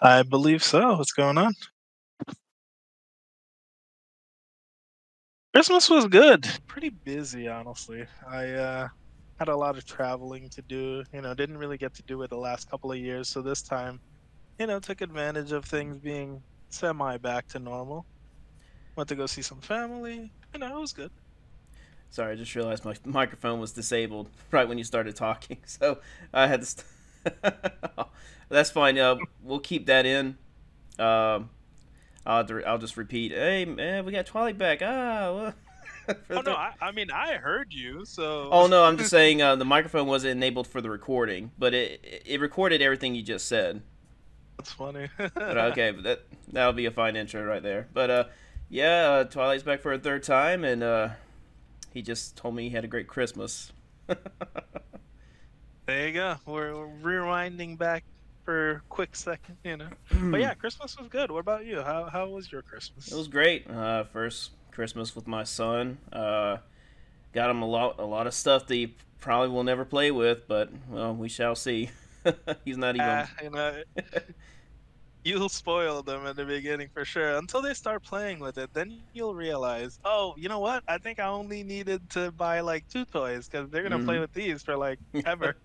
I believe so. What's going on? Christmas was good. Pretty busy, honestly. I had a lot of traveling to do. Didn't really get to do it the last couple of years. So this time, took advantage of things being semi back to normal. Went to go see some family. It was good. Sorry, I just realized my microphone was disabled right when you started talking, so I had to. That's fine. We'll keep that in. Um, I'll just repeat. Hey man, we got Twilight back. Oh no, I mean I heard you, so Oh no, I'm just saying the microphone wasn't enabled for the recording, but it recorded everything you just said. that's funny. But okay, but that'll be a fine intro right there. But yeah, Twilight's back for a third time, and he just told me he had a great Christmas. There you go. We're rewinding back for a quick second. But yeah, Christmas was good. What about you? How was your It Christmas? was great. First Christmas with my son. Got him a lot of stuff that he probably will never play with, but well, we shall see. He's not even. Ah, you'll spoil them in the beginning for sure until they start playing with it. Then you'll realize, oh, you know what? I think I only needed to buy like two toys because they're gonna play Mhm. with these for like ever.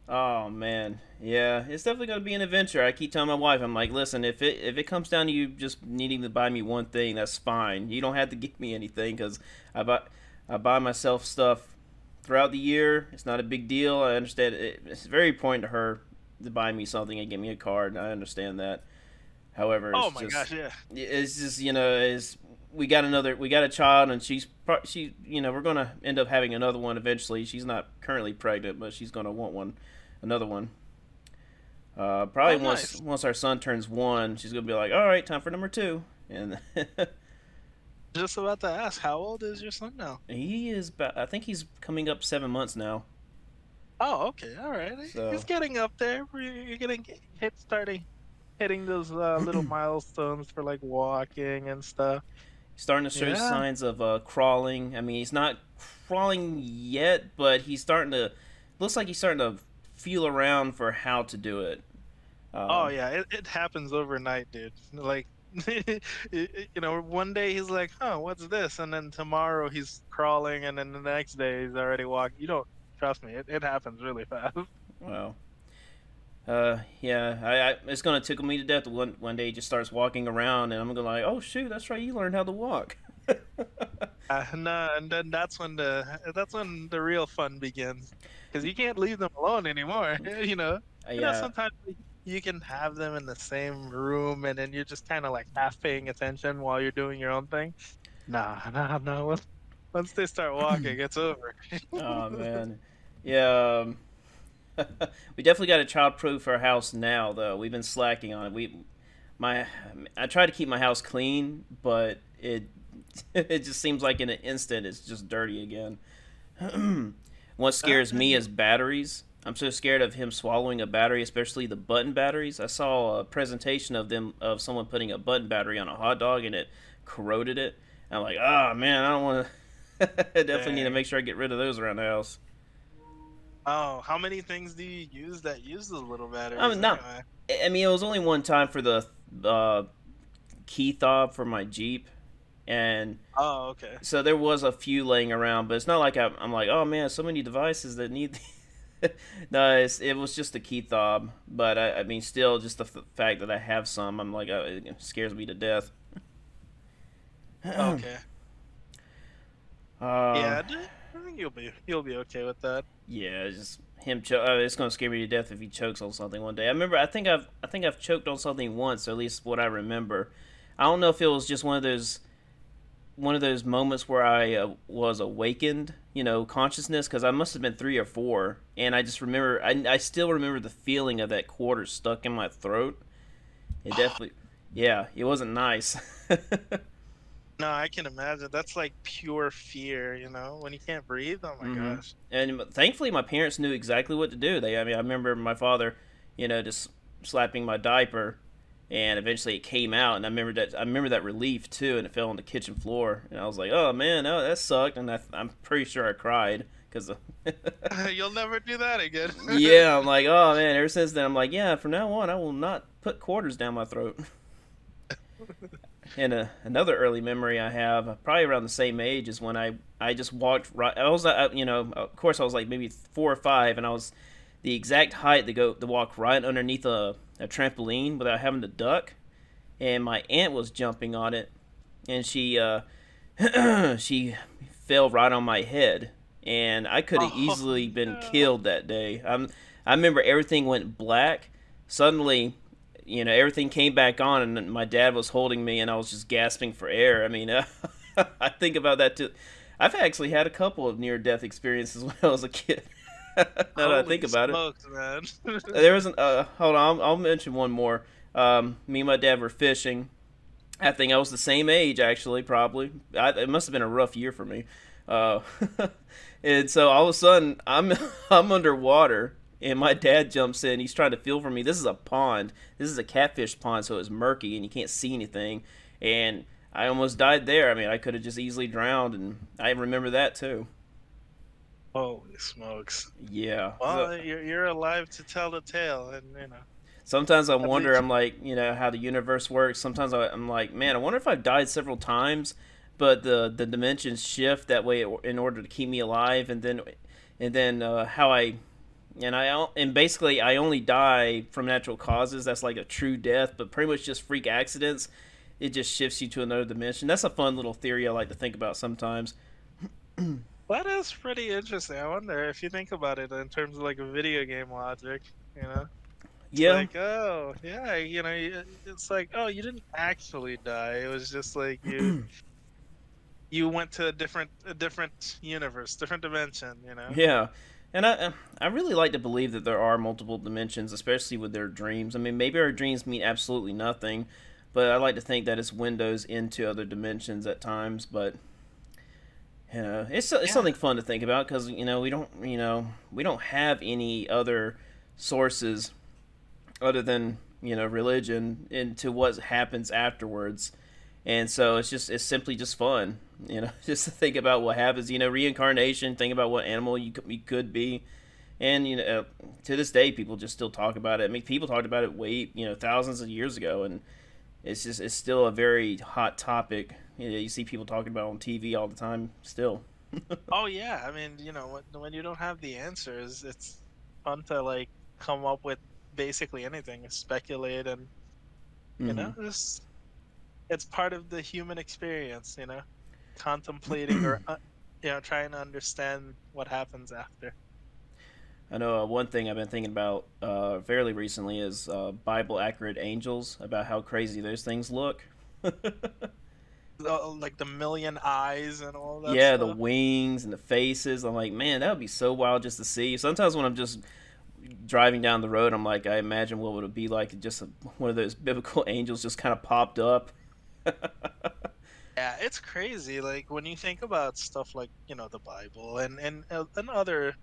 Oh man, yeah, it's definitely gonna be an adventure. I keep telling my wife, I'm like, listen, if it comes down to you just needing to buy me one thing, that's fine. You don't have to give me anything because I buy I buy myself stuff throughout the year. It's not a big deal. I understand it's very important to her to buy me something and get me a card. I understand that. However, Oh my gosh, yeah. it's just is we got a child and we're gonna end up having another one eventually. She's not currently pregnant, but she's gonna want another one. Probably Oh, once nice. once our son turns one, she's gonna be like, all right, time for number two, and Just about to ask, how old is your son now? he is about, I think he's coming up 7 months now. Oh, okay, all right. He's So getting up there. You're gonna starting hitting those little milestones for like walking and stuff. he's starting to show Yeah. signs of crawling. I mean, he's not crawling yet, but he's starting to. Looks like he's starting to feel around for how to do it. Oh Um, yeah, it happens overnight, dude. Like, one day he's like, "Huh, what's this?" And then tomorrow he's crawling, and then the next day he's already walking. You don't trust me. It happens really fast. well, yeah, it's gonna tickle me to death. One day he just starts walking around, and I'm gonna like, oh shoot, that's right, you learned how to walk. No, and then that's when the real fun begins, because you can't leave them alone anymore. Yeah, Sometimes you can have them in the same room, and then you're just kind of like half paying attention while you're doing your own thing. Nah, nah, nah. Once they start walking, it's over. oh man, yeah. We definitely got a child-proof our house now, though. We've been slacking on it. My, I try to keep my house clean, but it just seems like in an instant it's just dirty again. What scares me is batteries. I'm so scared of him swallowing a battery, especially the button batteries. I saw a presentation of someone putting a button battery on a hot dog and it corroded it. I'm like, oh man, I don't want to. I definitely need to Dang. make sure I get rid of those around the house. Oh, how many things do you use that use those little I batteries mean, not. anyway? I mean, it was only one time for the uh, key fob for my Jeep, and Oh, okay. so there was a few laying around. But it's not like I'm like, oh man, so many devices that need. No, it was just the key fob. But I mean, still, just the fact that I have some, I'm like, it scares me to death. Okay. uh, Yeah, I think you'll be okay with that. yeah, it's just him. It's gonna scare me to death if he chokes on something one day. I think I've choked on something once, or at least what I remember. I don't know if it was just one of those moments where I was awakened, consciousness, because I must have been 3 or 4, and I just remember, I still remember the feeling of that quarter stuck in my throat. It definitely, yeah, it wasn't nice. No, I can imagine. That's like pure fear, when you can't breathe. Oh my Hmm. gosh. And thankfully, my parents knew exactly what to do. I mean, I remember my father, just slapping my diaper, and eventually it came out, and I remember that relief too, and it fell on the kitchen floor, and I was like, oh man, no, that sucked, and I'm pretty sure I cried because, You'll never do that again. yeah, I'm like, oh man. Ever since then, I'm like, yeah, from now on, I will not put quarters down my throat. And another early memory I have, probably around the same age, is when I just walked right. I was, of course, I was like maybe 4 or 5, and I was the exact height to walk right underneath a trampoline without having to duck. And my aunt was jumping on it, and she she fell right on my head, and I could have Oh easily been no. killed that day. I remember everything went black. Suddenly, everything came back on, and my dad was holding me, and I was just gasping for air. I mean, I think about that too. I've actually had a couple of near-death experiences when I was a kid. Now that I Holy think about it, smokes, man. there was an. Hold on, I'll mention one more. Me and my dad were fishing. I think I was the same age, actually, probably. It must have been a rough year for me. Uh, and so all of a sudden, I'm underwater, and my dad jumps in. He's trying to feel for me. This is a pond. This is a catfish pond, so it's murky and you can't see anything. And I almost died there. I mean, I could have just easily drowned, and I remember that too. Holy smokes. Yeah. So, Well, you're alive to tell the tale, and sometimes I at wonder. least I'm like, how the universe works. Sometimes I'm like, man, I wonder if I've died several times, but the dimensions shift that way in order to keep me alive, and then how and basically I only die from natural causes. That's like a true death, but pretty much just freak accidents. It just shifts you to another dimension. That's a fun little theory I like to think about sometimes. that is pretty interesting. I wonder if you think about it in terms of like a video game logic, you know? It's Yeah. like, oh, yeah, it's like, oh, you didn't actually die. It was just like you went to a different universe, different dimension, you know? Yeah, and I really like to believe that there are multiple dimensions, especially with their dreams. I mean, maybe our dreams mean absolutely nothing, but I like to think that it's windows into other dimensions at times. But it's Yeah. something fun to think about because we don't have any other sources other than religion into what happens afterwards, and so it's simply just fun, just to think about what happens, reincarnation, think about what animal you could be. And to this day people just still talk about it. I mean, people talked about it way, thousands of years ago, and it's still a very hot topic. You see people talking about it on TV all the time still. Oh yeah. I mean, when you don't have the answers, it's fun to like come up with basically anything, speculate, and Hmm. just it's part of the human experience, contemplating or trying to understand what happens after. I know one thing I've been thinking about fairly recently is Bible accurate angels, about how crazy those things look. Like the million eyes and all that Yeah, the stuff. wings and the faces. I'm like, man, that would be so wild just to see. Sometimes when I'm just driving down the road, I'm like, I imagine what would it be like if just one of those biblical angels just kind of popped up. Yeah, it's crazy. Like when you think about stuff like, the Bible and other,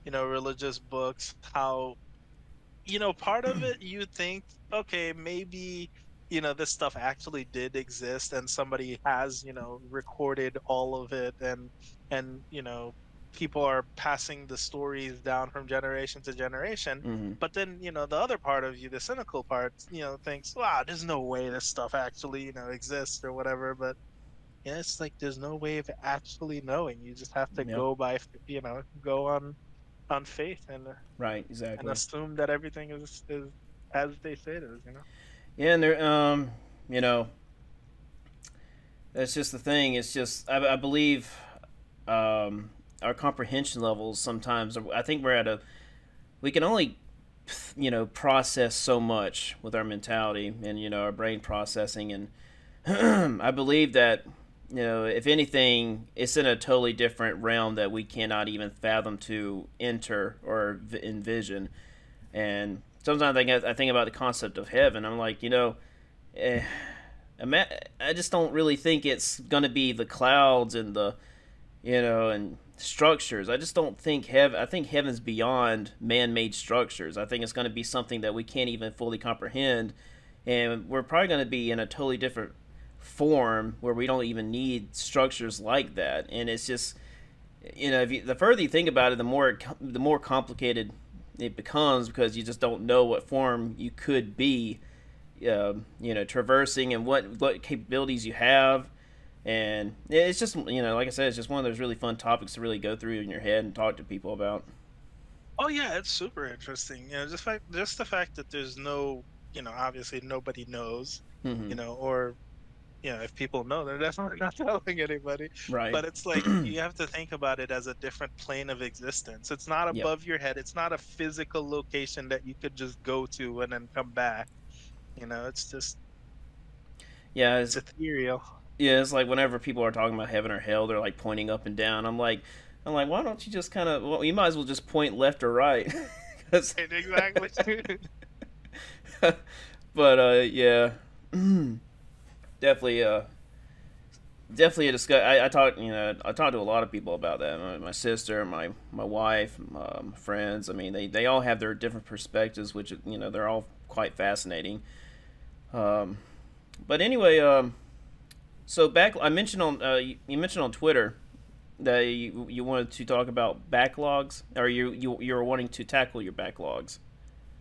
religious books, how, part of it you think, okay, maybe, this stuff actually did exist and somebody has, recorded all of it and, people are passing the stories down from generation to generation. Hmm. But then, the other part of you, the cynical part, thinks, wow, there's no way this stuff actually, exists or whatever. But yeah, it's like there's no way of actually knowing. You just have to Yep. go by, go on faith Right. and Exactly. assume that everything is as they say it is. Yeah, and there, you know, that's just the thing. It's just I believe our comprehension levels sometimes. I think we're at a we can only process so much with our mentality and our brain processing, and I believe that if anything, it's in a totally different realm that we cannot even fathom to enter or envision. And sometimes I think about the concept of heaven. I'm like, eh, I just don't really think it's gonna be the clouds and the and structures. I just don't think I think heaven's beyond man-made structures. I think it's going to be something that we can't even fully comprehend, and we're probably going to be in a totally different form where we don't even need structures like that. And it's just the further you think about it, the more complicated it becomes because you just don't know what form you could be. traversing and what capabilities you have. And it's just, like I said, it's just one of those really fun topics to really go through in your head and talk to people about. Oh yeah, it's super interesting. Just the fact that there's no, obviously nobody knows, Hmm. or if people know, they're definitely not telling anybody. Right. But it's like you have to think about it as a different plane of existence. It's not Yep. above your head. It's not a physical location that you could just go to and then come back. It's just Yeah. it's ethereal. Yeah. It's like whenever people are talking about heaven or hell, they're like pointing up and down. I'm like, why don't you just kind of? Well, you might as well just point left or right. 'Cause- Exactly. but yeah, definitely. Definitely a discuss. I talked, I talked to a lot of people about that. My sister, my wife, friends. I mean, they all have their different perspectives, which they're all quite fascinating. Um, but anyway, so back I mentioned on you mentioned on Twitter that you wanted to talk about backlogs, or you were wanting to tackle your backlogs.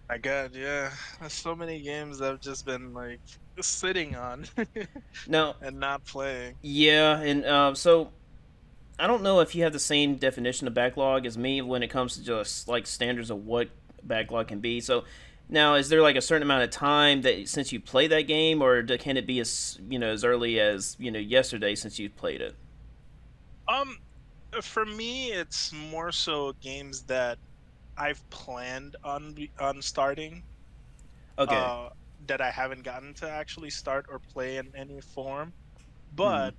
My God, yeah. There's so many games I've just been like sitting on Now, and not playing. yeah, and so I don't know if you have the same definition of backlog as me when it comes to just like standards of what backlog can be. So now, is there like a certain amount of time that since you play that game, or can it be as early as yesterday since you played it? Um, for me, it's more so games that I've planned on starting, Okay. uh, that I haven't gotten to actually start or play in any form, Hmm. but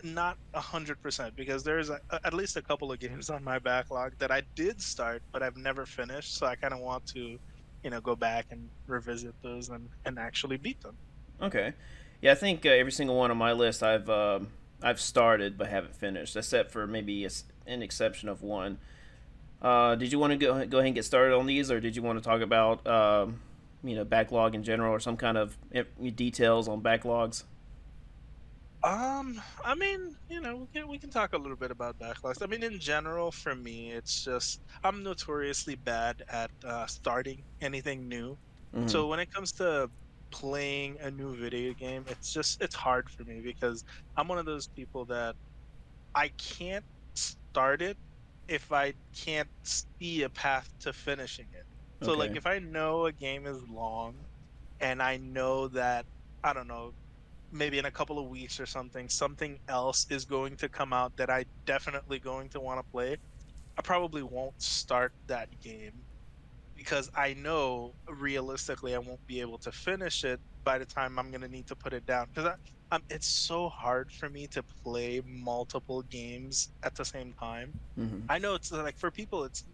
not 100% because there's at least a couple of games on my backlog that I did start, but I've never finished. So I kind of want to, go back and revisit those and actually beat them. Okay. Yeah, I think every single one on my list I've started but haven't finished, except for maybe an exception of one. Did you want to go ahead and get started on these, or did you want to talk about backlog in general, or some kind of details on backlogs? I mean, we can talk a little bit about backlogs. I mean, in general, for me, it's just I'm notoriously bad at starting anything new. Hmm. So when it comes to playing a new video game, it's hard for me because I'm one of those people that I can't start it if I can't see a path to finishing it. So like Okay. if I know a game is long and I know that, I don't know, maybe in a couple of weeks or something else is going to come out that I definitely going to want to play, I probably won't start that game because I know realistically I won't be able to finish it by the time I'm gonna need to put it down. Because it's so hard for me to play multiple games at the same time. Hmm. I know it's like for people it's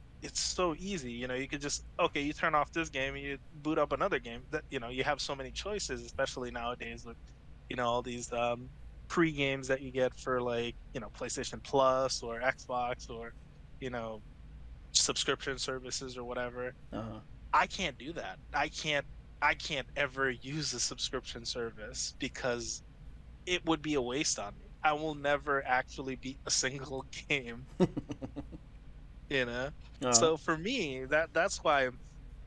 so easy. You could just okay, you turn off this game and you boot up another game. That you have so many choices, especially nowadays with all these pre-games that you get for like PlayStation Plus or Xbox or you know subscription services or whatever. Uh-huh. I can't do that. I can't ever use a subscription service because it would be a waste on me. I will never actually beat a single game, you know? Uh-huh. So for me, that's why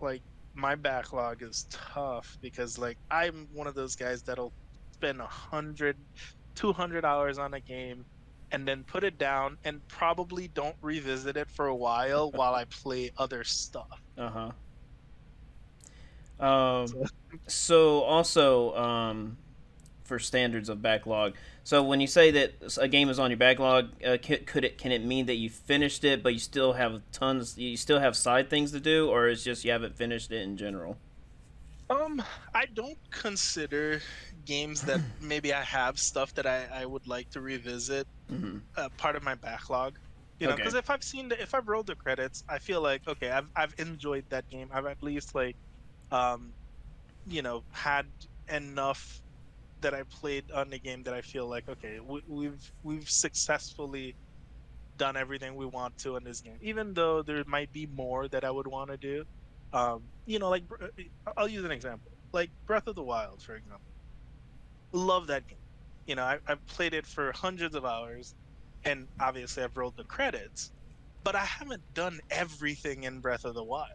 like my backlog is tough because like I'm one of those guys that'll spend 200 hours on a game and then put it down and probably don't revisit it for a while I play other stuff. Uh-huh. So, So also, for standards of backlog. So when you say that a game is on your backlog, can it mean that you finished it, but you still have tons, you still have side things to do, or it's just you haven't finished it in general? Um, I don't consider games that maybe I have stuff that I would like to revisit Hmm. part of my backlog. Because Okay. if I've rolled the credits, I feel like okay, I've enjoyed that game. I've at least like um, had enough that I played on the game that I feel like okay, we've successfully done everything we want to in this game, even though there might be more that I would want to do. Like I'll use an example, like Breath of the Wild, for example. Love that game. I've played it for hundreds of hours, and obviously I've rolled the credits, but I haven't done everything in Breath of the Wild.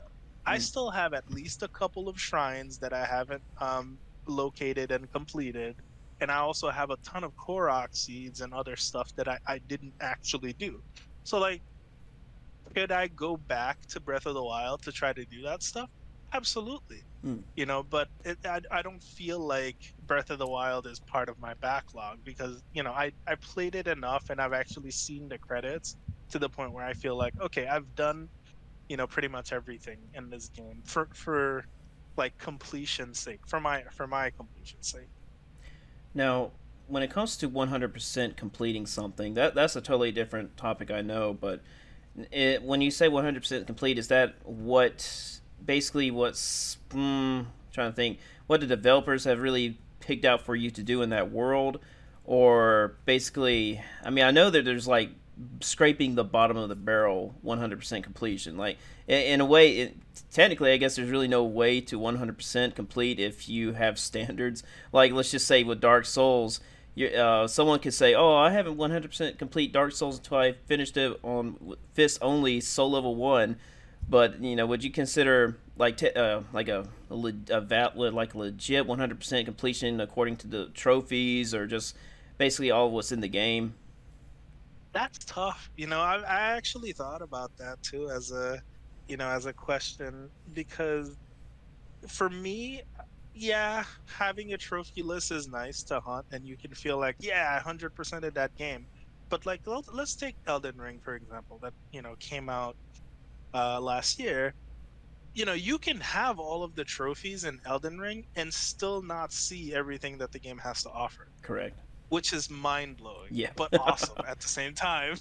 I Mm. still have at least a couple of shrines that I haven't located and completed. And I also have a ton of Korok seeds and other stuff that I didn't actually do. So like, could I go back to Breath of the Wild to try to do that stuff? Absolutely. Mm. But I don't feel like Breath of the Wild is part of my backlog because, I played it enough and I've actually seen the credits to the point where I feel like, okay, I've done, pretty much everything in this game for like completion's sake, for my completion's sake. Now, when it comes to 100% completing something, that's a totally different topic, I know. But when you say 100% complete, is that what basically what's trying to think what the developers have really picked out for you to do in that world, or basically, I mean, I know that there's like scraping the bottom of the barrel 100% completion. Like in a way, technically, I guess there's really no way to 100% complete if you have standards. Like let's just say with Dark Souls, someone could say, "Oh, I haven't 100% complete Dark Souls until I finished it on Fist only Soul Level 1." But would you consider like like legit 100% completion according to the trophies, or just basically all what's in the game? That's tough. I actually thought about that too as a question because for me, yeah, having a trophy list is nice to hunt and you can feel like, yeah, 100% of that game. But like let's take Elden Ring for example that, came out last year. You can have all of the trophies in Elden Ring and still not see everything that the game has to offer, Correct. which is mind-blowing, Yeah. but awesome at the same time.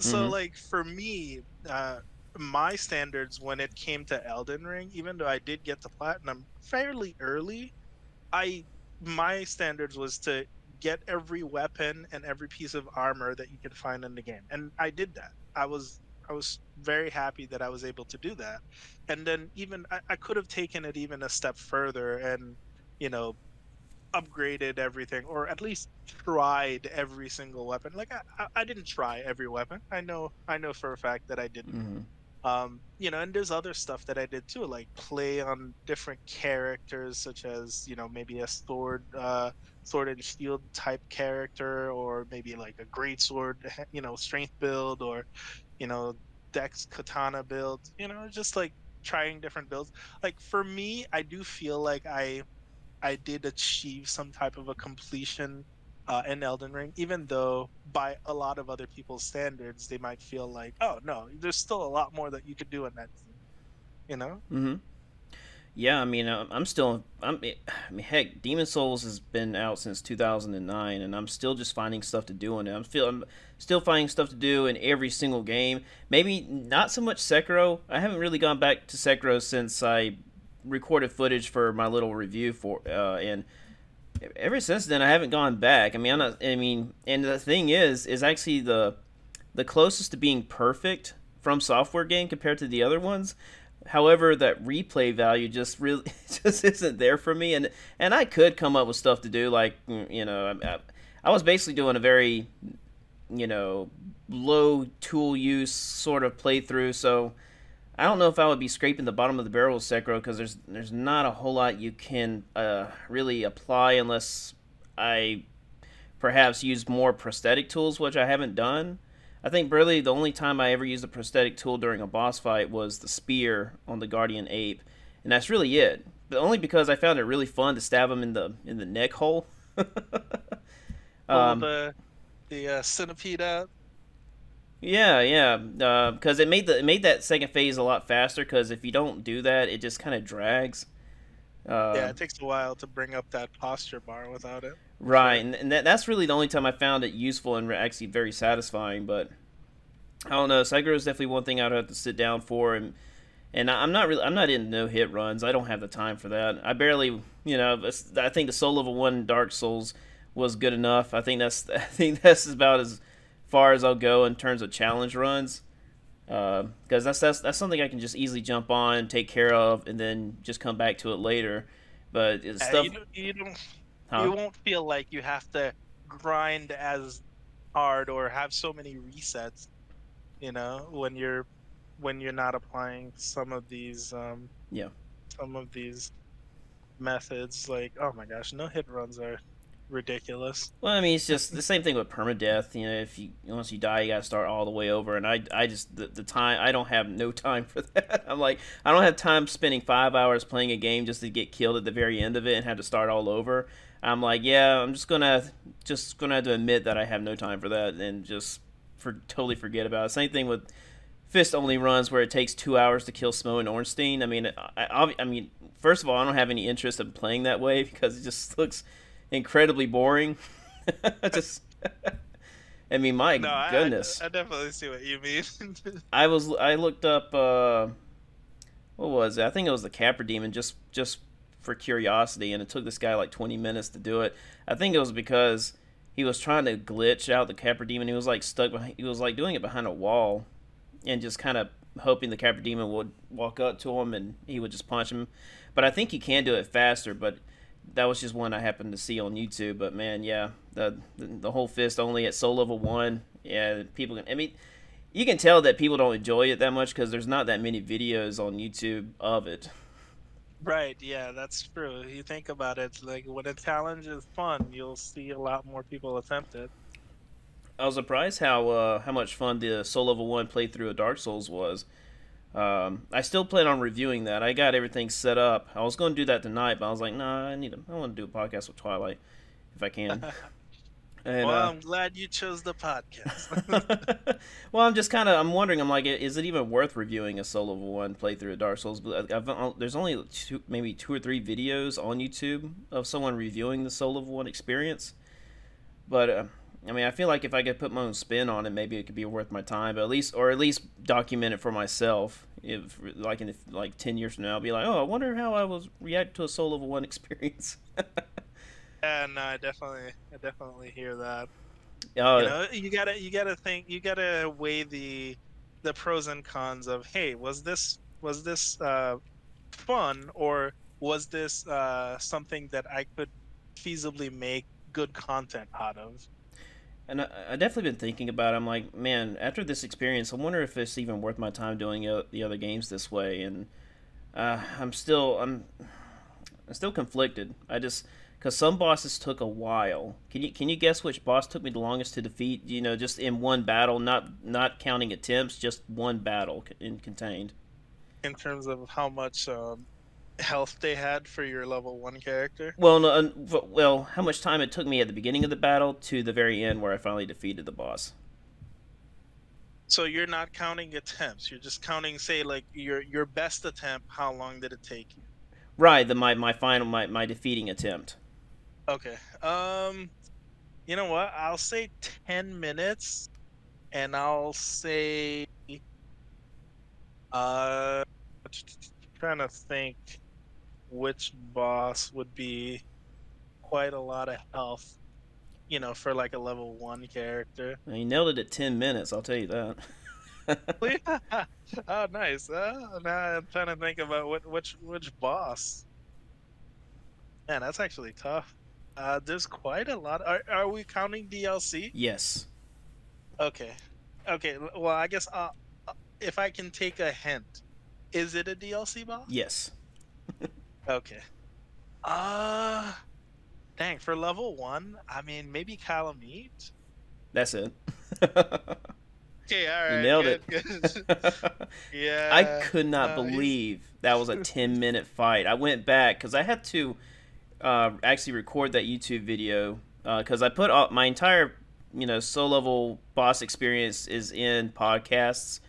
So Hmm. like for me, my standards when it came to Elden Ring, even though I did get to platinum fairly early, I my standards was to get every weapon and every piece of armor that you could find in the game, and I did that. I was very happy that I was able to do that. And then even I could have taken it even a step further and you know upgraded everything, or at least tried every single weapon. Like I didn't try every weapon. I know for a fact that I didn't. Hmm. And there's other stuff that I did too, like play on different characters, such as, maybe a sword and shield type character, or maybe like a great sword, strength build, or, you know, dex katana build, just like trying different builds. Like for me, I do feel like I did achieve some type of a completion in Elden Ring, even though by a lot of other people's standards, they might feel like, oh no, there's still a lot more that you could do in that game, you know? Hmm. Yeah, I mean, I'm still, I mean, heck, Demon Souls has been out since 2009, and I'm still just finding stuff to do in it. I'm still finding stuff to do in every single game. Maybe not so much Sekiro. I haven't really gone back to Sekiro since I recorded footage for my little review and ever since then I haven't gone back. I mean, I'm not. I mean, and the thing is actually the closest to being perfect from software game compared to the other ones. However, that replay value just really just isn't there for me, and I could come up with stuff to do. Like I was basically doing a very you know low tool use sort of playthrough, so I don't know if I would be scraping the bottom of the barrel with Sekiro because there's not a whole lot you can really apply unless I perhaps use more prosthetic tools, which I haven't done. I think really the only time I ever used a prosthetic tool during a boss fight was the spear on the Guardian Ape, and that's really it. But only because I found it really fun to stab him in the neck hole. Pull um, the centipede out. yeah, yeah, because it made that second phase a lot faster. Because if you don't do that, it just kind of drags. Yeah, Uh, it takes a while to bring up that posture bar without it, for right, sure. and that's really the only time I found it useful and actually very satisfying. But I don't know, Sekiro is definitely one thing I'd have to sit down for, and I'm not in no hit runs. I don't have the time for that. I barely, I think the Soul Level 1 Dark Souls was good enough. I think that's about as far as I'll go in terms of challenge runs. Because that's something I can just easily jump on, take care of, and then just come back to it later. But it's Yeah, stuff, you huh? won't feel like you have to grind as hard or have so many resets, when you're not applying some of these Yeah. some of these methods. Like, oh my gosh, no hit runs are ridiculous. Well, I mean, it's just the same thing with permadeath. You know, if you once you die, you got to start all the way over. And I just the time I don't have no time for that. I'm like, I don't have time spending 5 hours playing a game just to get killed at the very end of it and have to start all over. I'm like, yeah, I'm just gonna have to admit that I have no time for that and just totally forget about it. Same thing with fist only runs where it takes 2 hours to kill Smo and Ornstein. I mean, I mean, first of all, I don't have any interest in playing that way because it just looks incredibly boring. Just, I mean, my No, goodness. I definitely see what you mean. I looked up what was it? I think it was the Capra Demon just for curiosity, and it took this guy like 20 minutes to do it. I think it was because he was trying to glitch out the Capra Demon. He was like stuck behind, he was like doing it behind a wall and just kind of hoping the Capra Demon would walk up to him and he would just punch him. But I think you can do it faster, but that was just one I happened to see on YouTube. But man, yeah, the whole fist only at soul level 1. Yeah, people can. I mean, you can tell that people don't enjoy it that much because there's not that many videos on YouTube of it. Right, yeah, that's true. You think about it, like when a challenge is fun, you'll see a lot more people attempt it. I was surprised how much fun the soul level 1 playthrough of Dark Souls was. I still plan on reviewing that. I got everything set up. I was going to do that tonight, but I was like, nah, I want to do a podcast with Twilight if I can. And, Well, I'm glad you chose the podcast. well, I'm wondering. I'm like, is it even worth reviewing a Soul Level 1 playthrough of Dark Souls? There's only maybe 2 or 3 videos on YouTube of someone reviewing the Soul Level 1 experience. But I mean, I feel like if I could put my own spin on it, maybe it could be worth my time. But at least document it for myself. If in 10 years from now, I'll be like, oh, I wonder how I was react to a Soul Level 1 experience. Yeah, no, I definitely hear that. Uh, You gotta think, you gotta weigh the pros and cons of, hey, was this fun, or was this something that I could feasibly make good content out of? And I definitely been thinking about it. I'm like, man, after this experience, I wonder if it's even worth my time doing the other games this way. And I'm still conflicted. Because some bosses took a while. Can you guess which boss took me the longest to defeat? You know, just in one battle, not counting attempts, just one battle contained. In terms of how much health they had for your level 1 character? Well, no, well, how much time it took me at the beginning of the battle to the very end where I finally defeated the boss. So you're not counting attempts. You're just counting, say, like your best attempt. How long did it take you? Right, my final my defeating attempt. Okay. You know what? I'll say 10 minutes, and I'll say uh trying to think which boss would be quite a lot of health, for like a level 1 character. You nailed it at 10 minutes, I'll tell you that. Oh, nice. Now I'm trying to think about which boss. Man, that's actually tough. There's quite a lot. Are we counting DLC? Yes. Okay. Okay. Well, I guess if I can take a hint, is it a DLC boss? Yes. Okay. Dang, for level 1, I mean, maybe Calamite? That's it. Okay, all You right. nailed Good, it. good. Yeah. I could not he's- believe that was a 10-minute fight. I went back because I had to actually record that YouTube video because I put my entire soul level boss experience is in podcasts.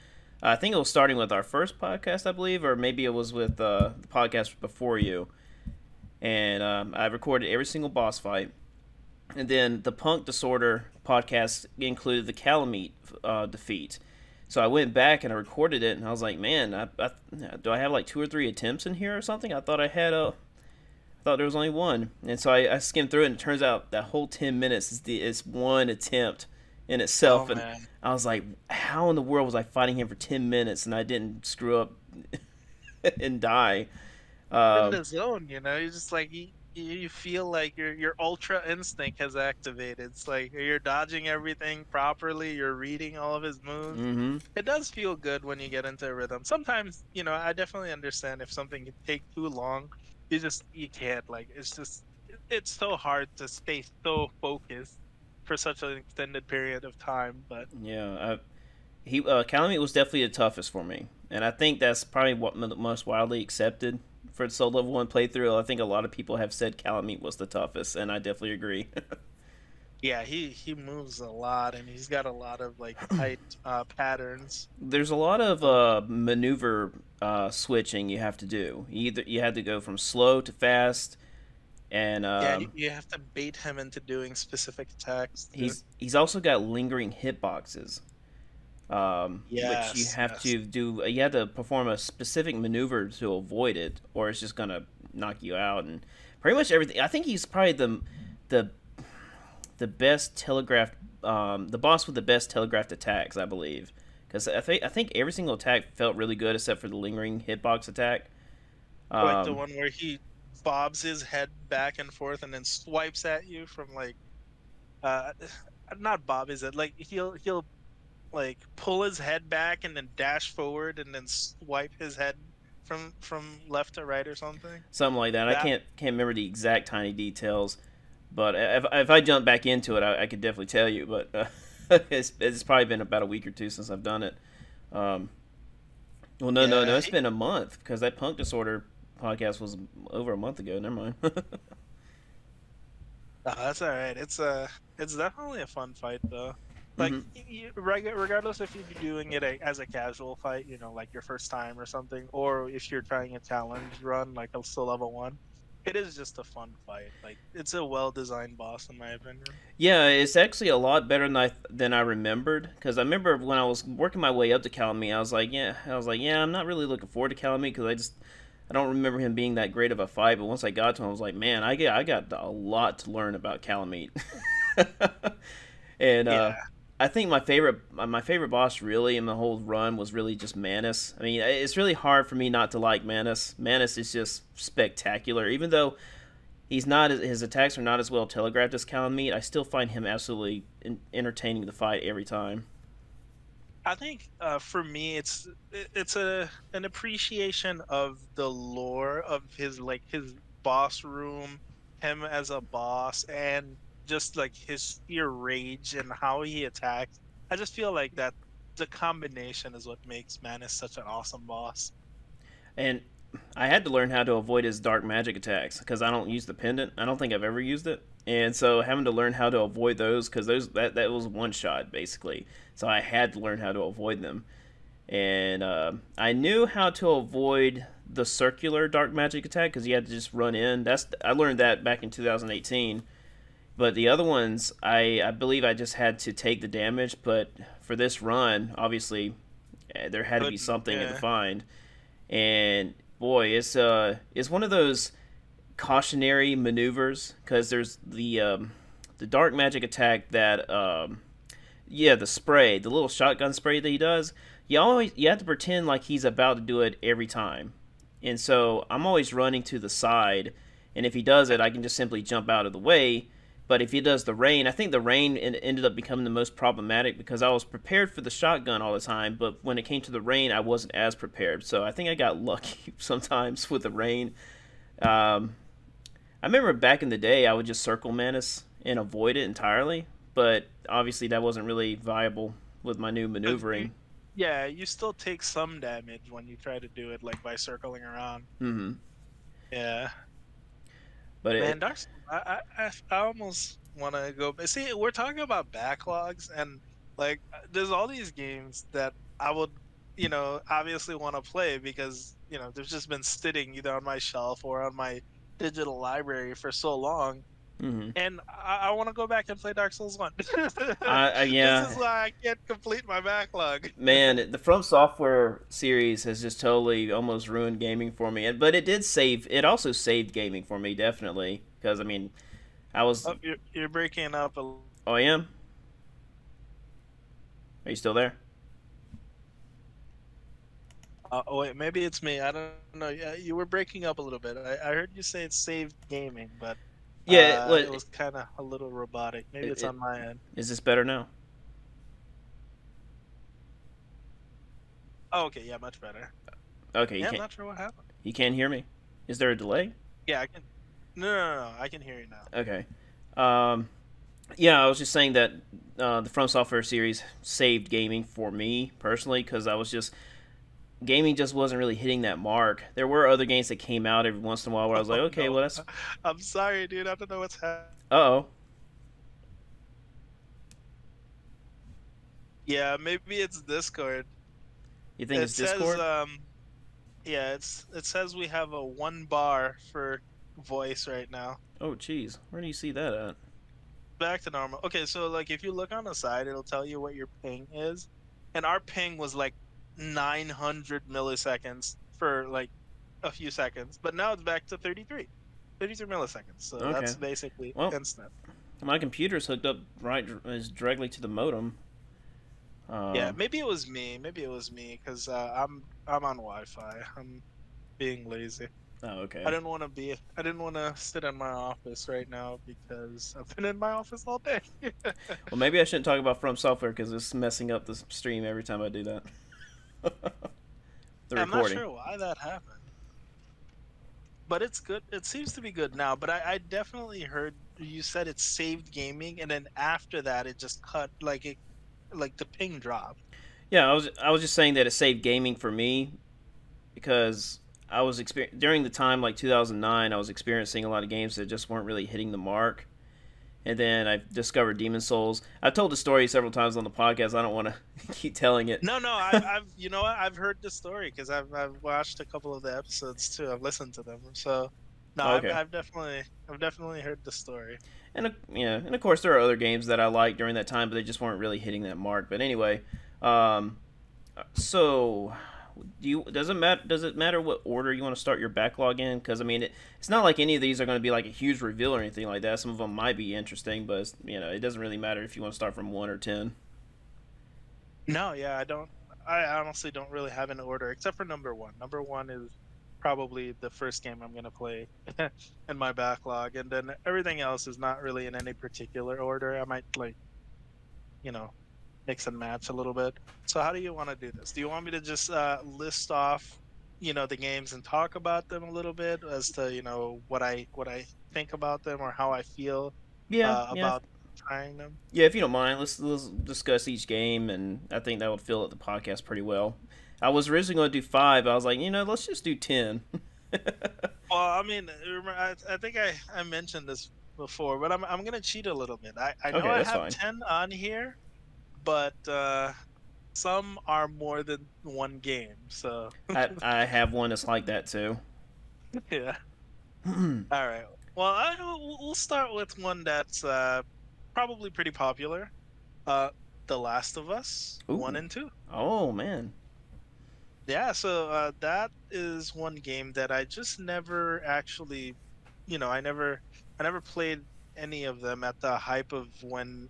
I think it was starting with our first podcast, I believe, or maybe it was with the podcast before you. And I recorded every single boss fight. And then the Punk Disorder podcast included the Calamite defeat. So I went back and I recorded it, and I was like, man, do I have like 2 or 3 attempts in here or something? I thought I thought there was only one. And so I skimmed through it, and it turns out that whole 10 minutes is one attempt in itself. Oh, And man. I was like, how in the world was I fighting him for 10 minutes and I didn't screw up and die? In the zone, you're just like you feel like your ultra instinct has activated. It's like you're dodging everything properly, you're reading all of his moves. Mm-hmm. It does feel good when you get into a rhythm. Sometimes, I definitely understand if something can take too long you can't, like, it's so hard to stay so focused for such an extended period of time. But Yeah, Calamite was definitely the toughest for me, and I think that's probably what the most widely accepted for the Soul Level 1 playthrough. I think a lot of people have said Calamite was the toughest, and I definitely agree. yeah, he moves a lot, and he's got a lot of like tight patterns. There's a lot of So maneuver switching you have to do. You had to go from slow to fast, and yeah, you have to bait him into doing specific attacks too. he's also got lingering hitboxes, which you Yes, have yes. to do. You have to perform a specific maneuver to avoid it, or it's just gonna knock you out. And pretty much everything. I think he's probably the the best telegraphed, the boss with the best telegraphed attacks, I believe. Because I think every single attack felt really good except for the lingering hitbox attack. Like the Um, one where he bobs his head back and forth and then swipes at you from like uh not bob is it like he'll like pull his head back and then dash forward and then swipe his head from left to right or something. Something like that. I That can't remember the exact tiny details, but if I jump back into it, I could definitely tell you. But it's probably been about a week or two since I've done it. Um, well, no, yeah, it's been a month because that Punk Disorder podcast was over a month ago. Never mind. that's all right. It's definitely a fun fight though. Like Hmm. regardless if you're doing it as a casual fight, you know, like your first time or something, or if you're trying a challenge run like a still level one, it is just a fun fight. Like it's a well designed boss in my opinion. Yeah, it's actually a lot better than I remembered. Because I remember when I was working my way up to Calamite, I was like, yeah, I'm not really looking forward to Calamite because I don't remember him being that great of a fight. But once I got to him, I was like, man, I got a lot to learn about Calamite. And Yeah. I think my favorite boss really in the whole run was really just Manus. I mean, it's really hard for me not to like Manus. Manus is just spectacular, even though he's not his attacks are not as well telegraphed as Calamite. I still find him absolutely entertaining to fight every time. I think for me it's a an appreciation of the lore of his like his boss room, him as a boss, and just like his sheer rage and how he attacks. I just feel like that the combination is what makes Manus such an awesome boss. And I had to learn how to avoid his dark magic attacks because I don't use the pendant. I don't think I've ever used it, and so having to learn how to avoid those because that was one shot basically. So I had to learn how to avoid them, and I knew how to avoid the circular dark magic attack because you had to just run in. I learned that back in 2018. But the other ones, I believe I just had to take the damage. But for this run, obviously, there had to be Couldn't, something to yeah. find. And boy, it's one of those cautionary maneuvers because there's the dark magic attack that yeah, the spray, the little shotgun spray that he does. You have to pretend like he's about to do it every time, and so I'm always running to the side, and if he does it, I can just simply jump out of the way. But if he does the rain, I think the rain ended up becoming the most problematic because I was prepared for the shotgun all the time, but when it came to the rain, I wasn't as prepared. So I think I got lucky sometimes with the rain. Um, I remember back in the day, I would just circle Manus and avoid it entirely, but obviously that wasn't really viable with my new 'Cause you, maneuvering. yeah, you still take some damage when you try to do it like by circling around. Hmm. Yeah. But Man, Dark Souls, I almost want to go. But see, we're talking about backlogs, and like, there's all these games that I would, you know, obviously want to play because, you know, they've just been sitting either on my shelf or on my digital library for so long. hmm And I want to go back and play Dark Souls 1. This yeah, is why I can't complete my backlog. man, the From Software series has just totally almost ruined gaming for me. But it did save. It also saved gaming for me, definitely. Because I mean, I was. Oh, you're breaking up a. Oh, I am. Are you still there? Oh wait, maybe it's me. I don't know. Yeah, you were breaking up a little bit. I heard you say it saved gaming, but Yeah. it was kind of a little robotic. Maybe it's It on my end. is this better now? Oh, okay, yeah, much better. Okay, Yeah, I'm not sure what happened. you can't hear me. Is there a delay? Yeah, I can. No, no, no, no, I can hear you now. Okay. Um, yeah, I was just saying that the From Software series saved gaming for me personally because I was just gaming just wasn't really hitting that mark. There were other games that came out every once in a while where I was like, Oh okay, no, well that's I'm sorry, dude. I don't know what's happening. oh, Yeah, maybe it's Discord. you think It it's says Discord? yeah, it says we have a one bar for voice right now. Oh, geez, where do you see that at? Back to normal. Okay, so like if you look on the side, it'll tell you what your ping is. And our ping was like 900 milliseconds for like a few seconds, but now it's back to 33 milliseconds. So Okay, that's basically well, instant. my computer's hooked up right is directly to the modem. Yeah, Um, maybe it was me. Maybe it was me because I'm on Wi-Fi. I'm being lazy. oh, okay. I didn't want to sit in my office right now because I've been in my office all day. Well, maybe I shouldn't talk about From Software because it's messing up the stream every time I do that. The I'm not recording. sure why that happened, but it's good. It seems to be good now. But I definitely heard you said it saved gaming, and then after that, it just cut like the ping dropped. Yeah, I was just saying that it saved gaming for me because during the time like 2009, I was experiencing a lot of games that just weren't really hitting the mark. And then I discovered Demon Souls. I've told the story several times on the podcast. I don't want to keep telling it. No, no, I've you know what? I've heard the story because I've watched a couple of the episodes too. I've listened to them. So no, Oh, okay. I've definitely heard the story. And yeah, and of course there are other games that I liked during that time, but they just weren't really hitting that mark. But anyway, um, so does it matter what order you want to start your backlog in? Because I mean, it's not like any of these are going to be like a huge reveal or anything like that. Some of them might be interesting, but it doesn't really matter if you want to start from 1 or 10. No, yeah, I don't. I honestly don't really have an order except for number one. Number one is probably the first game I'm gonna play in my backlog, and then everything else is not really in any particular order. I might like, you know, mix and match a little bit. So how do you want to do this? Do you want me to just list off, the games and talk about them a little bit as to, what I think about them or how I feel Yeah, yeah, about trying them? yeah. If you don't mind, let's discuss each game, and I think that would fill up the podcast pretty well. I was originally going to do five. But I was like, let's just do 10. Well, I mean, remember, I think I mentioned this before, but I'm gonna cheat a little bit. I know Okay, I that's have fine. 10 on here, but some are more than one game. So I have one that's like that too. yeah. All right. Well, we'll start with one that's probably pretty popular. Uh, The Last of Us one Ooh, and two. oh man. Yeah, so that is one game that I just never actually, I never played any of them at the hype of when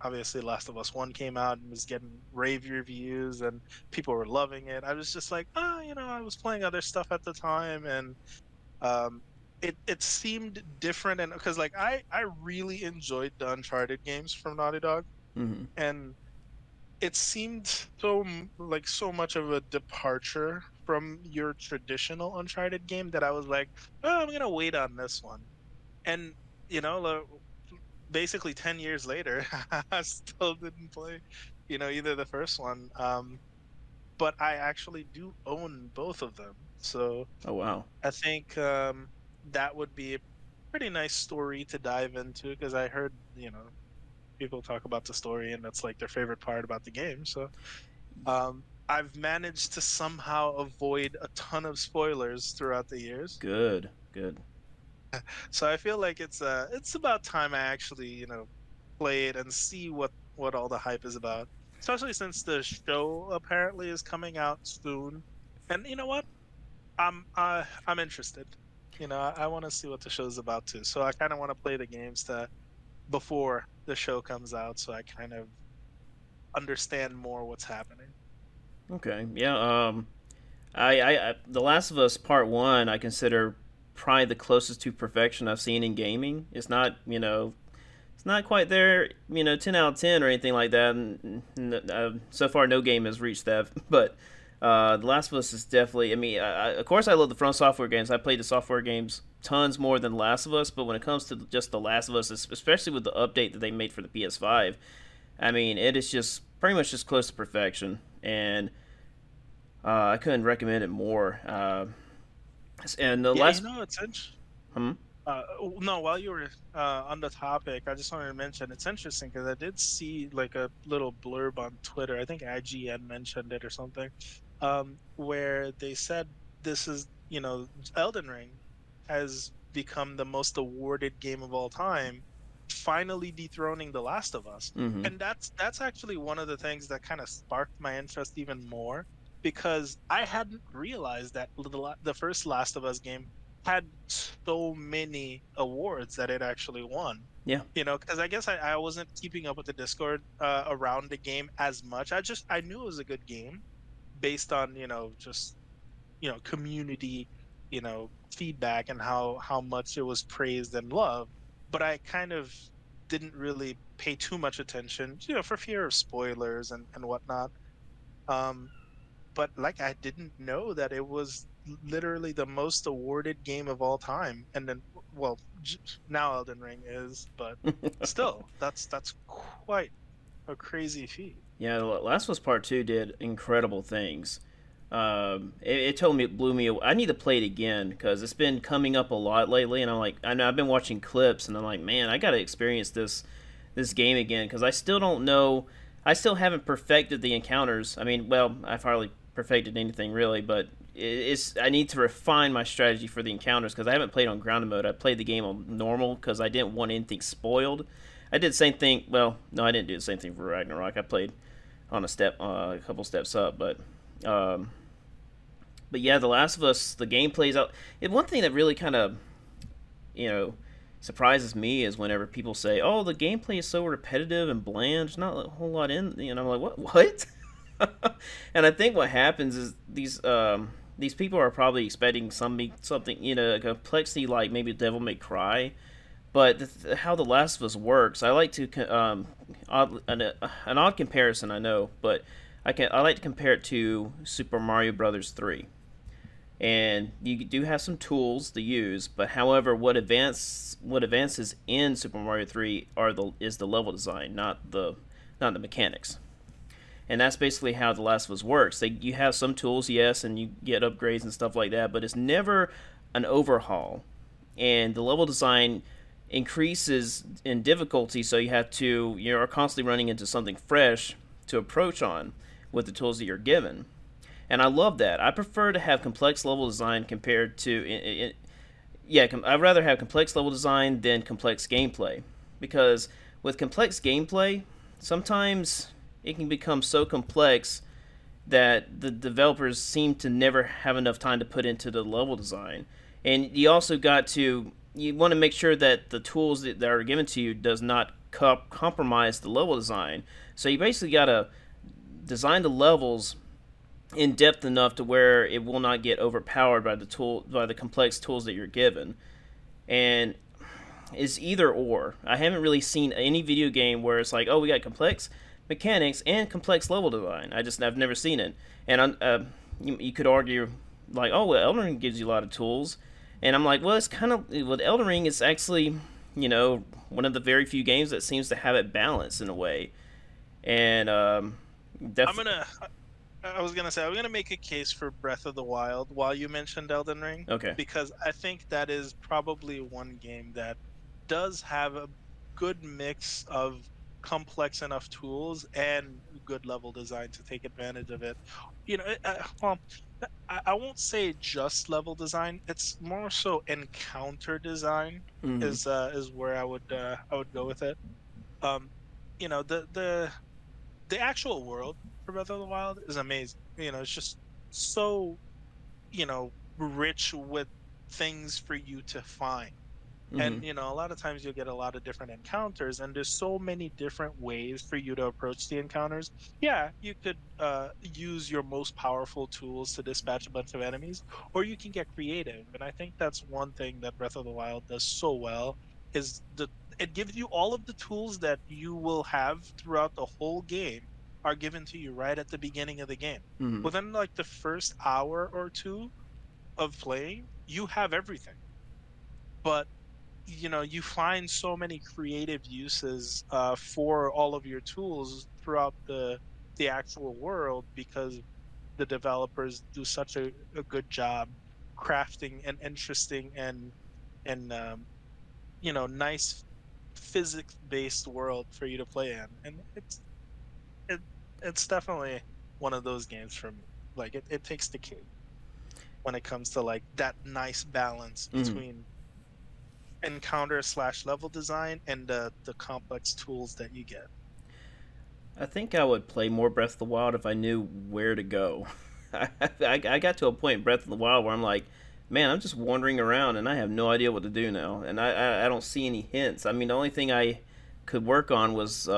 obviously Last of Us 1 came out and was getting rave reviews and people were loving it. I was just like, I was playing other stuff at the time and um it seemed different and because like I really enjoyed the Uncharted games from Naughty Dog Hmm. and it seemed like so much of a departure from your traditional Uncharted game that I was like, oh, I'm gonna wait on this one. And basically 10 years later, I still didn't play, either the first one. But I actually do own both of them, so Oh wow. I think that would be a pretty nice story to dive into because I heard, people talk about the story and that's like their favorite part about the game. So I've managed to somehow avoid a ton of spoilers throughout the years. Good, good. So I feel like it's about time I actually, play it and see what all the hype is about. Especially since the show apparently is coming out soon. And you know what? I'm interested. I want to see what the show's about too. So I kind of want to play the games to before the show comes out so I kind of understand more what's happening. Okay, yeah. The Last of Us Part One, I consider probably the closest to perfection I've seen in gaming. It's not quite there, 10 out of 10 or anything like that. And so far, no game has reached that. But The Last of Us is definitely. I mean, of course, I love the From Software games. I played the software games tons more than Last of Us, but when it comes to just the Last of Us, especially with the update that they made for the PS5, I mean, it is just pretty much just close to perfection, and I couldn't recommend it more. And the Yeah, last, it's interesting. hmm? No, while you were on the topic, I just wanted to mention it's interesting because I did see like a little blurb on Twitter. I think IGN mentioned it or something, where they said this is, Elden Ring has become the most awarded game of all time, finally dethroning The Last of Us. Hmm. And that's actually one of the things that kind of sparked my interest even more because I hadn't realized that the first Last of Us game had so many awards that it actually won. Yeah. Because I guess I wasn't keeping up with the Discord around the game as much. I knew it was a good game based on, just, community, feedback and how much it was praised and loved. But I kind of didn't really pay too much attention, for fear of spoilers and whatnot. Um, but like I didn't know that it was literally the most awarded game of all time. And then, well, now Elden Ring is, but still, that's quite a crazy feat. Yeah, The Last of Us Part Two did incredible things. It told me, it blew me away. I need to play it again because it's been coming up a lot lately, and I'm like, I know I've been watching clips, and I'm like, man, I got to experience this game again because I still don't know. I still haven't perfected the encounters. I mean, well, I've hardly perfected anything really, but it's I need to refine my strategy for the encounters because I haven't played on grounded mode. I played the game on normal because I didn't want anything spoiled. I did the same thing. Well, no, I didn't do the same thing for Ragnarok. I played on a couple steps up, um, but yeah, The Last of Us, the gameplay's out. One thing that really kind of, you know, surprises me is whenever people say, "Oh, the gameplay is so repetitive and bland. There's not a whole lot in." And I'm like, "What? What?" And I think what happens is these people are probably expecting something, a complexity like maybe Devil May Cry. But how The Last of Us works, I like to an odd comparison, I know, but I like to compare it to Super Mario Brothers 3. And you do have some tools to use, but however, what advances in Super Mario 3 is the level design, not the mechanics. And that's basically how The Last of Us works. You have some tools, yes, and you get upgrades and stuff like that, but it's never an overhaul. And the level design increases in difficulty, so you're constantly running into something fresh to approach on with the tools that you're given. And I love that. I prefer to have complex level design compared to yeah, I'd rather have complex level design than complex gameplay, because with complex gameplay, sometimes it can become so complex that the developers seem to never have enough time to put into the level design. And you want to make sure that the tools that are given to you does not compromise the level design. So you basically got to design the levels in depth enough to where it will not get overpowered by the complex tools that you're given. And it's either or. I haven't really seen any video game where it's like, oh, we got complex mechanics and complex level design. I've never seen it. And you could argue like, oh, well, Elden Ring gives you a lot of tools, and I'm like, well, it's kind of with Elden Ring, it's actually one of the very few games that seems to have it balanced in a way. And I'm gonna. I was gonna say I'm gonna make a case for Breath of the Wild while you mentioned Elden Ring, okay, because I think that is probably one game that does have a good mix of complex enough tools and good level design to take advantage of it. Well, I won't say just level design. It's more so encounter design mm-hmm. is where I would go with it. Um, the actual world for Breath of the Wild is amazing. It's just so, rich with things for you to find. Mm-hmm. And, a lot of times you'll get a lot of different encounters, and there's so many different ways for you to approach the encounters. Yeah, you could use your most powerful tools to dispatch a bunch of enemies, or you can get creative. And I think that's one thing that Breath of the Wild does so well is it gives you all of the tools that you will have throughout the whole game, are given to you right at the beginning of the game. Hmm. Within like the first hour or two of playing, you have everything. But you find so many creative uses for all of your tools throughout the actual world because the developers do such a good job crafting an interesting and nice physics based world for you to play in, and it it's definitely one of those games for me. Like it takes the cake when it comes to like that nice balance Hmm. between encounter slash level design and the complex tools that you get. I think I would play more Breath of the Wild if I knew where to go. I got to a point in Breath of the Wild where I'm like, man, I'm just wandering around and I have no idea what to do now, and I don't see any hints. I mean, the only thing I could work on was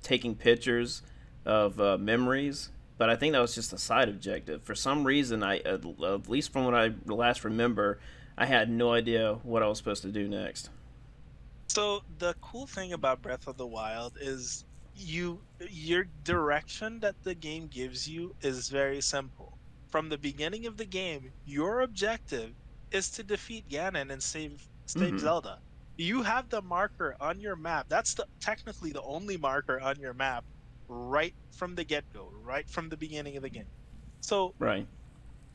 taking pictures of memories, but I think that was just a side objective. For some reason, at least from what I last remember, I had no idea what I was supposed to do next. So the cool thing about Breath of the Wild is your direction that the game gives you is very simple. From the beginning of the game, your objective is to defeat Ganon and save Mm-hmm. Zelda. You have the marker on your map. That's technically the only marker on your map right from the get-go, right from the beginning of the game. So Right.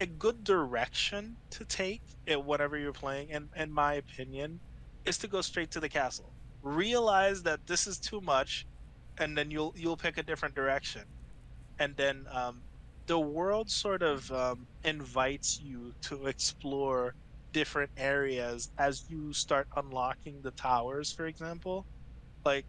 a good direction to take at whatever you're playing, in my opinion, is to go straight to the castle. Realize that this is too much, and then you'll pick a different direction. And then the world sort of invites you to explore different areas as you start unlocking the towers, for example. Like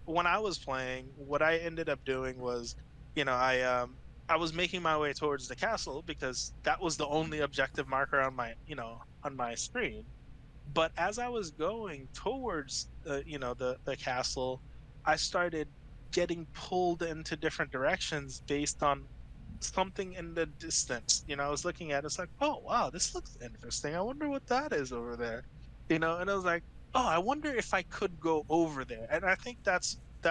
when I was playing, what I ended up doing was, I was making my way towards the castle because that was the only objective marker on my screen. But as I was going towards the castle, I started getting pulled into different directions based on something in the distance. I was looking at it, it's like, oh wow, this looks interesting. I wonder what that is over there. And I was like, oh, I wonder if I could go over there. And I think that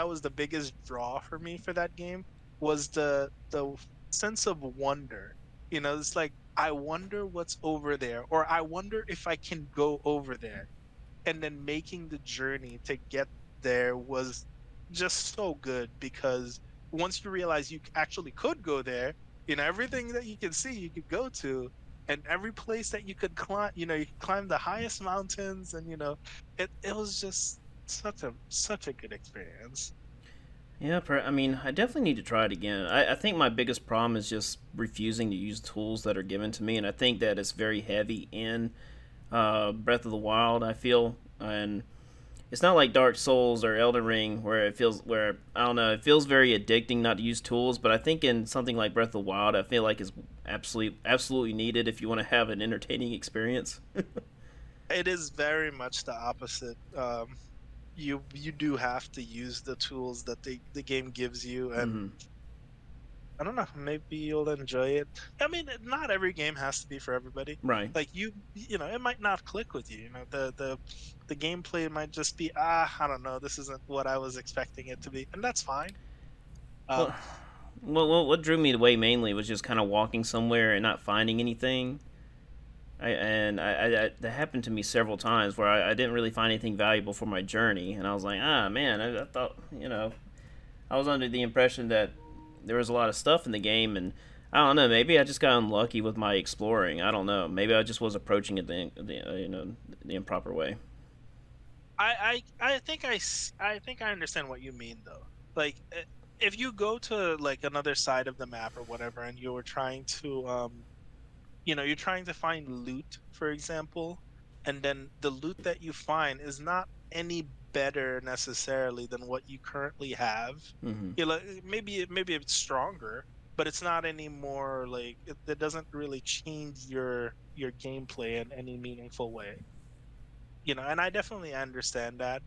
was the biggest draw for me for that game was the sense of wonder. It's like I wonder what's over there, or I wonder if I can go over there, and then making the journey to get there was just so good because once you realize you actually could go there, everything that you can see you could go to, and every place that you could climb, you could climb the highest mountains, and it was just such a good experience. Yeah, I mean, I definitely need to try it again. I think my biggest problem is just refusing to use tools that are given to me, and I think that it's very heavy in Breath of the Wild. I feel, and it's not like Dark Souls or Elden Ring where I don't know, it feels very addicting not to use tools. But I think in something like Breath of the Wild, I feel like is absolutely needed if you want to have an entertaining experience. It is very much the opposite. You do have to use the tools that the game gives you, and Hmm. I don't know. Maybe you'll enjoy it. I mean, not every game has to be for everybody. Right. Like it might not click with you. The gameplay might just be I don't know. This isn't what I was expecting it to be, and that's fine. Well, Um, what drew me away mainly was just kind of walking somewhere and not finding anything. That happened to me several times where I didn't really find anything valuable for my journey, and I was like, ah, man, I thought, I was under the impression that there was a lot of stuff in the game, and I don't know, maybe I just got unlucky with my exploring. I don't know, maybe I just was approaching it the improper way. I think I understand what you mean though. Like if you go to like another side of the map or whatever, and you were trying to you're trying to find loot, for example, and then the loot that you find is not any better necessarily than what you currently have. Hmm. Maybe it's stronger, but it's not any more like it doesn't really change your gameplay in any meaningful way. And I definitely understand that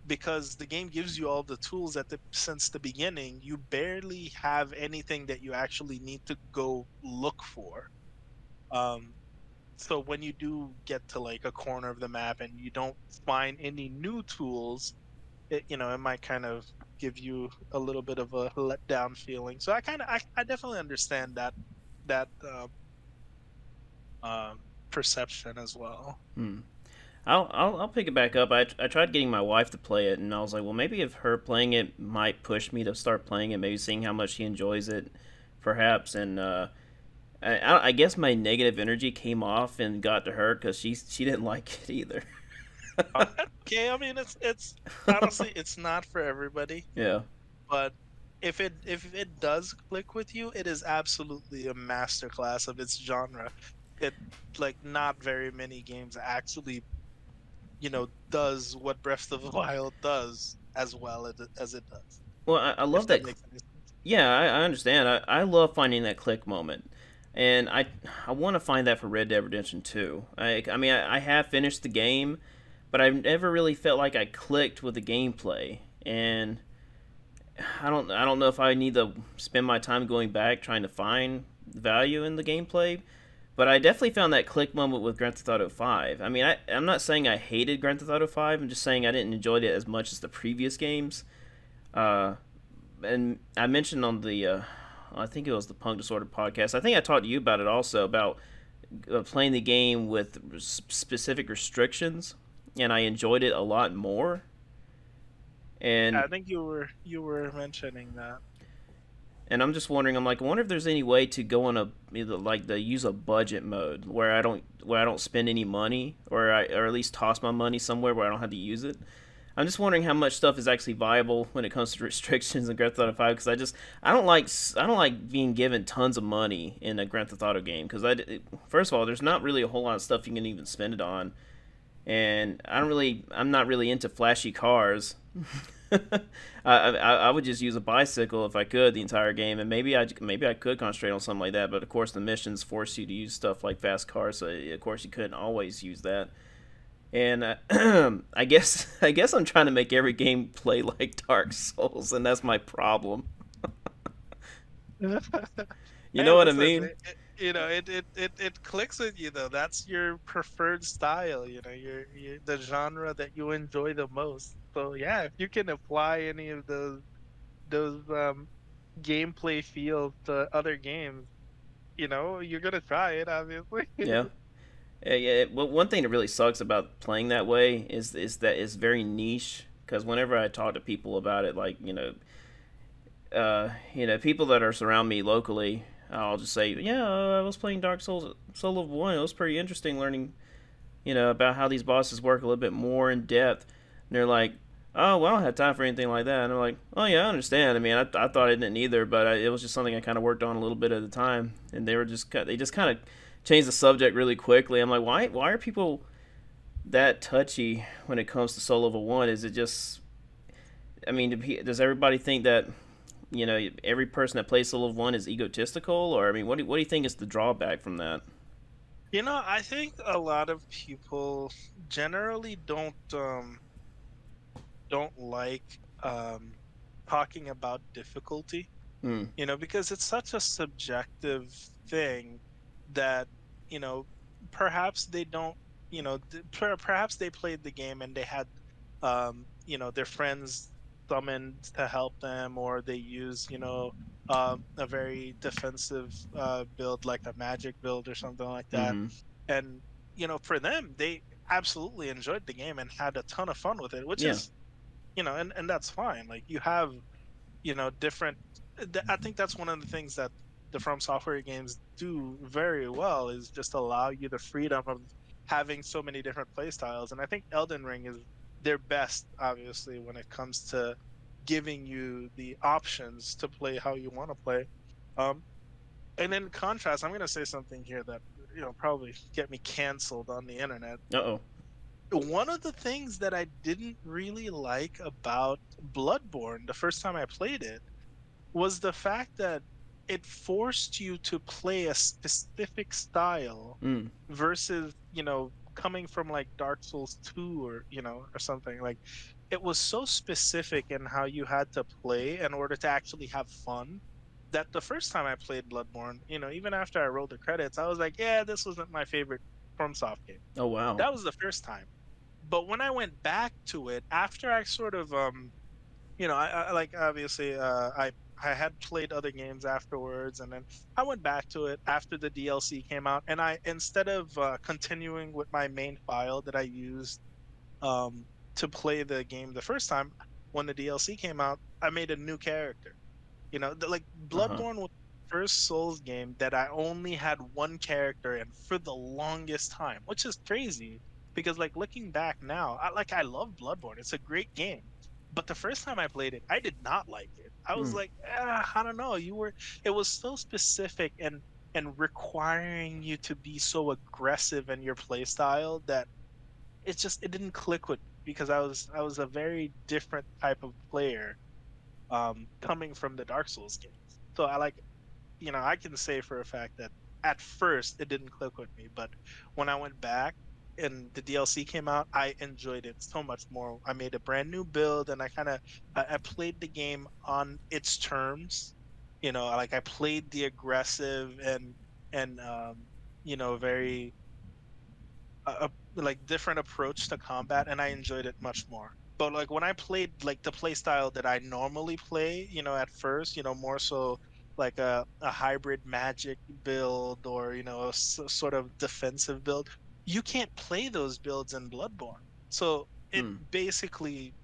because the game gives you all the tools since the beginning, you barely have anything that you actually need to go look for. Um, so when you do get to like a corner of the map and you don't find any new tools, it might kind of give you a little bit of a letdown feeling. So I definitely understand that perception as well. Hmm. I'll pick it back up. I tried getting my wife to play it, and I was like, well, maybe if her playing it might push me to start playing it, maybe seeing how much she enjoys it, perhaps. And I guess my negative energy came off and got to her because she didn't like it either. Okay, I mean it's honestly it's not for everybody, Yeah. but if it does click with you, it is absolutely a masterclass of its genre. It like not very many games actually, does what Breath of the Wild does as well as it does. Well, I If love that that. makes any sense. Yeah, I understand. I love finding that click moment, and I want to find that for Red Dead Redemption 2. I mean I have finished the game, but I've never really felt like I clicked with the gameplay, and I don't know if I need to spend my time going back trying to find value in the gameplay. But I definitely found that click moment with Grand Theft Auto 5. I mean, I'm not saying I hated Grand Theft Auto 5. I'm just saying I didn't enjoy it as much as the previous games. Uh, and I mentioned on I think it was the Punk Disorder podcast. I think I talked to you about it also about playing the game with specific restrictions, and I enjoyed it a lot more. Yeah, And I think you were mentioning that. I'm just wondering. I'm like, I wonder if there's any way to go on a either like the use a budget mode where I don't spend any money, or at least toss my money somewhere where I don't have to use it. I'm just wondering how much stuff is actually viable when it comes to restrictions in Grand Theft Auto 5 because I don't like being given tons of money in a Grand Theft Auto game because first of all there's not really a whole lot of stuff you can even spend it on, and I'm not really into flashy cars. I would just use a bicycle if I could the entire game, and maybe I could concentrate on something like that. But of course, the missions force you to use stuff like fast cars, so of course you couldn't always use that. And I guess I'm trying to make every game play like Dark Souls, and that's my problem. You Hey, know what I listen, mean? it clicks with you though. That's your preferred style, the genre that you enjoy the most. So yeah, if you can apply any of those gameplay feels to other games, you're gonna try it, obviously. Yeah. Yeah. Well, one thing that really sucks about playing that way is that it's very niche. Because whenever I talk to people about it, like people that are surround me locally, I'll just say, yeah, I was playing Dark Souls Solo 1. It was pretty interesting learning, about how these bosses work a little bit more in depth. And they're like, oh, well, I don't have time for anything like that. And I'm like, oh yeah, I understand. I mean, I thought I didn't either, but it was just something I kind of worked on a little bit at a time. And they just kind of changed the subject really quickly. I'm like, why are people that touchy when it comes to Solo 1? Is it just, I mean, does everybody think that every person that plays Solo 1 is egotistical, or I mean, what do you think is the drawback from that? I think a lot of people generally don't like talking about difficulty, Hmm. because it's such a subjective thing that, you know, perhaps they don't, perhaps they played the game and they had, their friends summoned to help them, or they use, a very defensive build like a magic build or something like that. Mm-hmm. And, for them, they absolutely enjoyed the game and had a ton of fun with it, which Yeah. is, and that's fine. Like you have, different. I think that's one of the things that the From Software games do very well is just allow you the freedom of having so many different play styles. And I think Elden Ring is their best, obviously, when it comes to giving you the options to play how you want to play. Um, and in contrast, I'm going to say something here that probably get me canceled on the internet. Uh oh. One of the things that I didn't really like about Bloodborne the first time I played it was the fact that it forced you to play a specific style Mm. versus, coming from like Dark Souls 2 or something. Like it was so specific in how you had to play in order to actually have fun that the first time I played Bloodborne, even after I rolled the credits, I was like, yeah, this wasn't my favorite FromSoft game. Oh wow. That was the first time. But when I went back to it after I sort of I like obviously I had played other games afterwards, and then I went back to it after the DLC came out, and I instead of continuing with my main file that I used um to play the game the first time when the DLC came out, I made a new character. Like Uh-huh. Bloodborne was the first Souls game that I only had one character in for the longest time, which is crazy because like looking back now, I love Bloodborne. It's a great game. But the first time I played it, I did not like it. I was Hmm. like, I don't know. It was so specific and requiring you to be so aggressive in your play style that it didn't click with me because I was a very different type of player coming from the Dark Souls games. So I can say for a fact that at first it didn't click with me, but when I went back and the DLC came out, I enjoyed it so much more. I made a brand new build and I played the game on its terms. Like I played the aggressive and very like different approach to combat, and I enjoyed it much more. But like when I played like the play style that I normally play, at first, more so like a hybrid magic build or a sort of defensive build, you can't play those builds in Bloodborne. So it Hmm. basically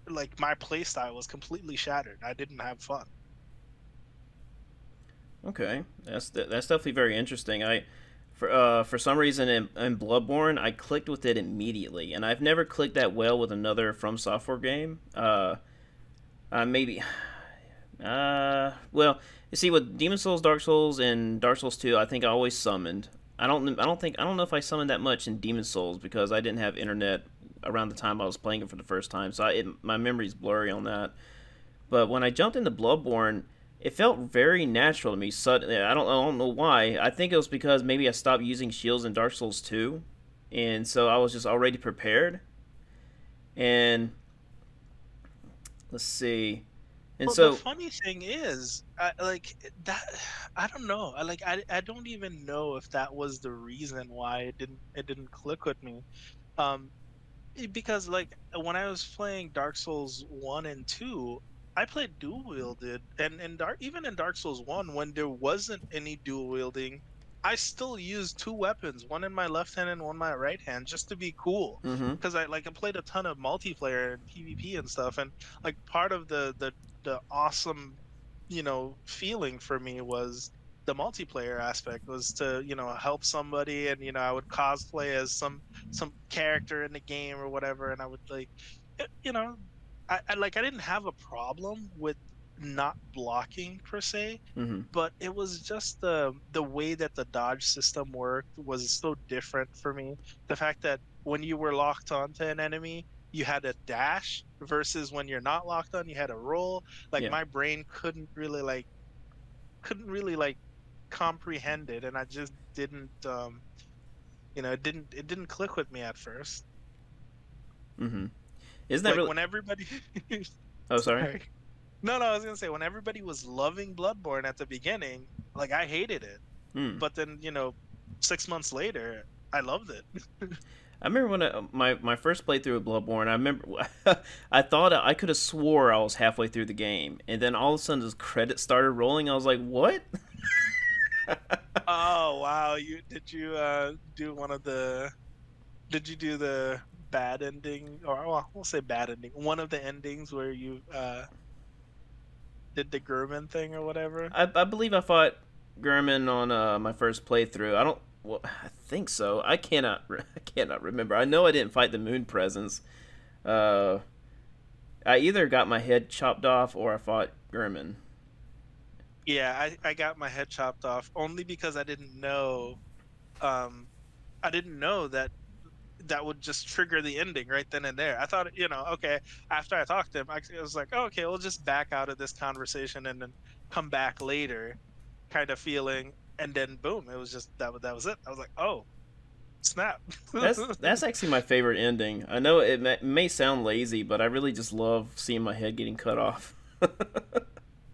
like my play style was completely shattered. I didn't have fun. Okay, that's definitely very interesting. For some reason in Bloodborne, I clicked with it immediately, and I've never clicked that well with another From Software game. Maybe, well, you see, with Demon Souls, Dark Souls, and Dark Souls 2, I think I always summoned. I don't know if I summoned that much in Demon Souls because I didn't have internet around the time I was playing it for the first time, so my memory's blurry on that. But when I jumped into Bloodborne, it felt very natural to me. Suddenly, I don't know why. I think it was because maybe I stopped using shields in Dark Souls 2, and so I was just already prepared. And let's see. And Well, the so, funny thing is, like that, I don't know. I don't even know if that was the reason why it didn't click with me. Um, because like when I was playing Dark Souls 1 and 2, I played dual wielded, and even in Dark Souls 1 when there wasn't any dual wielding, I still used two weapons, one in my left hand and one in my right hand, just to be cool. mm-hmm, Because I played a ton of multiplayer and PvP and stuff, and like part of the awesome feeling for me was the multiplayer aspect was to help somebody, and I would cosplay as some character in the game or whatever, and I would like eh, you know I didn't have a problem with not blocking per se, mm-hmm, but it was just the way that the dodge system worked was so different for me. The fact that when you were locked onto an enemy, you had a dash versus when you're not locked on, you had a roll. Like yeah, my brain couldn't really comprehend it, and I just didn't click with me at first. mm-hmm. Isn't that Like really? when everybody Oh, sorry. sorry. No, I was gonna say when everybody was loving Bloodborne at the beginning, like I hated it. Hmm. But then, 6 months later, I loved it. I remember when my first playthrough of Bloodborne. I remember I thought I could have swore I was halfway through the game, and then all of a sudden the credits started rolling. I was like, "What?" Oh wow, you do one of the did you do the bad ending, or well, we'll say bad ending. One of the endings where you did the German thing or whatever? I believe I fought Gurman on my first playthrough. I don't. Well, I think so. I cannot remember. I know I didn't fight the Moon Presence. Uh, I either got my head chopped off or I fought Gurman. Yeah, I got my head chopped off only because um I didn't know that that would just trigger the ending right then and there. I thought, okay, after I talked to him, I was like, oh, okay, we'll just back out of this conversation and then come back later, kind of feeling. And then boom, it was just that was it. I was like, oh, snap. That's actually my favorite ending. I know may sound lazy, but I really just love seeing my head getting cut off.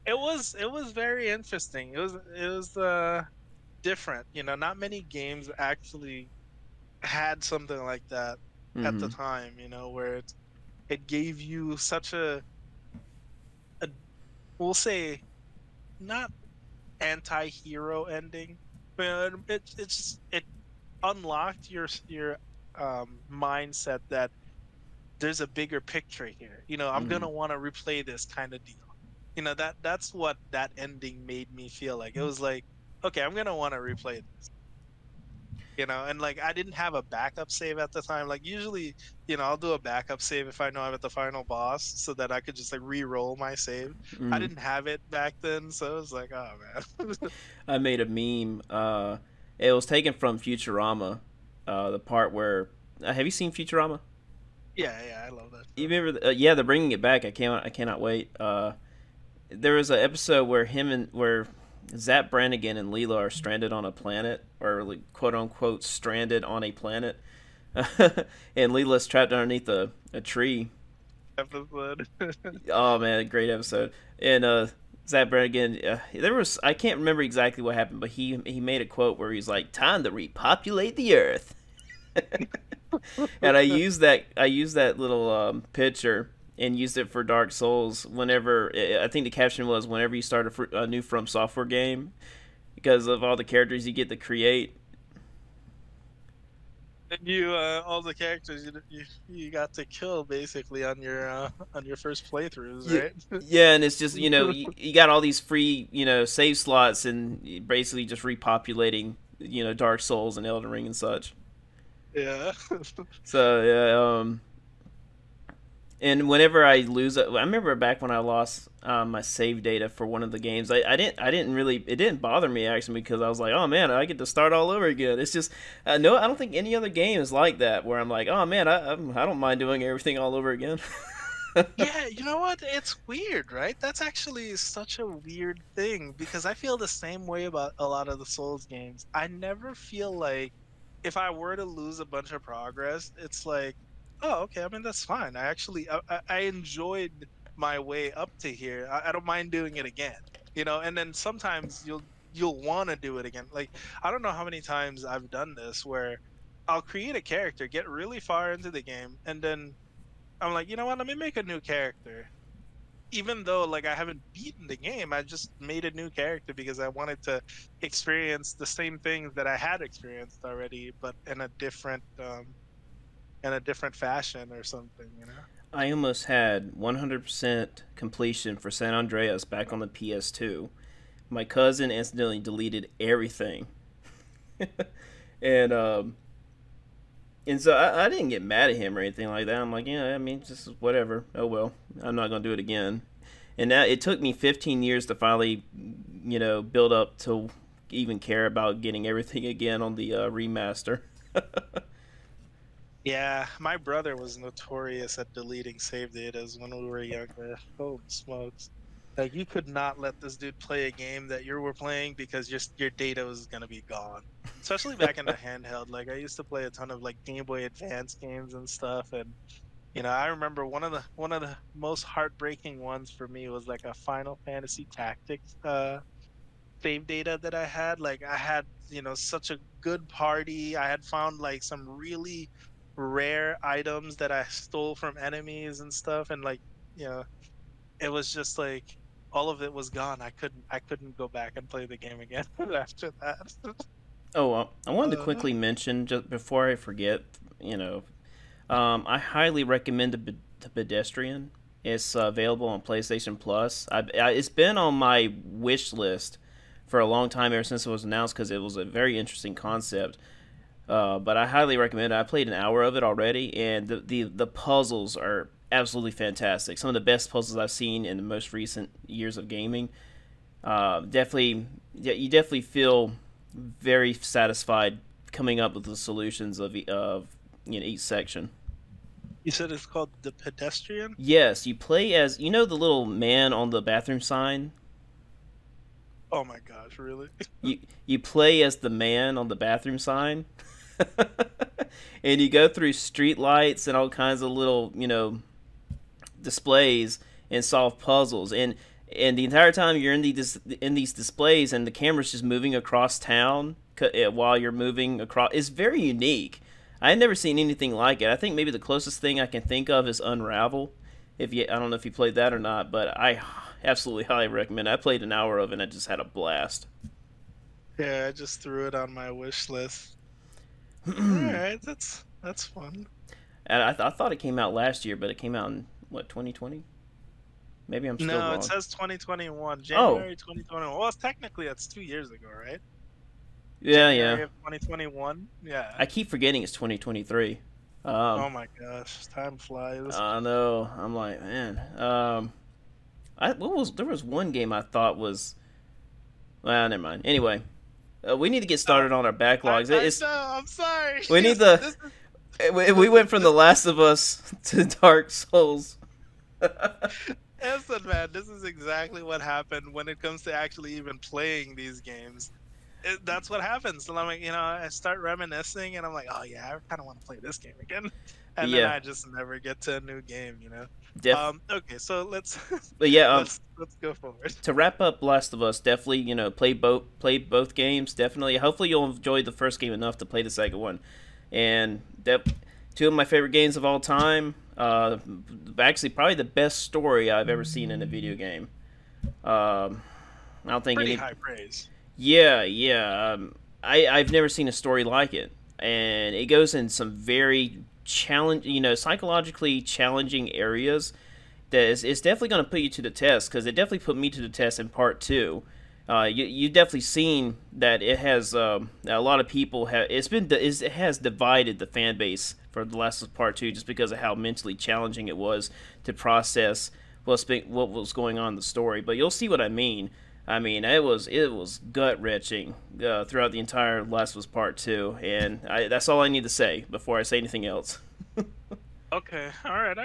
It was very interesting. It was different. Not many games actually had something like that. at the Mm-hmm. time, where it gave you such a we'll say not anti-hero ending, but it unlocked your mindset that there's a bigger picture here. I'm Mm-hmm. gonna want to replay this kind of deal. That's what that ending made me feel like. It was like, okay, I'm gonna want to replay this. And like I didn't have a backup save at the time. Like usually, I'll do a backup save if I know I'm at the final boss so that I could just like re-roll my save. I Mm-hmm. didn't have it back then, so it was like, oh man. I made a meme. It was taken from Futurama. The part where have you seen Futurama? Yeah, yeah, I love that You show. remember? Yeah, they're bringing it back. I cannot wait. There was an episode where Zap Brannigan and Leela are stranded on a planet, or like, quote unquote stranded on a planet, and Leela's trapped underneath a tree. Episode. Oh man, great episode. And Zap Brannigan, there was I can't remember exactly what happened, but he made a quote where he's like, "Time to repopulate the Earth." And I used that little picture and used it for Dark Souls. Whenever I think the caption was, "Whenever you start a new From Software game," because of all the characters you get to create. And all the characters you got to kill basically on your first playthroughs, Yeah, right? yeah, and it's just you got all these free save slots and basically just repopulating Dark Souls and Elden Ring and such. Yeah. So yeah, and whenever I lose it, I remember back when I lost my save data for one of the games. I didn't really it didn't bother me actually because I was like, oh man, I get to start all over again. It's just no, I don't think any other game is like that where I'm like, oh man, I don't mind doing everything all over again. Yeah, you know what? It's weird, right? That's actually such a weird thing because I feel the same way about a lot of the Souls games. I never feel like if I were to lose a bunch of progress, it's like, oh, okay. I mean, that's fine. I enjoyed my way up to here. I don't mind doing it again, And then sometimes you'll want to do it again. Like I don't know how many times I've done this where I'll create a character, get really far into the game, and then I'm like, you know what? Let me make a new character. Even though like I haven't beaten the game, I just made a new character because I wanted to experience the same things that I had experienced already, but in a different fashion or something. I almost had 100% completion for San Andreas back on the PS2. My cousin accidentally deleted everything, and and so I didn't get mad at him or anything like that. I'm like, yeah, I mean, just whatever. Oh well, I'm not gonna do it again. And now it took me 15 years to finally, build up to even care about getting everything again on the remaster. Yeah, my brother was notorious at deleting save datas when we were younger. Holy smokes. Like you could not let this dude play a game that you were playing because your data was gonna be gone. Especially back in the handheld. Like I used to play a ton of like Game Boy Advance games and stuff, and I remember one of the most heartbreaking ones for me was like a Final Fantasy Tactics save data that I had. Like I had, such a good party. I had found like some really rare items that I stole from enemies and stuff, and like, you know, it was just like all of it was gone. I couldn't go back and play the game again after that. Oh, I wanted to Uh, quickly mention just before I forget. I highly recommend the Pedestrian. It's available on PlayStation Plus. It's been on my wish list for a long time ever since it was announced because it was a very interesting concept. But I highly recommend it. I played an hour of it already, and the puzzles are absolutely fantastic. Some of the best puzzles I've seen in the most recent years of gaming. Definitely, yeah, you definitely feel very satisfied coming up with the solutions of each section. you said it's called The Pedestrian? Yes, you play as the little man on the bathroom sign. Oh my gosh, really? You play as the man on the bathroom sign, and you go through street lights and all kinds of little displays and solve puzzles. And the entire time you're in these displays and the camera's just moving across town while you're moving across. It's very unique. I had never seen anything like it. I think maybe the closest thing I can think of is Unravel. If you, I don't know if you played that or not, but I absolutely highly recommend it. I played an hour of it and I just had a blast. Yeah, I just threw it on my wish list. All right, that's fun. And I thought it came out last year, but it came out in what 2020? Maybe I'm still No, it wrong. says 2021, Oh, January 2021. Well, it's technically that's 2 years ago, right? yeah, yeah. January of 2021. Yeah. I keep forgetting it's 2023. Um, Oh my gosh, time flies. I know. I'm like, man. I what was there was one game I thought was well, never mind. Anyway, we need to get Uh, started on our I backlogs. I It's know. I'm sorry. we need This the this we this went from The Last of Us to Dark Souls. listen, man. This is exactly what happened when it comes to actually even playing these games. That's what happens. And I'm like, I start reminiscing, and I'm like, oh yeah, I kind of want to play this game again, But and then yeah, I just never get to a new game. def. Okay, so let's But yeah, let's go forward. to wrap up Last of Us, definitely play both games. Definitely, hopefully you'll enjoy the first game enough to play the second one. And two of my favorite games of all time. Actually, probably the best story I've ever seen in a video game. I don't think Pretty any. high praise. Yeah, yeah. I've never seen a story like it, and it goes in some very psychologically challenging areas. That is, it's definitely going to put you to the test because it definitely put me to the test in part two. You definitely seen that it has a lot of people have it has divided the fan base for The Last of Us Part Two just because of how mentally challenging it was to process what was going on in the story. But you'll see what I mean. I mean, it was gut wrenching throughout the entire Last of Us Part Two, and that's all I need to say before I say anything else. Okay, all right.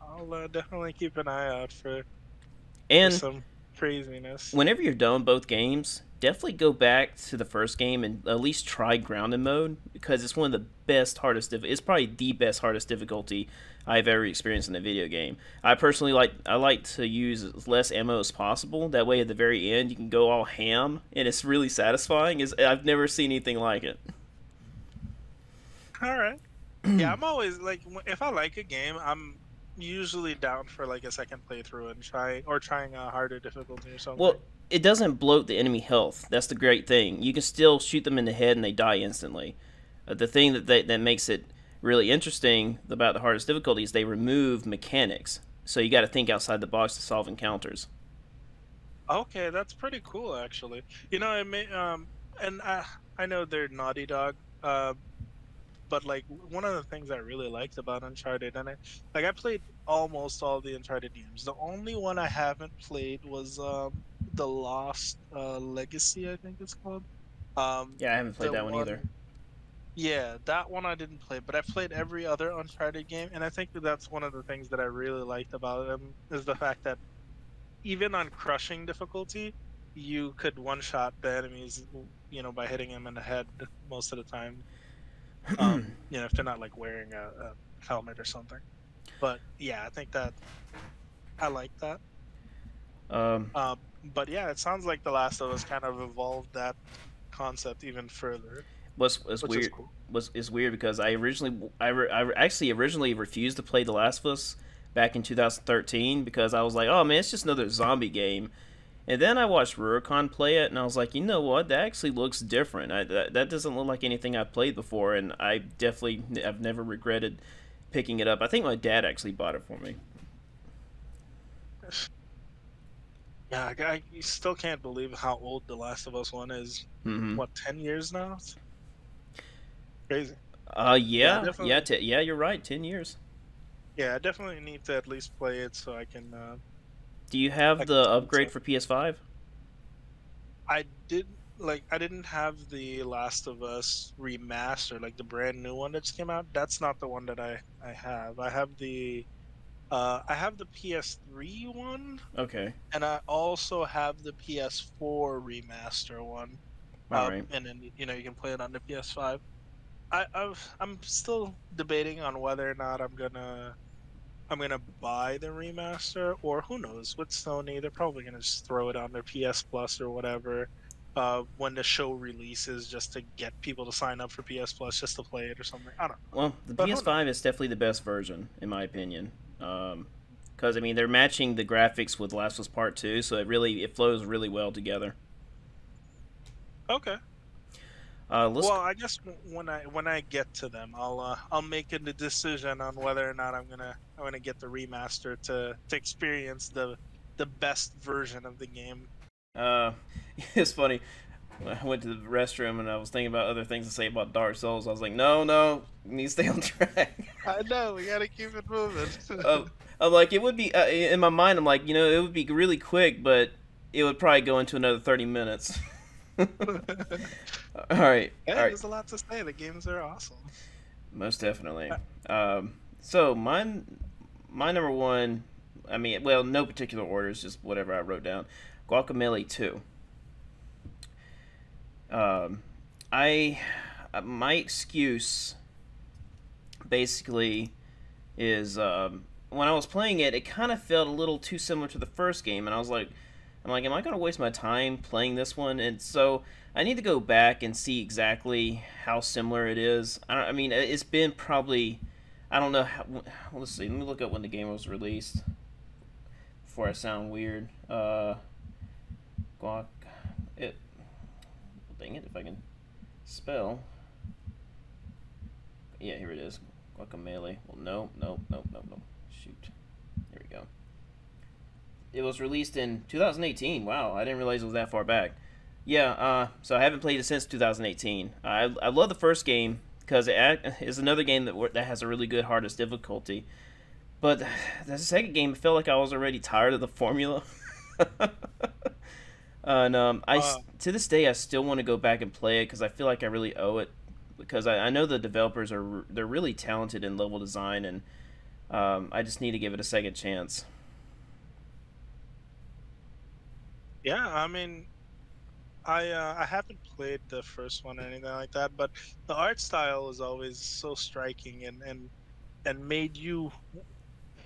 I'll definitely keep an eye out for And some craziness. whenever you're done with both games, definitely go back to the first game and at least try grounded mode because it's one of the best hardest. It's probably the best hardest difficulty I've ever experienced in a video game. I personally like to use as less ammo as possible. That way, at the very end, you can go all ham, and it's really satisfying. I've never seen anything like it. All right. Yeah, I'm always like, if I like a game, I'm usually down for like a second playthrough and trying a harder difficulty or something. Well, it doesn't bloat the enemy health. That's the great thing. You can still shoot them in the head and they die instantly. The thing that makes it really interesting about the hardest difficulty is they remove mechanics. So you got to think outside the box to solve encounters. Okay, that's pretty cool actually. It may and I know they're Naughty Dog, but like one of the things I really liked about Uncharted, and I played almost all the Uncharted games. The only one I haven't played was the Lost Legacy, I think it's called. Yeah, I haven't played The that one either. one, yeah, that one I didn't play, but I played every other Uncharted game, and I think that's one of the things that I really liked about them is the fact that even on crushing difficulty, you could one-shot the enemies, by hitting them in the head most of the time. If they're not like wearing a helmet or something. But yeah, I think that I like that. um, But yeah, it sounds like The Last of Us kind of evolved that concept even further, what's which is weird cool. was is weird because I actually originally refused to play The Last of Us back in 2013 because I was like, oh man, it's just another zombie game. And then I watched Rurikon play it, and I was like, you know what? That actually looks different. That doesn't look like anything I've played before, and I've never regretted picking it up. I think my dad actually bought it for me. Yeah, I still can't believe how old The Last of Us one is. Mm-hmm. What, 10 years now? It's crazy. Yeah, Yeah, yeah, definitely. yeah. You're right. 10 years. Yeah, I definitely need to at least play it so Do you I have can the tell it's upgrade for PS5? I did I didn't have the Last of Us remaster, like the brand new one that just came out. That's not the one that I have. I have the PS3 one, Okay. and I also have the PS4 remaster one. All right. And then you can play it on the PS5. I'm still debating on whether or not I'm gonna buy the remaster, or who knows, with Sony they're probably gonna just throw it on their PS Plus or whatever. when the show releases, just to get people to sign up for PS Plus just to play it or something. I don't know, Well, the but who PS5 knows? is definitely the best version, in my opinion. Because I mean, they're matching the graphics with Last of Us Part Two, so it flows really well together. Okay. Let's. Well, I guess when I get to them, I'll make a decision on whether or not I'm gonna get the remaster to experience the best version of the game. Uh, it's funny. I went to the restroom and I was thinking about other things to say about Dark Souls. I was like, no, no, you need to stay on track. I know we gotta keep it moving. um, I'm like, it would be in my mind. I'm like, it would be really quick, but it would probably go into another 30 minutes. All right, all Hey, right, there's a lot to say. The games are awesome. most definitely. So my number one. I mean, well, no particular order. It's just whatever I wrote down. Guacamelee 2. Um, I my excuse basically is when I was playing it, it kind of felt a little too similar to the first game, and I'm like, am I going to waste my time playing this one? And so I need to go back and see exactly how similar it is. I mean, it's been probably, I don't know. Let's see. Let me look up when the game was released before I sound weird. Guac, it. Dang it! If I can spell. Yeah, here it is. Guacamelee. Well, no, no, no, no, no. Shoot. Here we go. It was released in 2018. Wow, I didn't realize it was that far back. Yeah, so I haven't played it since 2018. I love the first game because it is another game that has a really good hardest difficulty. But the second game, it felt like I was already tired of the formula. And Uh, to this day, I still want to go back and play it because I feel like I really owe it. Because I know the developers they're really talented in level design, and I just need to give it a second chance. yeah, I mean, I haven't played the first one or anything like that, but the art style is always so striking and made you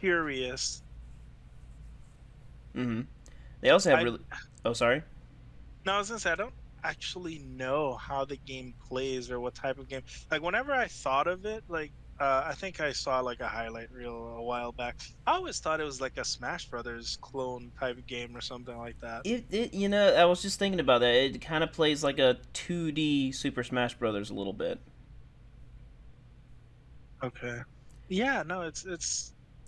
curious. Hmm. They also have I really. Oh, sorry. No, I was gonna say I don't actually know how the game plays or what type of game. Like whenever I thought of it, like I think I saw like a highlight reel a while back. I always thought it was like a Smash Brothers clone type of game or something like that. I was just thinking about that. It kind of plays like a 2D Super Smash Brothers a little bit. Okay. Yeah, no, it's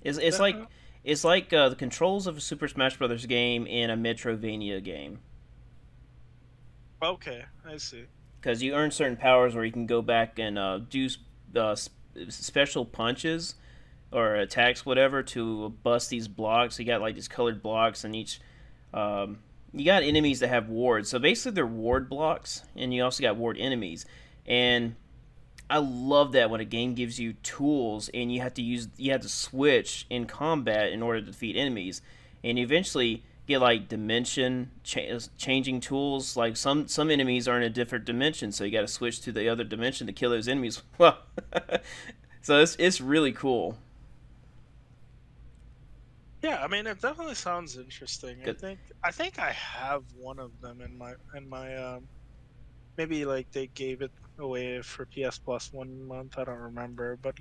It's like definitely the controls of a Super Smash Brothers game in a Metrovania game. okay. I see. Because you earn certain powers where you can go back and do uh, special punches or attacks, whatever, to bust these blocks. You got like these colored blocks, and each you got enemies that have wards. So basically, they're ward blocks, and you also got ward enemies. And I love that when a game gives you tools, and you have to switch in combat in order to defeat enemies, and eventually get like changing tools. Like some enemies are in a different dimension, so you got to switch to the other dimension to kill those enemies. Well, so it's really cool. Yeah, I mean it definitely sounds interesting. I 'Cause- think I think I have one of them in my maybe like they gave it away for PS Plus 1 month. I don't remember, but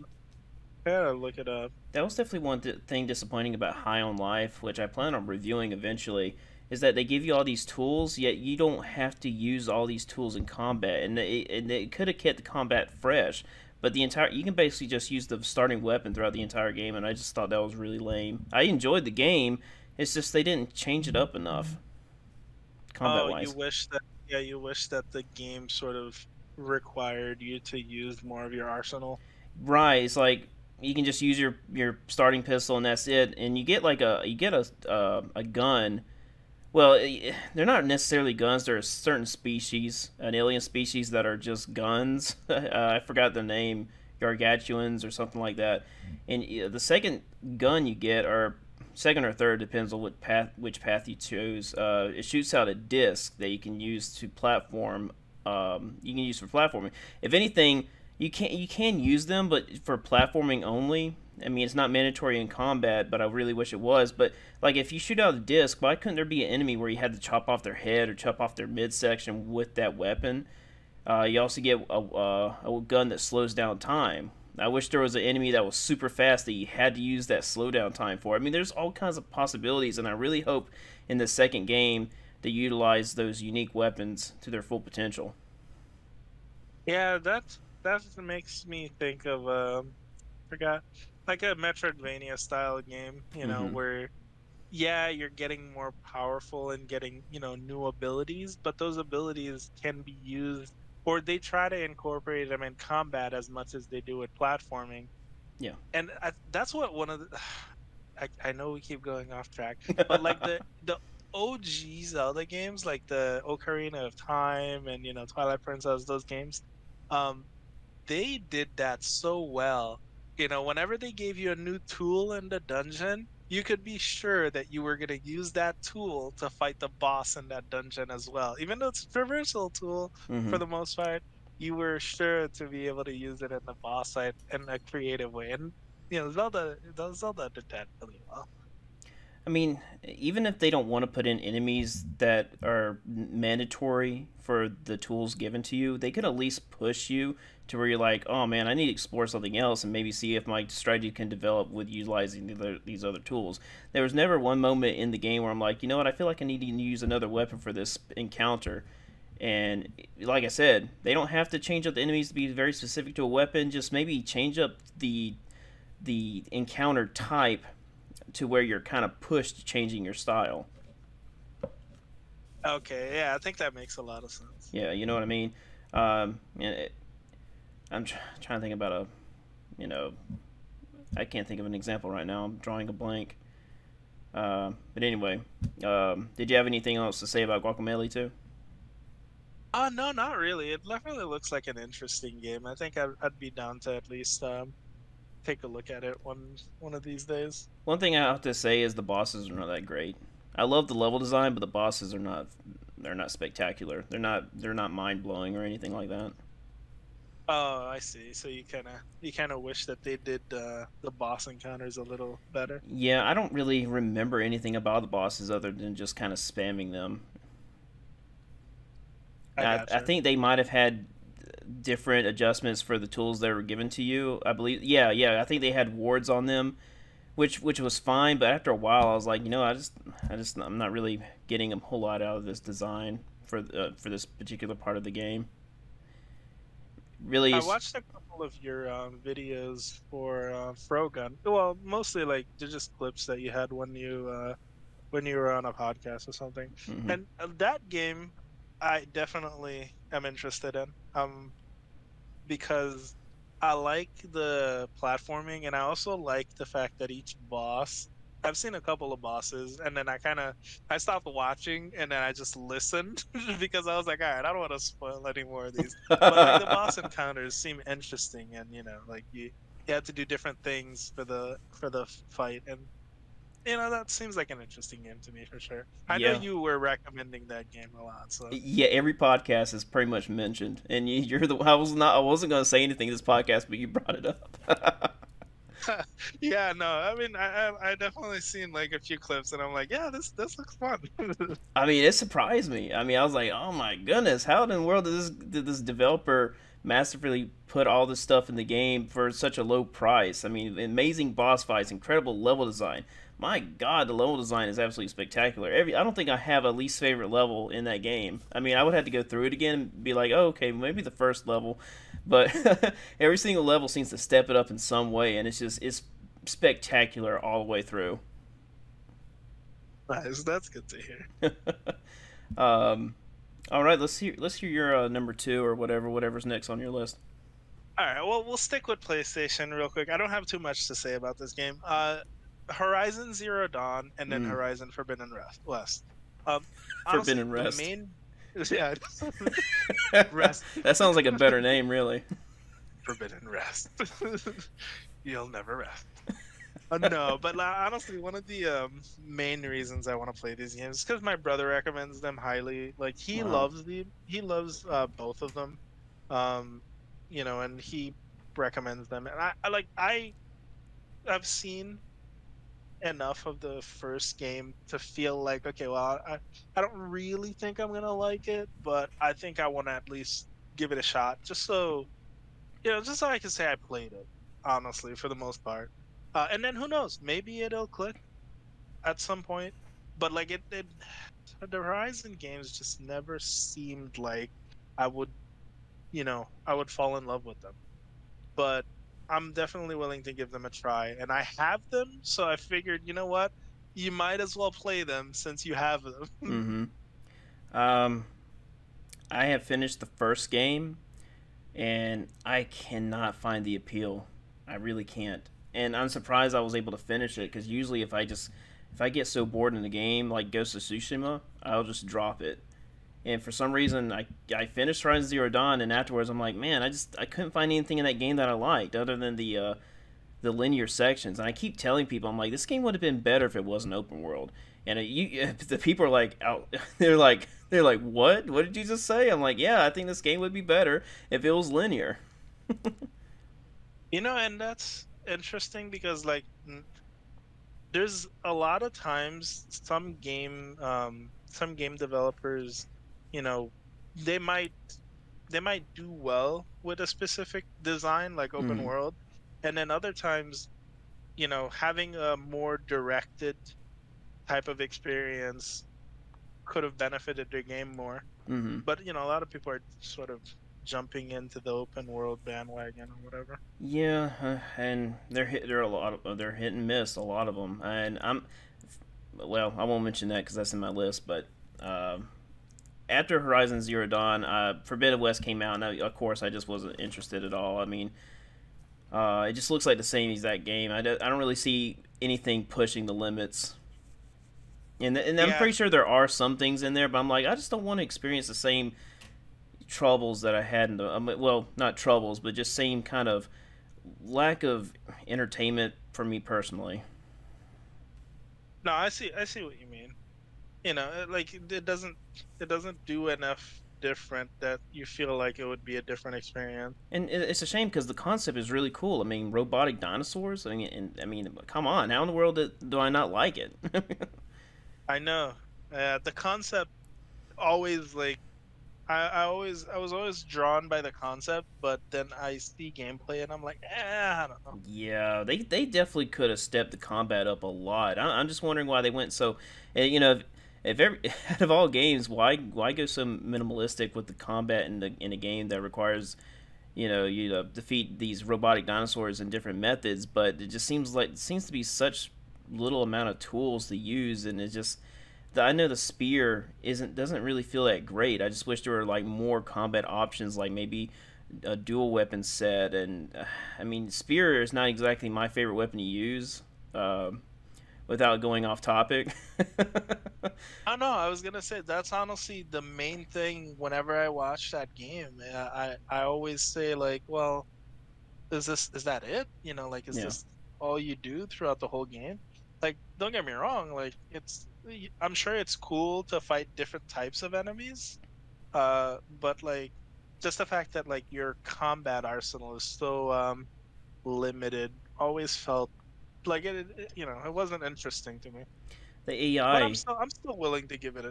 I gotta look it up. That was definitely one thing disappointing about High on Life, which I plan on reviewing eventually, is that they give you all these tools, yet you don't have to use all these tools in combat, and it could have kept the combat fresh. But you can basically just use the starting weapon throughout the entire game, and I just thought that was really lame. I enjoyed the game, it's just they didn't change it up enough, combat Oh, you wise. wish that yeah, you wish that the game sort of required you to use more of your arsenal. Right, it's like you can just use your starting pistol and that's it, and you get a gun. Well, they're not necessarily guns. They're a certain species, an alien species that are just guns. I forgot the name, gargantuans or something like that. And the second gun you get, or second or third, depends on which path you choose. It shoots out a disc that you can use to platform. You can use for platforming. If anything, you can use them, but for platforming only. I mean, it's not mandatory in combat, but I really wish it was. But like, if you shoot out a disc, why couldn't there be an enemy where you had to chop off their head or chop off their midsection with that weapon? You also get a gun that slows down time. I wish there was an enemy that was super fast that you had to use that slowdown time for. I mean, there's all kinds of possibilities, and I really hope in the second game they utilize those unique weapons to their full potential. Yeah, that makes me think of forgot like a Metroidvania style game, Mm-hmm. where yeah, you're getting more powerful and getting, new abilities, but those abilities can be used, or they try to incorporate them in combat as much as they do with platforming. Yeah. And that's what one of the I know we keep going off track, but like the OG Zelda games, like the Ocarina of Time and Twilight Princess, those games, um, they did that so well. Whenever they gave you a new tool in the dungeon, you could be sure that you were going to use that tool to fight the boss in that dungeon as well. Even though it's a traversal tool Mm-hmm. for the most part, you were sure to be able to use it in the boss fight in a creative way. And Zelda did that really well. I mean, even if they don't want to put in enemies that are mandatory for the tools given to you, they could at least push you to where you're like, oh man, I need to explore something else and maybe see if my strategy can develop with utilizing these other tools. There was never one moment in the game where I'm like, you know what, I feel like I need to use another weapon for this encounter. And like I said, they don't have to change up the enemies to be very specific to a weapon. Just maybe change up the encounter type to where you're kind of pushed changing your style. Okay, yeah, I think that makes a lot of sense. Yeah, you know what I mean. And trying to think about you know, I can't think of an example right now. I'm drawing a blank. But anyway, did you have anything else to say about Guacamelee too? No, not really. It definitely looks like an interesting game. I think I'd be down to at least take a look at it one of these days. One thing I have to say is the bosses are not that great. I love the level design, but the bosses are not. They're not spectacular. They're not mind blowing or anything like that. Oh, I see. So you kind of wish that they did the boss encounters a little better. Yeah, I don't really remember anything about the bosses other than just kind of spamming them. I I gotcha. think they might have had different adjustments for the tools that were given to you. I believe, yeah, yeah. I think they had wards on them, which was fine. But after a while, I was like, I'm not really getting a whole lot out of this design for this particular part of the game. Really, I watched a couple of your videos for Frogun. Well, mostly like they're just clips that you had when you were on a podcast or something. mm-hmm. And that game, I definitely am interested in. Because I like the platforming and I also like the fact that each boss, I've seen a couple of bosses and then I stopped watching and then I just listened because I was like, all right, I don't want to spoil any more of these. But like the boss encounters seem interesting and like you had to do different things for the fight and that seems like an interesting game to me for sure. I know Yeah, you were recommending that game a lot, so yeah. Every podcast is pretty much mentioned, and you're the. I wasn't going to say anything in this podcast, but you brought it up. yeah, no, I mean, I definitely seen like a few clips, and I'm like, yeah, this looks fun. I mean, it surprised me. I mean, I was like, "Oh my goodness, how in the world did this developer masterfully put all this stuff in the game for such a low price?" I mean, amazing boss fights, incredible level design. My God, the level design is absolutely spectacular. I don't think I have a least favorite level in that game. I mean, I would have to go through it again and be like, "Oh, okay, maybe the first level," but every single level seems to step it up in some way, and it's spectacular all the way through. Nice, that's good to hear. um, All right, let's hear your number two or whatever's next on your list. All right, well, we'll stick with PlayStation real quick. I don't have too much to say about this game. Horizon Zero Dawn and then Mm, Horizon Forbidden West. Um, honestly, Forbidden the Rest. main, yeah, rest, That sounds like a better name, really. Forbidden Rest. You'll never rest. No, but honestly, one of the main reasons I want to play these games is because my brother recommends them highly. Like Wow. he loves both of them, um, and he recommends them. And I like I've seen enough of the first game to feel like, okay, well, I don't really think I'm gonna like it, but I think I want to at least give it a shot, just so just so I can say I played it, honestly, for the most part. And then who knows, maybe it'll click at some point. But like the Horizon games just never seemed like I would, I would fall in love with them. But I'm definitely willing to give them a try. And I have them, so I figured, you know what? You might as well play them since you have them. Mm-hmm. Um, I have finished the first game, and I cannot find the appeal. I really can't. And I'm surprised I was able to finish it because usually if I get so bored in the game like Ghost of Tsushima, I'll just drop it. And for some reason, I finished Horizon Zero Dawn, and afterwards I'm like, man, I couldn't find anything in that game that I liked other than the linear sections. And I keep telling people, I'm like, this game would have been better if it wasn't open world. And the people are like, out, they're like, what? What did you just say? I'm like, yeah, I think this game would be better if it was linear. And that's interesting because like there's a lot of times some game developers, you know, they might they might do well with a specific design like open Mm-hmm. world, and then other times, having a more directed type of experience could have benefited their game more. Mm-hmm. But a lot of people are sort of jumping into the open world bandwagon or whatever. Yeah, and they're a lot of they're hit and miss, a lot of them. And well, I won't mention that because that's in my list. But after Horizon Zero Dawn, Forbidden West came out, and of course I just wasn't interested at all. I mean, it just looks like the same exact game. I don't really see anything pushing the limits. And I'm Yeah, pretty sure there are some things in there, but I'm like, I just don't want to experience the same troubles that I had in the well, not troubles, but just same kind of lack of entertainment for me personally. no, I see what you mean. Like it doesn't do enough different that you feel like it would be a different experience. And it's a shame because the concept is really cool. I mean, robotic dinosaurs. I mean, come on, how in the world do I not like it? I know. The concept always like I was always drawn by the concept, but then I see gameplay and I'm like, I don't know. Yeah, they definitely could have stepped the combat up a lot. I'm just wondering why they went so. If every out of all games, why go so minimalistic with the combat in a game that requires you to defeat these robotic dinosaurs in different methods, but it seems to be such little amount of tools to use, and it just I know the spear doesn't really feel that great. I just wish there were like more combat options, like maybe a dual weapon set. And I mean, spear is not exactly my favorite weapon to use. Without going off topic. I don't know. I was gonna say that's honestly the main thing whenever I watch that game. I always say like, well, is that it? Like is Yeah. this all you do throughout the whole game? Like, don't get me wrong, like I'm sure it's cool to fight different types of enemies. But like just the fact that like your combat arsenal is so limited always felt like it wasn't interesting to me. The But AI. I'm still willing to give it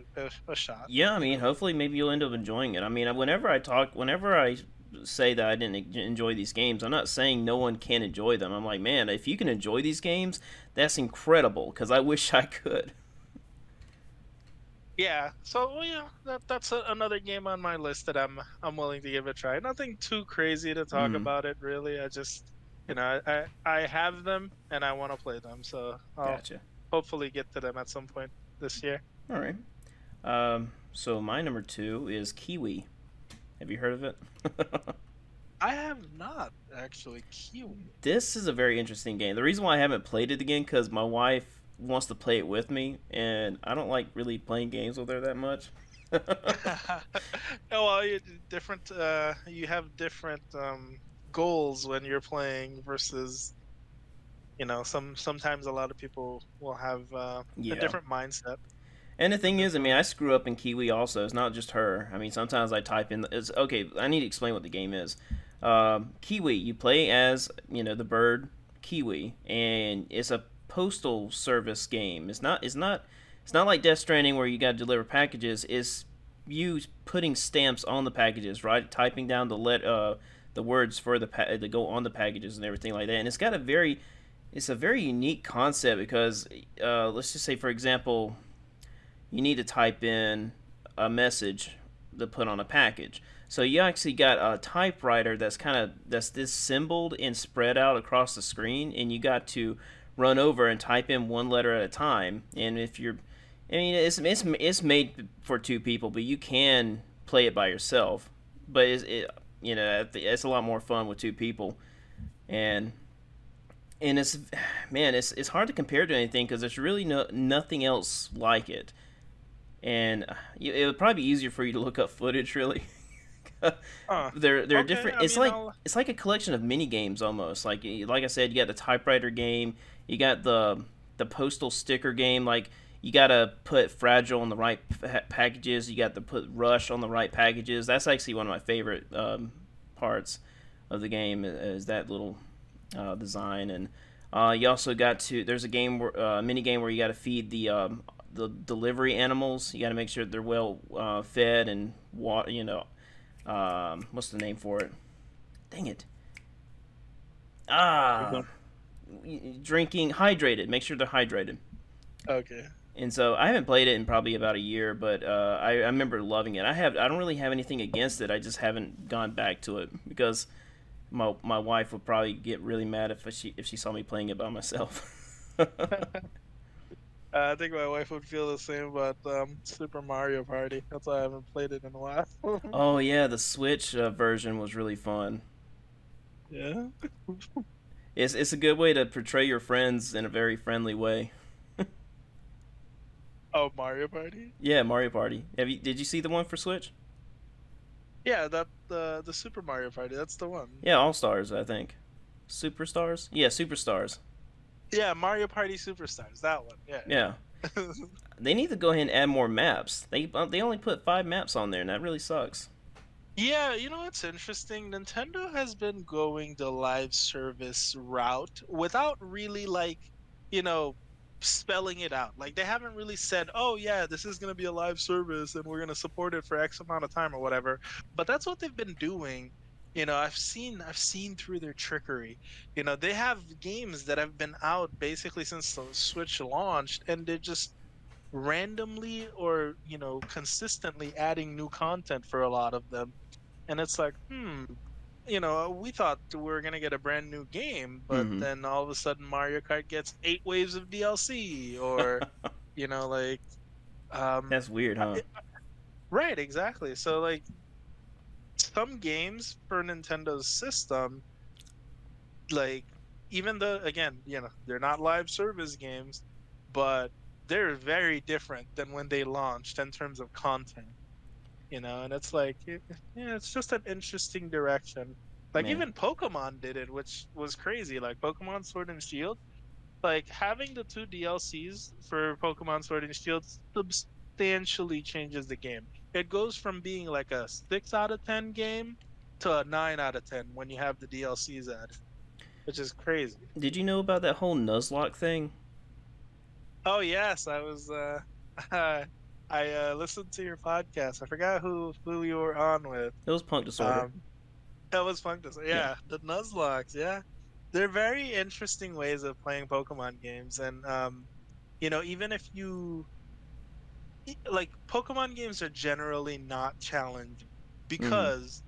a shot. Yeah, I mean, hopefully, maybe you'll end up enjoying it. I mean, whenever I say that I didn't enjoy these games, I'm not saying no one can enjoy them. I'm like, man, if you can enjoy these games, that's incredible. Because I wish I could. Yeah, so well, yeah, that's another game on my list that I'm willing to give a try. Nothing too crazy to talk Mm, about it, really. I just, I have them and I want to play them, so I'll gotcha. hopefully get to them at some point this year. All right. So my number two is Kiwi. Have you heard of it? I have not actually Kiwi. This is a very interesting game. The reason why I haven't played it again because my wife wants to play it with me, and I don't like really playing games with her that much. Oh, well, you have different goals when you're playing versus, sometimes a lot of people will have a Yeah. different mindset. And the thing is, I mean, So, I screw up in Kiwi also. It's not just her. I mean, sometimes I type in. It's okay. I need to explain what the game is. Kiwi, you play as the bird, Kiwi, and it's a postal service game. It's not like Death Stranding where you got to deliver packages. It's you putting stamps on the packages, right? Typing down the words for that go on the packages and everything like that. And it's a very unique concept because let's just say, for example, you need to type in a message to put on a package. So you actually got a typewriter that's disassembled and spread out across the screen, and you got to run over and type in one letter at a time. And if you're, I mean, it's made for two people, but you can play it by yourself. But it's a lot more fun with two people, and it's man, it's hard to compare to anything because there's really nothing else like it. And it would probably be easier for you to look up footage, really. They're Okay, different. I mean, I'll. It's like a collection of mini games almost. Like I said, you got the typewriter game, you got the postal sticker game. Like you got to put fragile on the right packages. You got to put rush on the right packages. That's actually one of my favorite parts of the game is that little design. And you also got to there's a game mini game where you got to feed the delivery animals. You got to make sure they're well fed and water. What's the name for it? Dang it. Ah, drinking hydrated. Make sure they're hydrated. Okay. And so I haven't played it in probably about a year, but I remember loving it. I don't really have anything against it. I just haven't gone back to it because my wife would probably get really mad if she saw me playing it by myself. I think my wife would feel the same about Super Mario Party. That's why I haven't played it in a while. Oh yeah, the Switch version was really fun. Yeah. It's a good way to portray your friends in a very friendly way. Oh, Mario Party? Yeah, Mario Party. Did you see the one for Switch? Yeah, that the Super Mario Party. That's the one. Yeah, All Stars, I think. Superstars? Yeah, Superstars. Yeah, Mario Party Superstars. That one. Yeah. Yeah. They need to go ahead and add more maps. They only put 5 maps on there, and that really sucks. Yeah, you know what's interesting? Nintendo has been going the live service route without really you know, spelling it out. Like they haven't really said, "Oh yeah, this is going to be a live service and we're going to support it for X amount of time or whatever." But that's what they've been doing. I've seen through their trickery. They have games that have been out basically since the Switch launched and they're just randomly or, consistently adding new content for a lot of them. And it's like, we thought we were gonna get a brand new game, but Hmm. then all of a sudden Mario Kart gets 8 waves of DLC, or like, That's weird, huh? right, exactly. So like, some games for Nintendo's system, like, even though again, they're not live service games, but they're very different than when they launched in terms of content. And it's like, yeah, it's just an interesting direction. Like Man. even Pokemon did it, which was crazy. Like Pokemon Sword and Shield, like having the two DLCs for Pokemon Sword and Shield substantially changes the game. It goes from being like a 6 out of 10 game to a 9 out of 10 when you have the DLCs added, which is crazy. Did you know about that whole Nuzlocke thing? Oh yes, I was I listened to your podcast. I forgot who you were on with. It was Punk Disorder. Um, that was fun to say. Yeah. Yeah, the Nuzlocks. Yeah, they're very interesting ways of playing Pokemon games, and even if you like Pokemon games are generally not challenging Hmm. because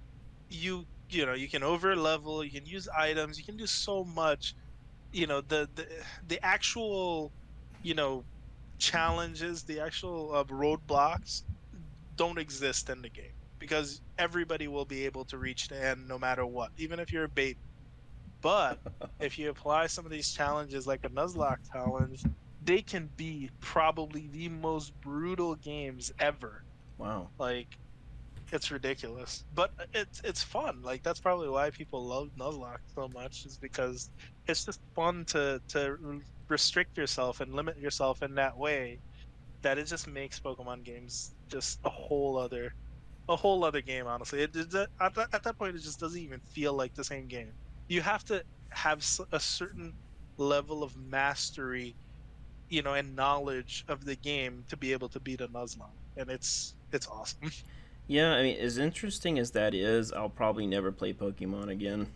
you can over level, you can use items, you can do so much. The actual you know challenges, the actual roadblocks don't exist in the game because everybody will be able to reach the end no matter what, even if you're a baby. But if you apply some of these challenges like a Nuzlocke challenge, they can be probably the most brutal games ever. Wow. Like, it's ridiculous, but it's fun. Like that's probably why people love Nuzlocke so much, is because it's just fun to restrict yourself and limit yourself in that way, that it just makes Pokemon games just a whole other game. Honestly, at that point, it just doesn't even feel like the same game. You have to have a certain level of mastery, and knowledge of the game to be able to beat a Nuzlocke, and it's awesome. Yeah, I mean, as interesting as that is, I'll probably never play Pokemon again.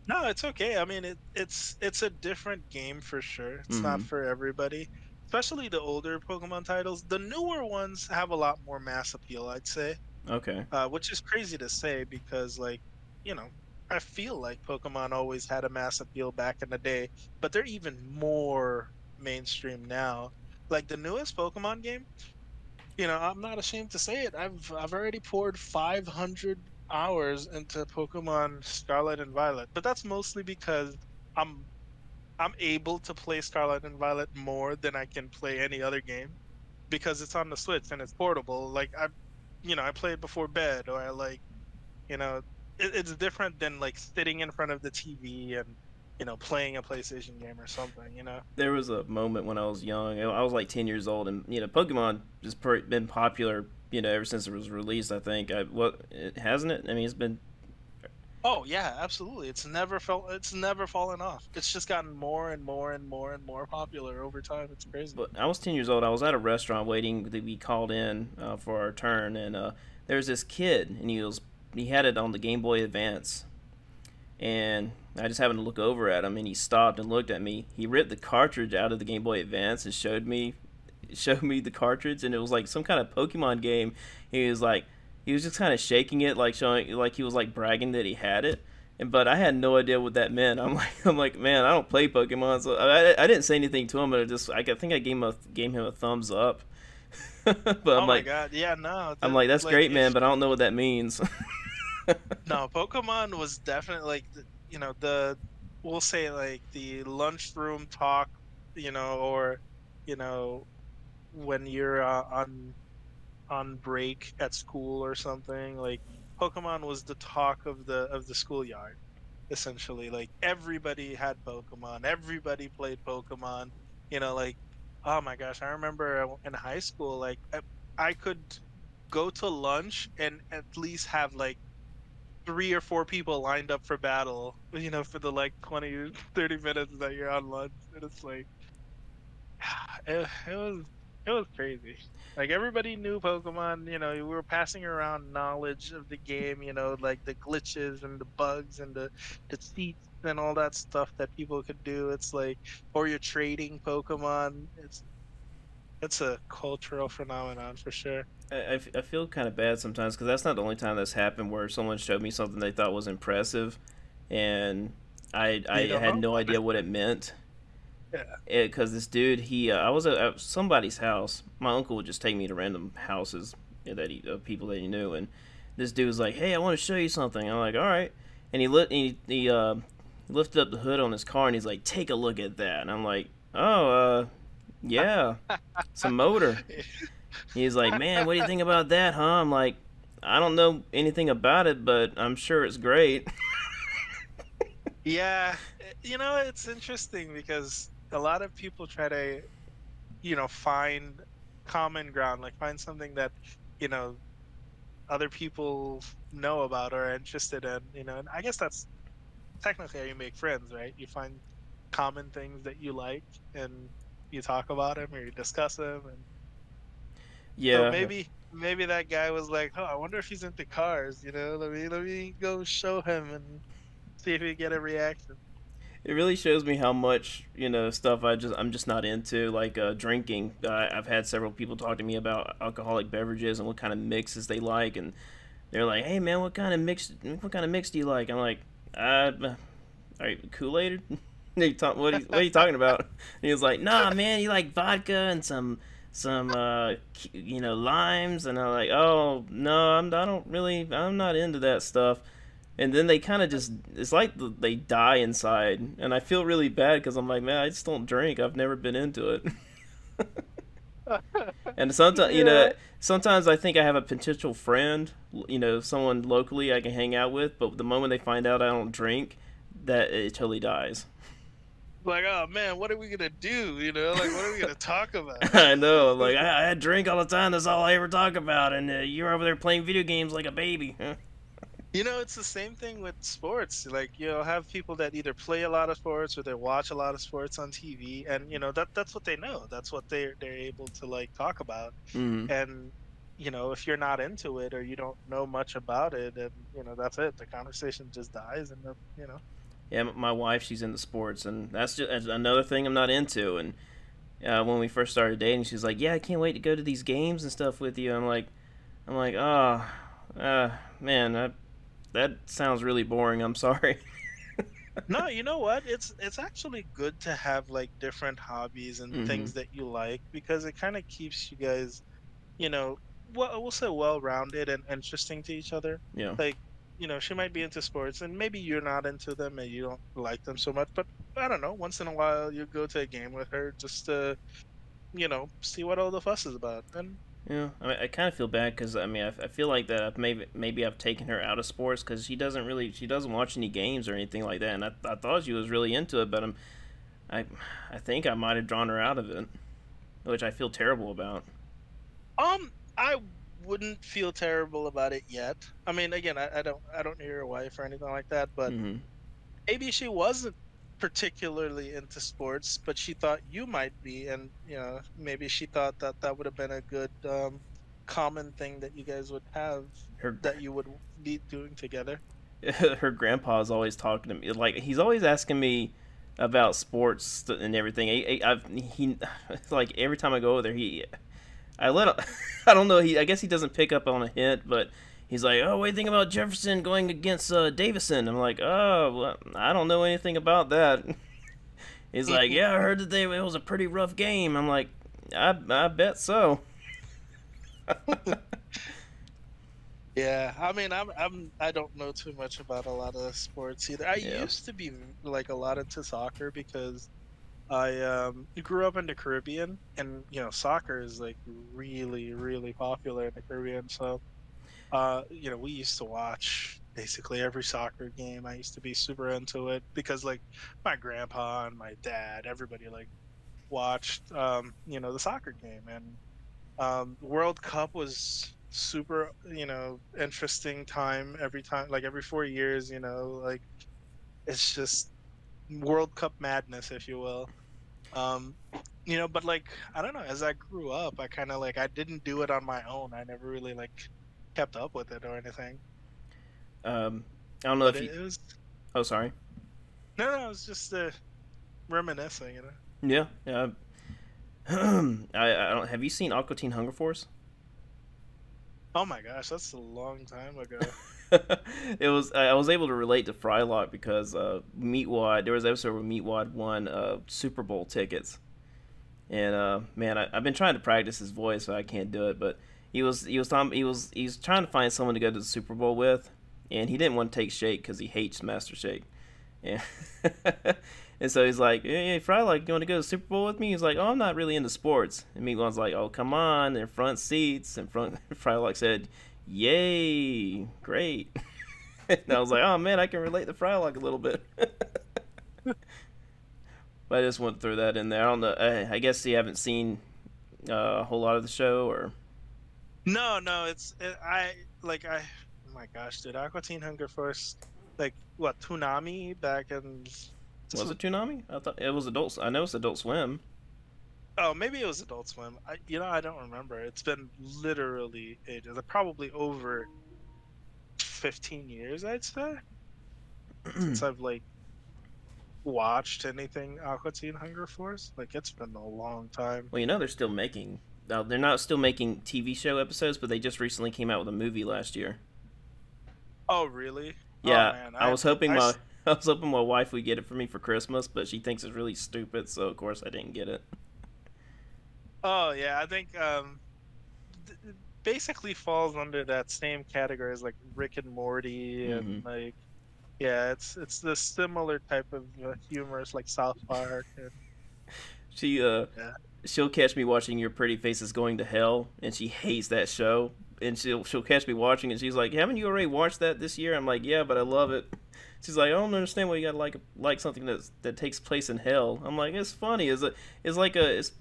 No, it's okay. I mean, it's a different game for sure. It's not Hmm. for everybody, especially the older Pokemon titles. The newer ones have a lot more mass appeal, I'd say, Okay. which is crazy to say because, like, you know, I feel like Pokemon always had a mass appeal back in the day, but they're even more mainstream now. Like the newest Pokemon game, I'm not ashamed to say it. I've already poured 500 hours into Pokemon Scarlet and Violet, but that's mostly because I'm I'm able to play Scarlet and Violet more than I can play any other game because it's on the Switch and it's portable. Like I play it before bed, or I like, you know, it's different than like sitting in front of the TV and playing a PlayStation game or something. There was a moment when I was young. I was like 10 years old, and Pokemon has been popular, ever since it was released. I think. It hasn't it? I mean, it's been. Oh yeah, absolutely. It's never fallen off. It's just gotten more and more and more and more popular over time. It's crazy. But I was 10 years old. I was at a restaurant waiting to be called in for our turn, and there was this kid, and he had it on the Game Boy Advance, and I just happened to look over at him, and he stopped and looked at me. He ripped the cartridge out of the Game Boy Advance and showed me the cartridge, and it was like some kind of Pokemon game. He was just kind of shaking it, like showing, like he was like bragging that he had it. But I had no idea what that meant. I'm like, man, I don't play Pokemon, so I didn't say anything to him. But I think I gave him a thumbs up. But Oh my God. Yeah, no. I'm like, that's Like great, man, if but I don't know what that means. no, Pokemon was definitely like the we'll say like the lunchroom talk, or you know when you're on break at school or something. Like Pokemon was the talk of the schoolyard, essentially. Like everybody had Pokemon, everybody played Pokemon. Like, oh my gosh, I remember in high school, like I could go to lunch and at least have like 3 or 4 people lined up for battle, for the like 20, 30 minutes that you're on lunch. And it's like it was crazy. Like everybody knew Pokemon, we were passing around knowledge of the game, like the glitches and the bugs and the cheats and all that stuff that people could do. It's like, or you're trading Pokemon. It's a cultural phenomenon for sure. I feel kind of bad sometimes because that's not the only time that's happened where someone showed me something they thought was impressive, and I You don't had know? no idea what it meant. Yeah. Because this dude, I was at somebody's house. My uncle would just take me to random houses people that he knew, and this dude was like, "Hey, I want to show you something." I'm like, "All right," and he lifted up the hood on his car, and he's like, "Take a look at that," and I'm like, "Oh, yeah, it's a motor." He's like, "Man, what do you think about that, huh?" I'm like, "I don't know anything about it, but I'm sure it's great." Yeah, it's interesting because a lot of people try to, find common ground, like find something that, you know, other people know about or are interested in. And I guess that's technically how you make friends, right? You find common things that you like and you talk about them or you discuss them. And so Yeah, maybe that guy was like, "Oh, I wonder if he's into cars, let me go show him and see if we get a reaction." it really shows me how much stuff I'm just not into, like drinking. I've had several people talk to me about alcoholic beverages and what kind of mixes they like, and they're like, "Hey man, what kind of mix do you like?" I'm like, are you Kool-Aid? What are you talking about?" And he was like, "Nah, man, you like vodka and some limes," and I'm like, "Oh no, I'm not into that stuff." And then they kind of just, it's like they die inside, and I feel really bad because I'm like, man, I just don't drink. I've never been into it. And Yeah. sometimes I think I have a potential friend, someone locally I can hang out with, but the moment they find out I don't drink, that it totally dies. Like, oh man, what are we gonna do? Like, what are we gonna talk about? I know, like I drink all the time. That's all I ever talk about, and you're over there playing video games like a baby. It's the same thing with sports. Like, you'll have people that either play a lot of sports or they watch a lot of sports on TV, and that's what they know. That's what they're able to like talk about. Hmm. And if you're not into it or you don't know much about it, and that's it. The conversation just dies, and Yeah, my wife, she's into sports, and that's another thing I'm not into. And when we first started dating, she's like, "Yeah, I can't wait to go to these games and stuff with you." I'm like, oh, man, that sounds really boring. I'm sorry. No, you know what? It's actually good to have like different hobbies and Hmm. things that you like, because it kind of keeps you guys, you know, well, we'll say well-rounded and interesting to each other. Yeah. Like, she might be into sports and maybe you're not into them and you don't like them so much, but I don't know, once in a while you go to a game with her just to, see what all the fuss is about. And Yeah, I mean, I kind of feel bad because I mean, I feel like that maybe I've taken her out of sports because she doesn't watch any games or anything like that, and I thought she was really into it, but I I think I might have drawn her out of it, which I feel terrible about. I wouldn't feel terrible about it yet. I mean, again, I don't know your wife or anything like that, but Hmm. maybe she wasn't particularly into sports, but she thought you might be, and maybe she thought that that would have been a good common thing that you guys would have, Her that you would be doing together. her grandpa's always talking to me, like he's always asking me about sports and everything. He like every time I go over there, I let I don't know. I guess he doesn't pick up on a hint, but he's like, "Oh, what do you think about Jefferson going against Davison?" I'm like, "Oh, well, I don't know anything about that." He's like, "Yeah, I heard that it was a pretty rough game." I'm like, I bet so." Yeah, I mean, I don't know too much about a lot of sports either. I Yeah. used to be like a lot into soccer because I grew up in the Caribbean, and soccer is like really, really popular in the Caribbean. So we used to watch basically every soccer game. I used to be super into it because like my grandpa and my dad, everybody like watched the soccer game. And World Cup was super, interesting time every time, like every 4 years, like it's just World Cup madness, if you will. Um, but like I don't know, as I grew up, I kind of like I didn't do it on my own. I never really like kept up with it or anything. I don't know But if you. it was Oh, sorry. no, it was just reminiscing. Yeah, yeah. I don't. Have you seen Aqua Teen Hunger Force? Oh my gosh, that's a long time ago. It was. I was able to relate to Frylock because Meatwad. There was an episode where Meatwad won Super Bowl tickets, and man, I've been trying to practice his voice, but I can't do it. But he was trying to find someone to go to the Super Bowl with, and he didn't want to take Shake because he hates Master Shake. And and so he's like, "Hey, Frylock, you want to go to the Super Bowl with me?" He's like, "Oh, I'm not really into sports." And Meatwad's like, "Oh, come on, they're front seats." And front Frylock said, "Yay, great." And I was like, "Oh man, I can relate to Frylock a little bit." But I just want to throw that in there. I don't know. I guess you haven't seen a whole lot of the show, or No, no, I like I. Oh my gosh, dude, Aqua Teen Hunger Force, like what Toonami back in this was was. it Toonami? I thought it was Adult. I know it's Adult Swim. Oh, maybe it was Adult Swim. I don't remember. It's been literally ages. Probably over 15 years, I'd say, since I've like watched anything Aqua Teen Hunger Force. Like it's been a long time. Well, they're still making. They're not still making TV show episodes, but they just recently came out with a movie last year. Oh, really? Oh Yeah, man, I was hoping my I was hoping my wife would get it for me for Christmas, but she thinks it's really stupid, so of course I didn't get it. oh yeah, I think it basically falls under that same category as like Rick and Morty, and Hmm. like yeah, it's the similar type of humor. It's like South Park. And She yeah. she'll catch me watching Your Pretty Faces Going to Hell, and she hates that show. And she'll catch me watching, and she's like, "Haven't you already watched that this year?" I'm like, "Yeah, but I love it." She's like, "I don't understand why you gotta like something that takes place in hell." I'm like, "It's funny. It's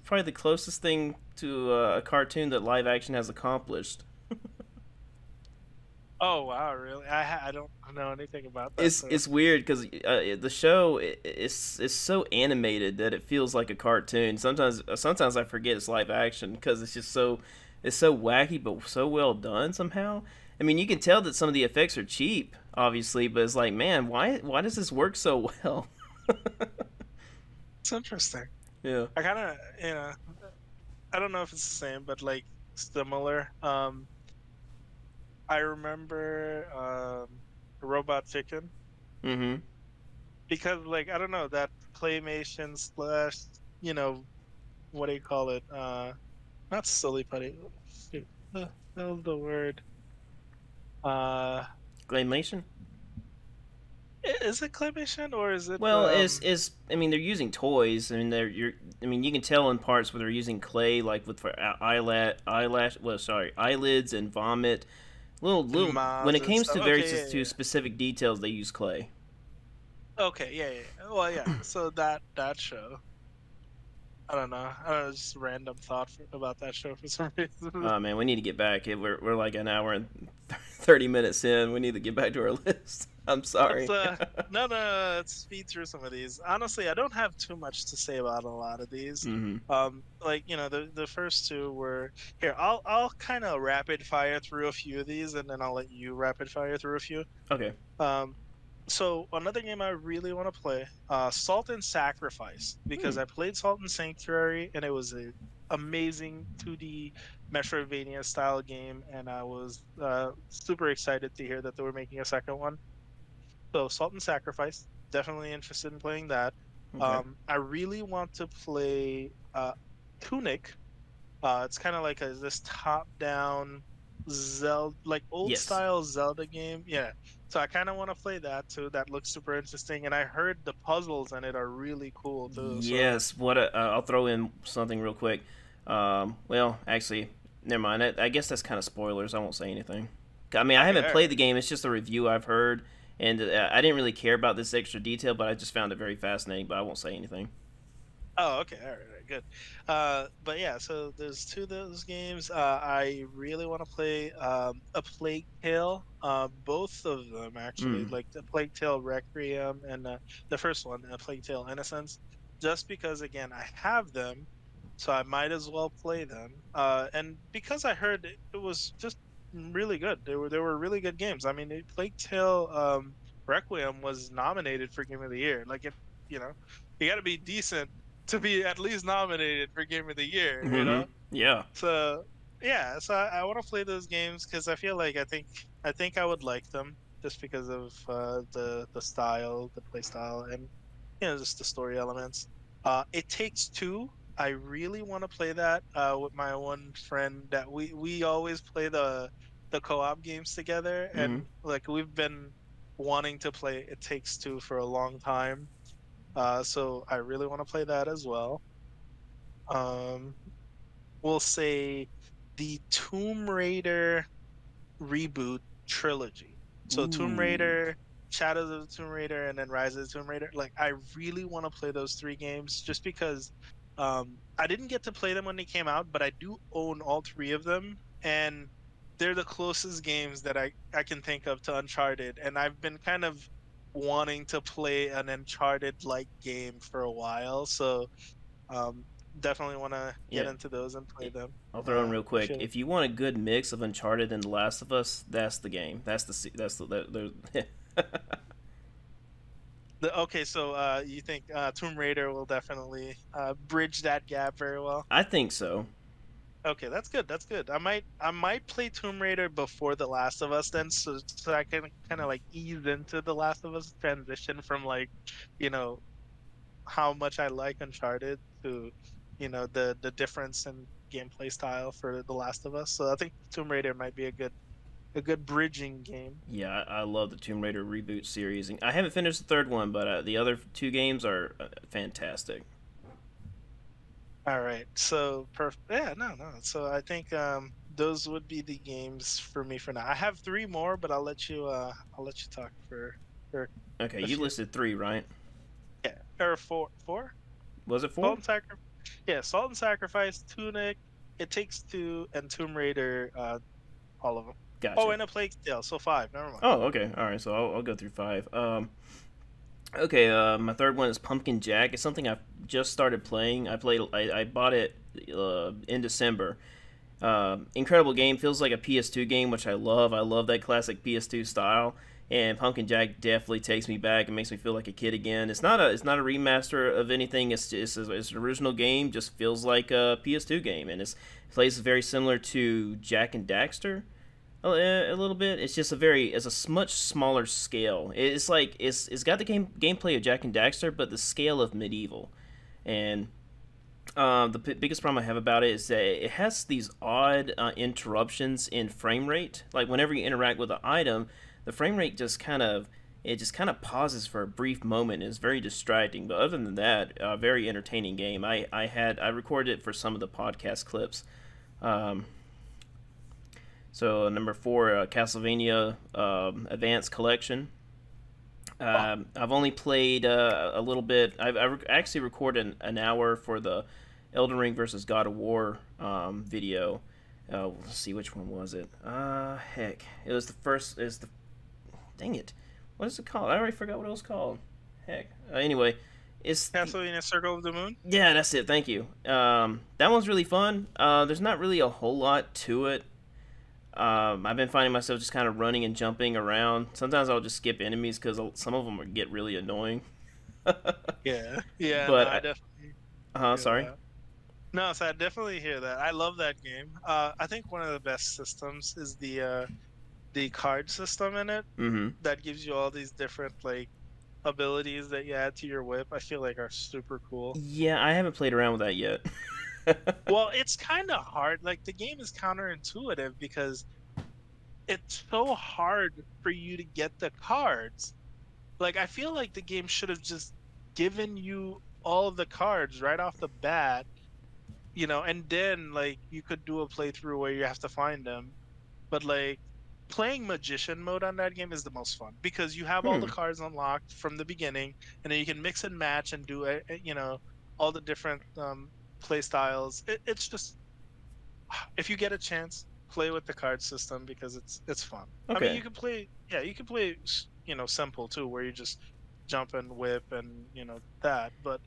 probably the closest thing to a cartoon that live action has accomplished." Oh wow, really? I don't know anything about that. So It's weird because the show it's so animated that it feels like a cartoon. Sometimes I forget it's live action because it's so wacky but so well done somehow. I mean, you can tell that some of the effects are cheap, obviously, but it's like, man, why does this work so well? it's interesting. Yeah. I kind of, I don't know if it's the same, but like similar. I remember Robot Chicken Mm-hmm. because like I don't know that claymation slash, you know, what do you call it? Not silly putty. Shoot, that was the word. Uh, Claymation. is it claymation or is it Well, is I mean they're using toys. I mean I mean you can tell in parts where they're using clay, like with for eyelash. Well, sorry, eyelids and vomit. Little when Maz it and comes stuff? to Okay, yeah, to yeah. specific details, they use clay. Okay, yeah, yeah. Yeah. Well, yeah. So that show, I don't know. I don't know, just random thought about that show for some reason. Oh man, we need to get back. We're like an hour and 30 minutes in. We need to get back to our list. I'm Let's sorry. no, let's speed through some of these. Honestly, I don't have too much to say about a lot of these. Mm-hmm. Like the first two were here. I'll kind of rapid fire through a few of these, and then I'll let you rapid fire through a few. Okay. Um, so another game I really want to play, Salt and Sacrifice, Hmm. because I played Salt and Sanctuary and it was a amazing 2D Metroidvania style game, and I was super excited to hear that they were making a second one. So Salt and Sacrifice, definitely interested in playing that. Okay. I really want to play Tunic. It's kind of like this top-down Zelda, like old Yes. style Zelda game. Yeah. So I kind of want to play that too. That looks super interesting, and I heard the puzzles in it are really cool too. So Yes. What? I'll throw in something real quick. Well, actually, never mind. I guess that's kind of spoilers. I won't say anything. I mean, I okay, haven't all played right. the game. It's just a review I've heard, and I didn't really care about this extra detail, but I just found it very fascinating. But I won't say anything. Oh, okay, all right, all right, good. But yeah, so there's two of those games. I really want to play a Plague Tale. Both of them actually, Hmm. like the Plague Tale Requiem and the first one, Plague Tale Innocence. Just because again, I have them, so I might as well play them. And because I heard it was just really good. They were really good games. I mean, Plague Tale Requiem was nominated for Game of the Year. Like it, you know, you got to be decent to be at least nominated for Game of the Year, you Mm-hmm. know? Yeah. So yeah, so I want to play those games because I feel like I think I would like them just because of the style, the play style, and just the story elements. It Takes Two. I really want to play that with my one friend that we always play the co-op games together, Mm-hmm. and like we've been wanting to play It Takes Two for a long time. So I really want to play that as well. Um, we'll say the Tomb Raider reboot trilogy. So Tomb Ooh. Raider, Shadows of the Tomb Raider, and then Rise of the Tomb Raider. Like I really want to play those three games just because I didn't get to play them when they came out, but I do own all three of them, and they're the closest games that I can think of to Uncharted, and I've been kind of wanting to play an Uncharted like game for a while. So um, definitely want to get Yeah. into those and play them. I'll throw in real I quick. feel If you want a good mix of Uncharted and The Last of Us, that's the game. That's okay. So you think Tomb Raider will definitely bridge that gap very well? I think so. Okay, that's good. That's good. I might play Tomb Raider before The Last of Us then, so I can kind of like ease into The Last of Us transition from like, you know, how much I like Uncharted to, the difference in gameplay style for The Last of Us. So I think Tomb Raider might be a good bridging game. Yeah, I love the Tomb Raider reboot series. And I haven't finished the third one, but the other two games are fantastic. All right. So perfect. Yeah, no, no. So I think those would be the games for me for now. I have three more, but I'll let you talk for Okay, a you few. listed three, right? Yeah. Or four. Was it Salt four? and Sacrifice. Yeah, Salt and Sacrifice, Tunic, It Takes Two, and Tomb Raider, all of them. Gotcha. Oh, and a Plague Tale, so 5. Never mind. Oh, okay. All right. So I'll go through five. Okay. My third one is Pumpkin Jack. It's something I've just started playing. I bought it in December. Incredible game. Feels like a PS2 game, which I love. I love that classic PS2 style. And Pumpkin Jack definitely takes me back and makes me feel like a kid again. It's not a remaster of anything. It's an original game. Just feels like a PS2 game, and it plays very similar to Jack and Daxter a little bit. It's a much smaller scale. It's got the gameplay of Jack and Daxter, but the scale of medieval. And the biggest problem I have about it is that it has these odd interruptions in frame rate. Like whenever you interact with an item, the frame rate just kind of pauses for a brief moment. It's very distracting. But other than that, very entertaining game. I recorded it for some of the podcast clips. So number four, Castlevania Advanced Collection. I've only played a little bit. I've actually recorded an hour for the Elden Ring versus God of War video. Let's see, which one was it? Heck, it was the first. Is the dang it? What is it called? I already forgot what it was called. Heck. Anyway, it's Castlevania Circle of the Moon. yeah, that's it. Thank you. That one's really fun. There's not really a whole lot to it. I've been finding myself just kind of running and jumping around. Sometimes I'll just skip enemies because some of them get really annoying. Yeah, yeah. But No, I definitely hear sorry. that. No, so I definitely hear that. I love that game. I think one of the best systems is the card system in it Mm-hmm. that gives you all these different like abilities that you add to your whip. I feel like are super cool. Yeah, I haven't played around with that yet. Well, it's kind of hard. Like the game is counterintuitive because it's so hard for you to get the cards. Like I feel like the game should have just given you all of the cards right off the bat, and then like you could do a playthrough where you have to find them. But like playing magician mode on that game is the most fun because you have all the Hmm. cards unlocked from the beginning, and then you can mix and match and do all the different play styles. It's just if you get a chance, play with the card system because it's fun. I mean, Okay. you can play, yeah, you can play, simple too, where you just jump and whip and that. But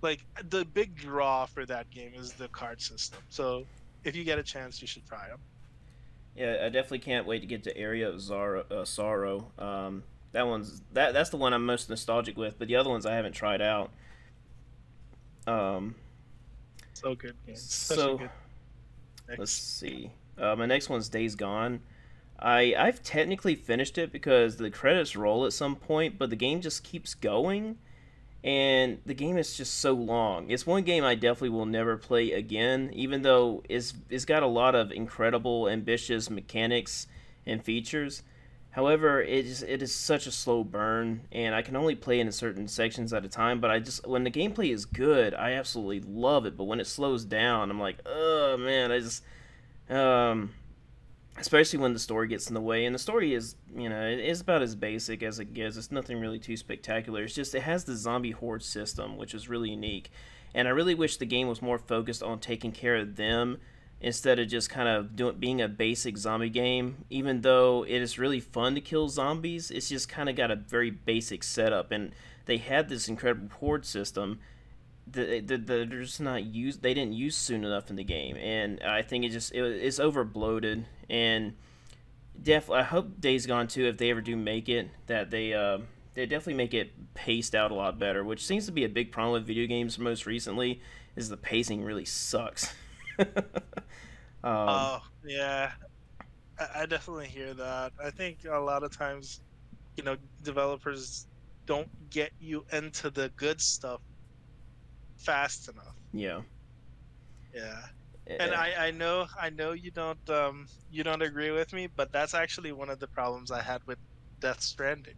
like the big draw for that game is the card system. So if you get a chance, you should try them. Yeah, I definitely can't wait to get to Area of Sorrow. That's the one I'm most nostalgic with, but the other ones I haven't tried out. Um, So good game, such a so good let's mix. see. My next one's Days Gone. I've technically finished it because the credits roll at some point, but the game just keeps going, and the game is just so long. It's one game I definitely will never play again, even though it's got a lot of incredible, ambitious mechanics and features. However, it is such a slow burn, and I can only play in certain sections at a time. But when the gameplay is good, I absolutely love it. But when it slows down, I'm like, oh man, um, especially when the story gets in the way. And the story is, it is about as basic as it gets. It's nothing really too spectacular. It's just it has the zombie horde system, which is really unique. And I really wish the game was more focused on taking care of them instead of just kind of being a basic zombie game. Even though it is really fun to kill zombies, it's just kind of got a very basic setup. And they had this incredible horde system they're just not used. They didn't use soon enough in the game, and I think it's over bloated. And definitely, I hope Days Gone 2, if they ever do make it, that they definitely make it paced out a lot better, which seems to be a big problem with video games most recently. Is the pacing really sucks. um, Oh yeah, I definitely hear that. I think a lot of times, developers don't get you into the good stuff fast enough. yeah. Yeah. And Eh, I know you don't agree with me, but that's actually one of the problems I had with Death Stranding.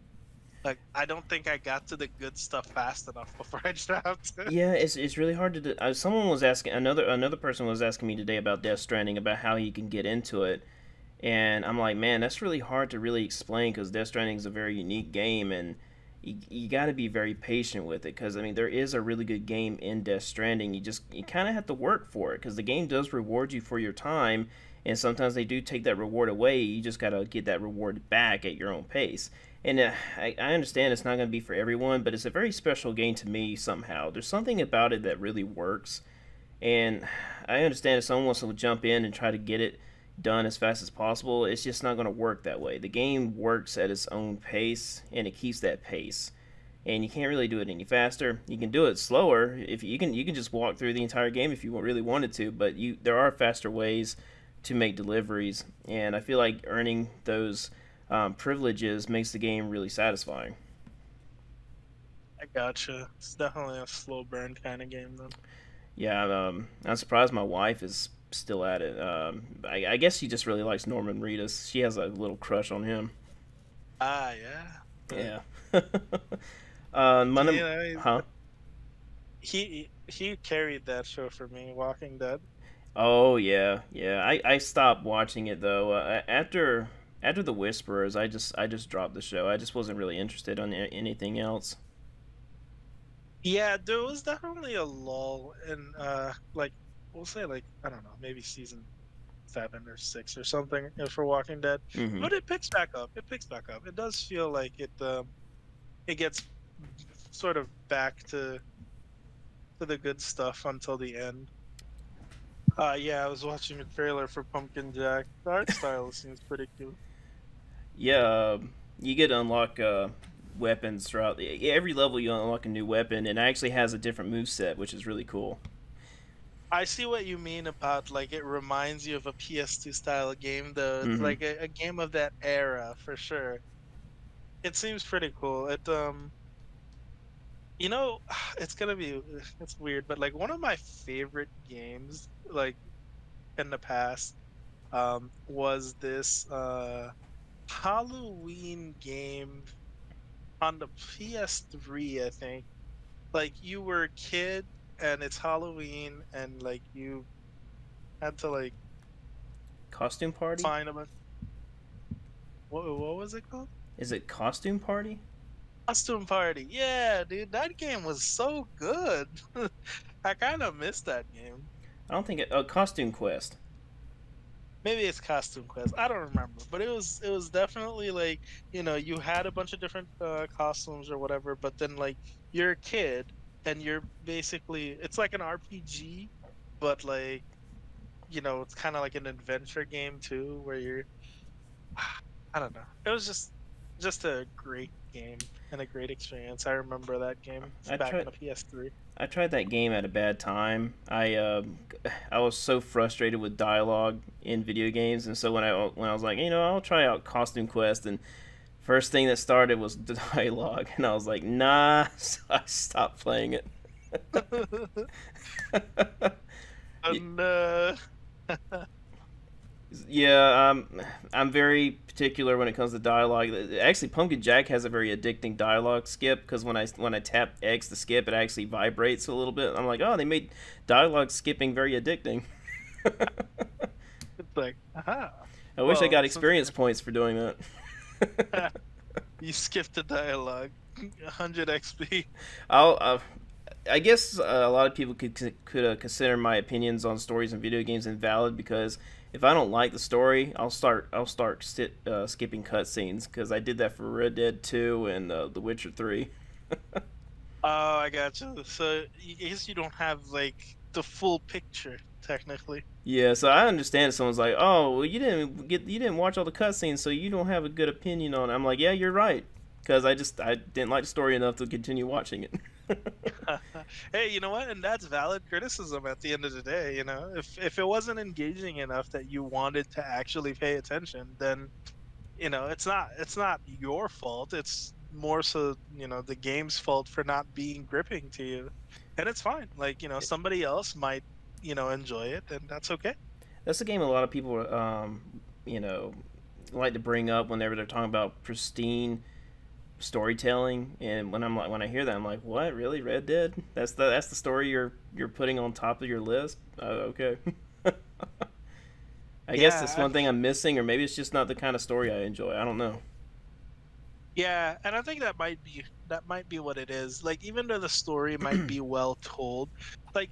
Like I don't think I got to the good stuff fast enough before I dropped it. Yeah, it's really hard to do. Someone was asking another person was asking me today about Death Stranding, about how he can get into it, and I'm like, man, that's really hard to really explain because Death Stranding is a very unique game, and you got to be very patient with it, because I mean there is a really good game in Death Stranding. You kind of have to work for it, because the game does reward you for your time, and sometimes they do take that reward away. You just got to get that reward back at your own pace. And I understand it's not going to be for everyone, but it's a very special game to me somehow. There's something about it that really works, and I understand if someone wants to jump in and try to get it done as fast as possible, it's just not going to work that way. The game works at its own pace, and it keeps that pace. And you can't really do it any faster. You can do it slower if you can just walk through the entire game if you really wanted to, but there are faster ways to make deliveries, and I feel like earning those privileges makes the game really satisfying. I gotcha. It's definitely a slow burn kind of game then. Yeah, I'm surprised my wife is still at it. I guess she just really likes Norman Reedus. She has a little crush on him. Ah, yeah. Yeah. You know, Huh? he carried that show for me, Walking Dead. Oh yeah, yeah. I stopped watching it though. After the Whisperers, I just dropped the show. I just wasn't really interested in anything else. Yeah, there was definitely a lull in like we'll say like I don't know, maybe season 7 or 6 or something for Walking Dead. Hmm. But it picks back up. It picks back up. It does feel like it gets sort of back to the good stuff until the end. Yeah, I was watching a trailer for Pumpkin Jack. The art style seems pretty cute. Yeah, you get to unlock weapons throughout every level. You unlock a new weapon, and it actually has a different move set, which is really cool. I see what you mean about like it reminds you of a PS2 style game though. It's Hmm. like a game of that era for sure. It seems pretty cool. You know, it's weird, but like one of my favorite games like in the past was this Halloween game on the PS3, I think. Like you were a kid and it's Halloween and like you had to like Costume Party? find a bunch. What was it called? Is it Costume Party? Costume Party. Yeah, dude, that game was so good. I kind of missed that game. I don't think it. Oh, Costume Quest. Maybe it's Costume Quest. I don't remember, but it was definitely like you had a bunch of different costumes or whatever, but then like you're a kid and you're basically it's like an RPG, but like it's kind of like an adventure game too, where you're I don't know. It was just a great game and a great experience. I remember that game I back in tried. the PS3. I tried that game at a bad time. I was so frustrated with dialogue in video games, and so when I was like, I'll try out Costume Quest, and first thing that started was the dialogue, and I was like, nah, so I stopped playing it. And Yeah, I'm very particular when it comes to dialogue. Actually, Pumpkin Jack has a very addicting dialogue skip, because when I tap X to skip, it actually vibrates a little bit. I'm like, oh, they made dialogue skipping very addicting. it's like, aha. I wish I Well, got since experience points for doing that. you skipped the dialogue, 100 XP. I'll I guess a lot of people could consider my opinions on stories and video games invalid, because if I don't like the story, I'll start skipping cutscenes, because I did that for Red Dead 2 and The Witcher 3. Oh, I got you. So I guess you don't have like the full picture, technically. Yeah, so I understand if someone's like, "Oh, well, you didn't watch all the cutscenes, so you don't have a good opinion on it." I'm like, "Yeah, you're right," because I didn't like the story enough to continue watching it. Hey, you know what? And that's valid criticism at the end of the day, If it wasn't engaging enough that you wanted to actually pay attention, then, it's not your fault. It's more so, the game's fault for not being gripping to you. And it's fine. Like, somebody else might, enjoy it, and that's okay. That's a game a lot of people, you know, like to bring up whenever they're talking about pristine storytelling. And when I hear that, I'm like, what? Really, Red Dead? That's the story you're putting on top of your list? Okay. I guess that's Yeah, one thing I'm missing, or maybe it's just not the kind of story I enjoy. I don't know. Yeah, and I think that might be what it is. Like even though the story might be well told, like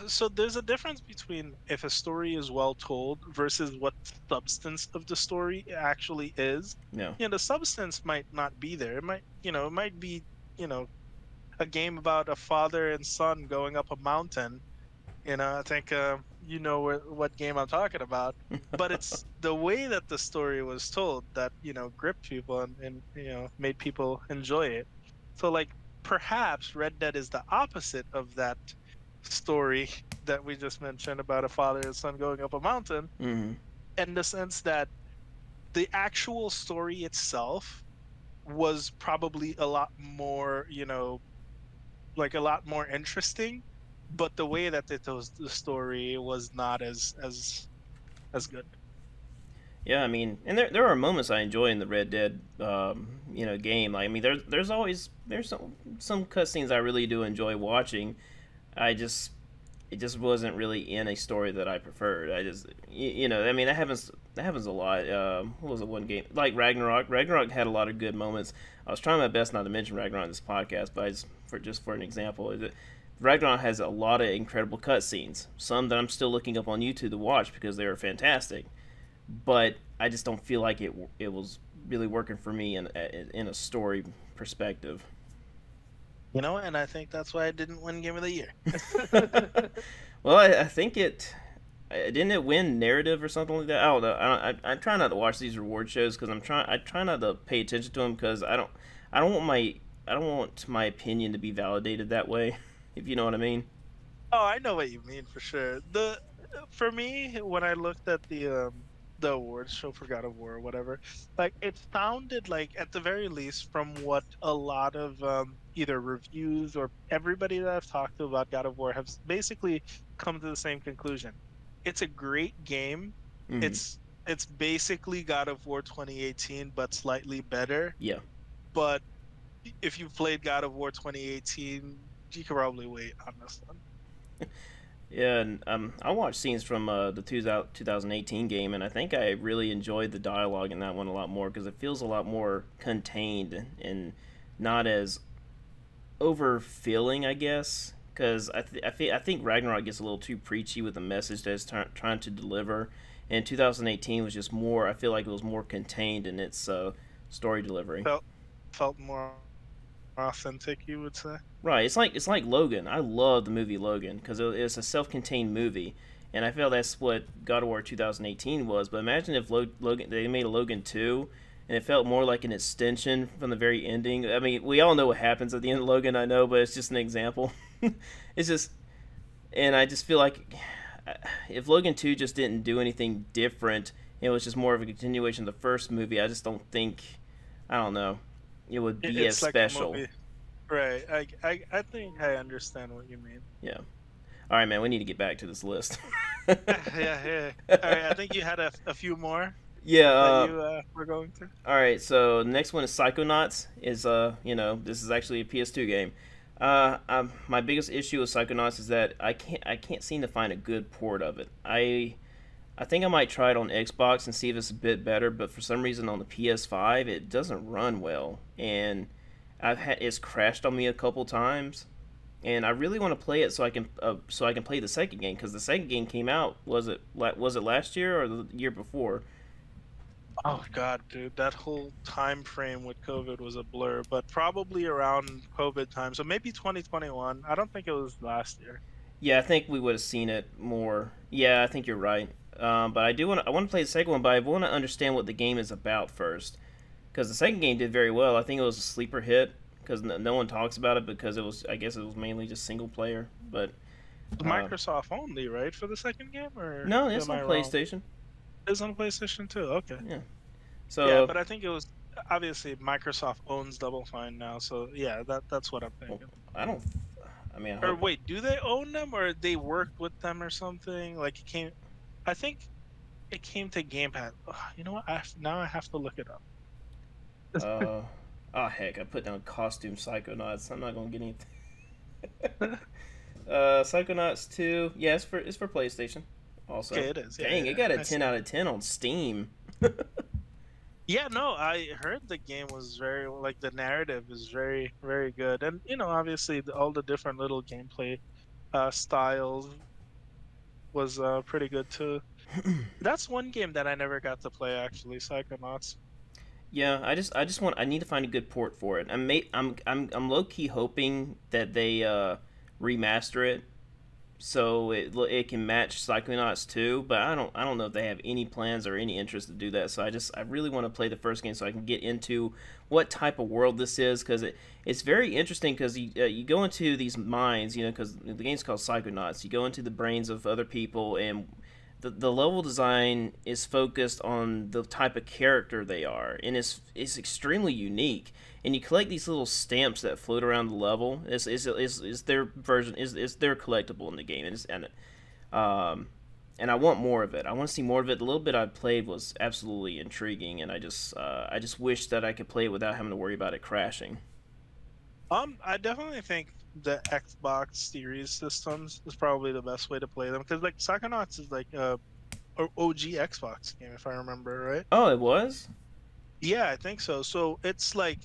so there's a difference between if a story is well told versus what substance of the story actually is. No. The substance might not be there. It might be, you know, a game about a father and son going up a mountain. I think you know what game I'm talking about. But it's the way that the story was told that gripped people and made people enjoy it. So like perhaps Red Dead is the opposite of that story that we just mentioned about a father and son going up a mountain, Hmm. in the sense that the actual story itself was probably a lot more, like a lot more interesting, but the way that they told the story was not as good. Yeah, I mean, and there are moments I enjoy in the Red Dead, game. Like, I mean, there's some cutscenes I really do enjoy watching. I just it just wasn't really in a story that I preferred. I mean, that happens a lot. What was it, one game like Ragnarok? Ragnarok had a lot of good moments. I was trying my best not to mention Ragnarok in this podcast, but just for an example, Ragnarok has a lot of incredible cutscenes. Some that I'm still looking up on YouTube to watch because they are fantastic. But I just don't feel like it was really working for me in a story perspective. And I think that's why I didn't win Game of the Year. Well, I think didn't it win narrative or something like that. I don't know. I try not to watch these reward shows because I try not to pay attention to them because I don't want my opinion to be validated that way. If you know what I mean. Oh, I know what you mean for sure. For me, when I looked at the awards show for God of War or whatever, like it sounded like at the very least from what a lot of either reviews or everybody that I've talked to about God of War have basically come to the same conclusion. It's a great game. Hmm. It's basically God of War 2018 but slightly better. Yeah. But if you played God of War 2018, you could probably wait on this one. Yeah, and I watched scenes from the 2018 game, and I think I really enjoyed the dialogue in that one a lot more because it feels a lot more contained and not as overfilling, I guess. Because I think Ragnarok gets a little too preachy with the message that it's trying to deliver, and 2018 was just more. I feel like it was more contained in its story delivery. Felt more authentic, you would say. Right. It's like Logan. I love the movie Logan because it's a self-contained movie, and I feel that's what God of War 2018 was. But imagine if Logan they made a Logan 2, and it felt more like an extension from the very ending. I mean, we all know what happens at the end of Logan, I know, but it's just an example. It's just, and I just feel like if Logan 2 just didn't do anything different, it was just more of a continuation of the first movie. I just don't think, I don't know, it would be as It's like a special. movie. Right. I think I understand what you mean. Yeah. All right, man. We need to get back to this list. Yeah, yeah. All right, I think you had a few more Yeah. that you were going to. All right. So next one is Psychonauts. This is actually a PS2 game. My biggest issue with Psychonauts is that I can't seem to find a good port of it. I think I might try it on Xbox and see if it's a bit better, but for some reason on the PS5 it doesn't run well, and it's crashed on me a couple times, and I really want to play it so I can play the second game because the second game came out, was it last year or the year before? Oh God, dude, that whole time frame with COVID was a blur, but probably around COVID time. So maybe 2021. I don't think it was last year. Yeah, I think we would have seen it more. Yeah, I think you're right. But I want to play the second one, but I want to understand what the game is about first because the second game did very well. I think it was a sleeper hit because no one talks about it because I guess it was mainly just single player. But uh, Microsoft only, right, for the second game, or no, it's am on I wrong? PlayStation. It's on PlayStation too. Okay. Yeah. Yeah, So but I think it was obviously Microsoft owns Double Fine now, so yeah, that's what I'm well, thinking. I don't. I mean, I Or hope. wait, do they own them or they worked with them or something? Like it came, I think it came to Game Pass. Ugh, you know what? Now I have to look it up. Uh, oh heck, I put down costume Psychonauts. I'm not gonna get anything. Psychonauts 2. Yeah, it's for PlayStation. Also, Okay, it is. Yeah, dang, it yeah, got a I 10 see. out of 10 on Steam. Yeah, no, I heard the game was very like the narrative is very very good, and obviously all the different little gameplay styles was pretty good too. That's one game that I never got to play actually, Psychonauts. Yeah, I need to find a good port for it. I'm low key hoping that they remaster it so it can match Psychonauts 2, but I don't know if they have any plans or any interest to do that. So I really want to play the first game so I can get into what type of world this is because it's very interesting because you go into these mines, because the game's called Psychonauts. You go into the brains of other people, and the level design is focused on the type of character they are, and it's extremely unique. And you collect these little stamps that float around the level. Is their version is their collectible in the game, um, and I want more of it. I want to see more of it. The little bit I played was absolutely intriguing, and I just wish that I could play it without having to worry about it crashing. I definitely think the Xbox Series systems is probably the best way to play them because like Psychonauts is like a OG Xbox game if I remember right. Oh, it was. Yeah, I think so. So it's like,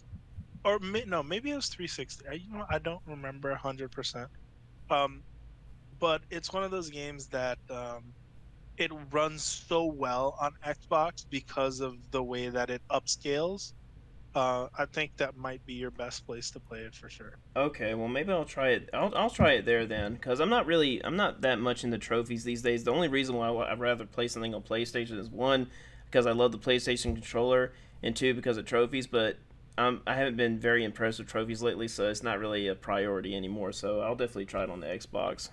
no, maybe it was 360. I don't remember 100%. Um, but it's one of those games that it runs so well on Xbox because of the way that it upscales. I think that might be your best place to play it for sure. Okay, well maybe I'll try it. I'll try it there then, because I'm not that much into trophies these days. The only reason why I'd rather play something on PlayStation is one, because I love the PlayStation controller, and two, because of trophies. But I haven't been very impressed with trophies lately, so it's not really a priority anymore. So I'll definitely try it on the Xbox.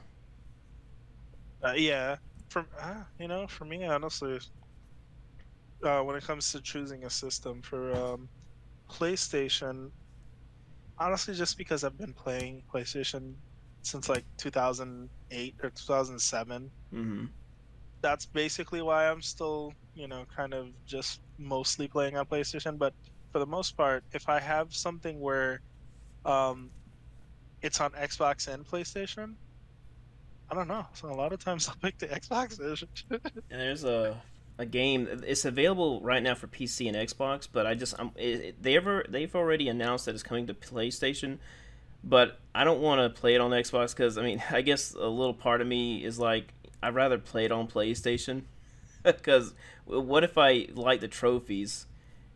Yeah, for me honestly, when it comes to choosing a system for PlayStation, honestly, just because I've been playing PlayStation since like 2008 or 2007. Mm-hmm. That's basically why I'm still, kind of just mostly playing on PlayStation. But for the most part, if I have something where um it's on Xbox and PlayStation, I don't know. So a lot of times I'll pick the Xbox version. And there's a game. It's available right now for PC and Xbox, but they've already announced that it's coming to PlayStation. But I don't want to play it on Xbox because I mean I guess a little part of me is like I'd rather play it on PlayStation because what if I like the trophies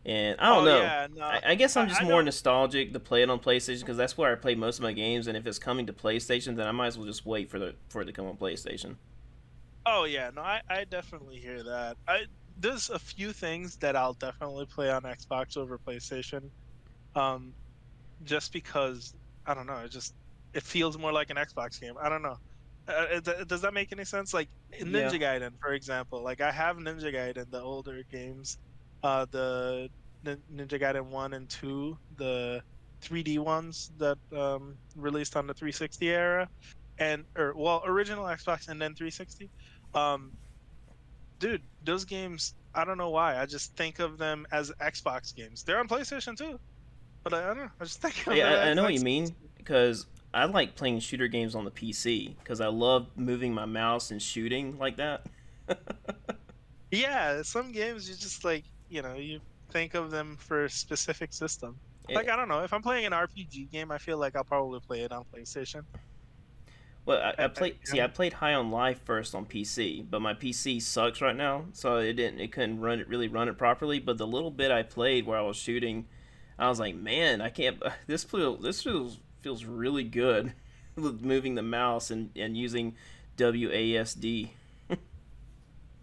and I don't Oh know. yeah, no, I guess I'm just I more know. nostalgic to play it on PlayStation because that's where I play most of my games. And if it's coming to PlayStation, then I might as well just wait for it to come on PlayStation. Oh yeah, no, I definitely hear that. There's a few things that I'll definitely play on Xbox over PlayStation. Um, just because I don't know, it feels more like an Xbox game. I don't know. Does that make any sense? Like in Yeah. Ninja Gaiden, for example, like I have Ninja Gaiden, the older games, the Ninja Gaiden 1 and 2, the 3D ones that released on the 360 era, and or well, original Xbox and then 360. Um, dude, those games, I don't know why. I just think of them as Xbox games. They're on PlayStation too, but I don't know. I just think of them I as know what you Xbox. mean because I like playing shooter games on the PC because I love moving my mouse and shooting like that. Yeah, some games you just like, you think of them for a specific system. Like, It, I don't know, if I'm playing an RPG game, I feel like I'll probably play it on PlayStation. well, Yeah. I played High on Life first on PC, but my PC sucks right now, so it couldn't run it properly. But the little bit I played where I was shooting, I was like, man, I can't. This feels really good, with moving the mouse and using WASD.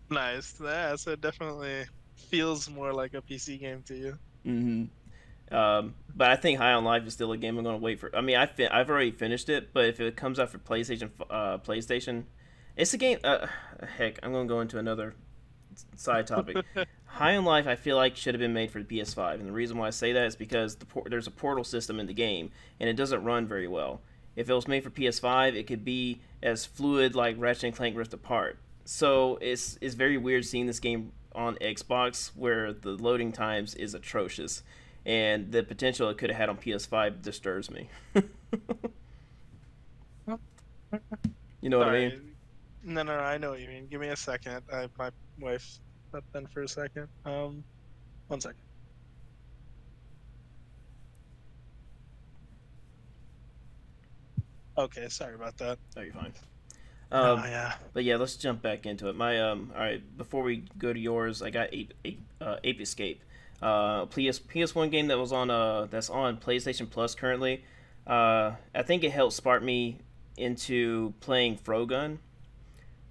Nice. Yeah, so it definitely feels more like a PC game to you. Hmm. But I think High on Life is still a game I'm going to wait for. I mean, I've already finished it, but if it comes out for PlayStation, it's a game. Heck, I'm going to go into another side topic. High on Life, I feel like should have been made for the PS5, and the reason why I say that is because there's a portal system in the game, and it doesn't run very well. If it was made for PS5, it could be as fluid like Ratchet and Clank Rift Apart. So it's very weird seeing this game on Xbox where the loading times is atrocious, and the potential it could have had on PS5 disturbs me. You know what I mean? Sorry. No, no, no, I know what you mean. Give me a second. My wife stepped in for a second. 1 second. Okay, sorry about that. Oh, you're fine. No, Um, yeah. but yeah, let's jump back into it. My all right. Before we go to yours, I got Ape Escape, PS1 game that was on that's on PlayStation Plus currently. I think it helped spark me into playing Frogun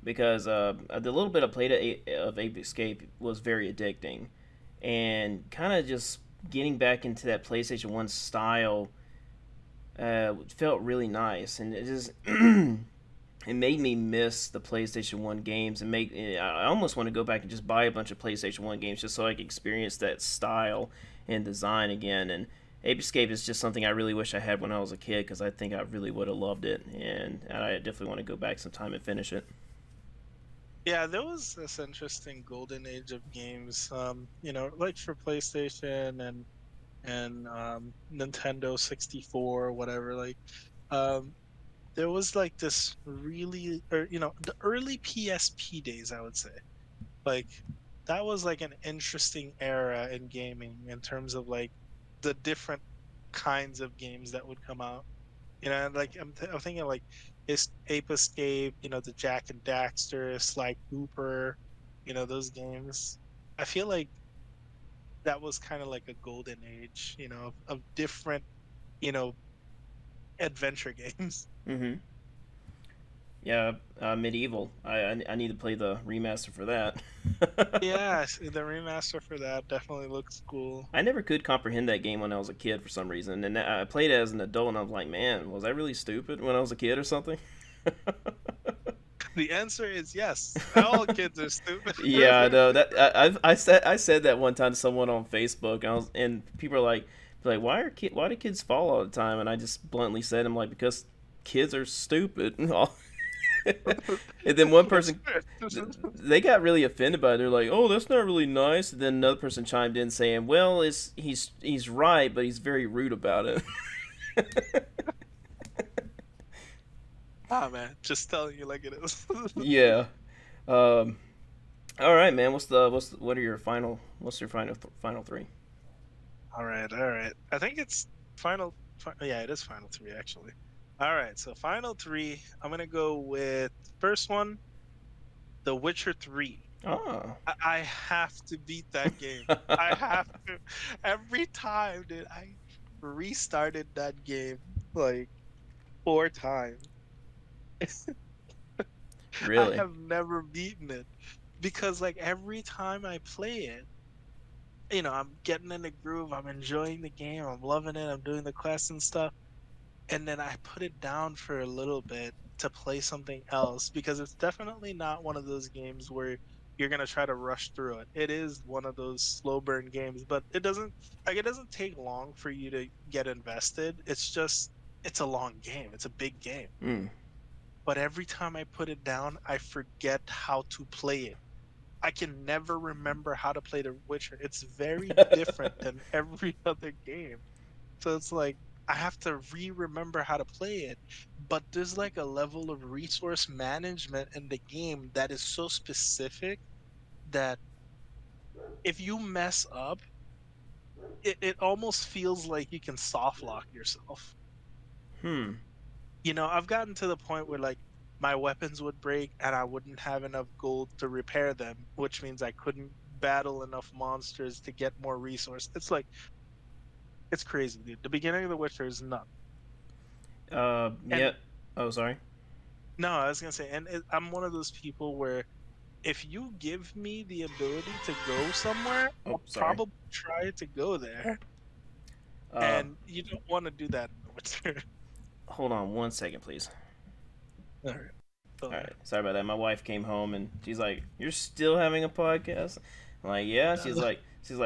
because the little bit I played of Ape Escape was very addicting, and kind of just getting back into that PlayStation One style felt really nice, and it just it made me miss the PlayStation One games, and make I almost want to go back and just buy a bunch of PlayStation One games just so I could experience that style and design again. And Ape Escape is just something I really wish I had when I was a kid because I think I really would have loved it, and I definitely want to go back sometime and finish it. Yeah, there was this interesting golden age of games, like for PlayStation and Nintendo 64 or whatever. Like, um, there was like this really, or the early PSP days, I would say. Like, that was like an interesting era in gaming in terms of like the different kinds of games that would come out. Like I'm thinking like is Ape Escape, the Jack and Daxter, Sly Cooper, those games. I feel like that was kind of like a golden age, of different, you know, adventure games. Mm-hmm. Yeah, Medieval. I need to play the remaster for that. Yeah, the remaster for that definitely looks cool. I never could comprehend that game when I was a kid for some reason, and I played it as an adult, and I was like, man, was I really stupid when I was a kid or something? The answer is yes. All kids are stupid. Yeah, I know that. I said that one time to someone on Facebook, and people are like, why do kids fall all the time? And I just bluntly said, I'm like, because kids are stupid. And then one person, they got really offended by it. They're like, oh, that's not really nice. And then another person chimed in saying, well, he's right, but he's very rude about it. Ah man, just telling you like it is. Yeah. Um, all right, man. What are your final three? All right, all right. I think it's yeah, it is final three actually. All right, so final three. I'm gonna go with first one, The Witcher 3. Oh. I have to beat that game. I have to. Every time, dude, I restarted that game like 4 times. I Really? have never beaten it because like every time I play it, I'm getting in the groove, I'm enjoying the game, I'm loving it, I'm doing the quests and stuff, and then I put it down for a little bit to play something else because it's definitely not one of those games where you're gonna try to rush through it. It is one of those slow burn games, but it doesn't take long for you to get invested. It's a long game. It's a big game. Mm. But every time I put it down, I forget how to play it. I can never remember how to play The Witcher. It's very different than every other game. So it's like I have to re-remember how to play it. But there's like a level of resource management in the game that is so specific that if you mess up, it almost feels like you can soft lock yourself. Hmm. I've gotten to the point where like my weapons would break and I wouldn't have enough gold to repair them, which means I couldn't battle enough monsters to get more resource. It's crazy, dude. The beginning of The Witcher is nuts. Yeah. And Oh, sorry. no, I was gonna say, I'm one of those people where if you give me the ability to go somewhere, Oh, I'll sorry. probably try to go there. Uh, And you don't want to do that in The Witcher. Hold on 1 second, please. All right. All So, right. Sorry about that. My wife came home and she's like, "You're still having a podcast?" I'm like, "Yeah." She's like, "Is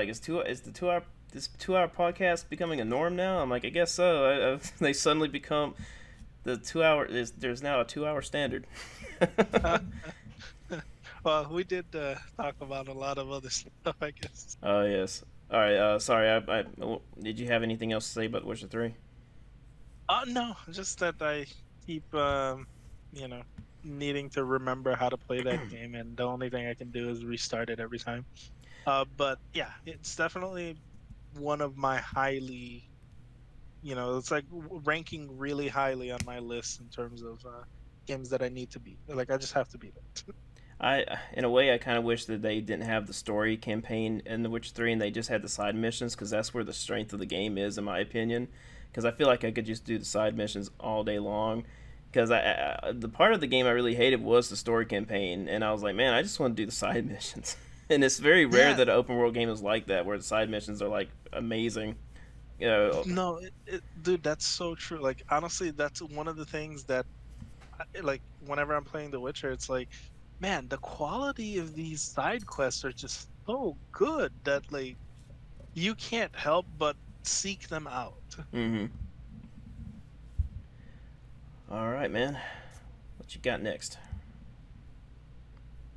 the 2 hour this 2 hour podcast becoming a norm now?" I'm like, "I guess so." They suddenly become the 2 hour. There's now a 2 hour standard. well, we did talk about a lot of other stuff, I guess. Oh yes. All right. Sorry. Did you have anything else to say about Witcher 3? No, just that I keep, you know, needing to remember how to play that game, and the only thing I can do is restart it every time. But yeah, it's definitely one of my highly it's like ranking really highly on my list in terms of games that I need to beat. Like I just have to beat it. In a way, I kind of wish that they didn't have the story campaign in The Witcher 3 and they just had the side missions because that's where the strength of the game is, in my opinion. Because I feel like I could just do the side missions all day long. Because the part of the game I really hated was the story campaign, and I was like, man, I just want to do the side missions. And it's very rare Yeah, that an open world game is like that, where the side missions are like amazing. You know, no, dude, that's so true. Like honestly, that's one of the things that like whenever I'm playing The Witcher, it's like, man, the quality of these side quests are just so good that like you can't help but seek them out. mm-hmm. All right, man. What you got next?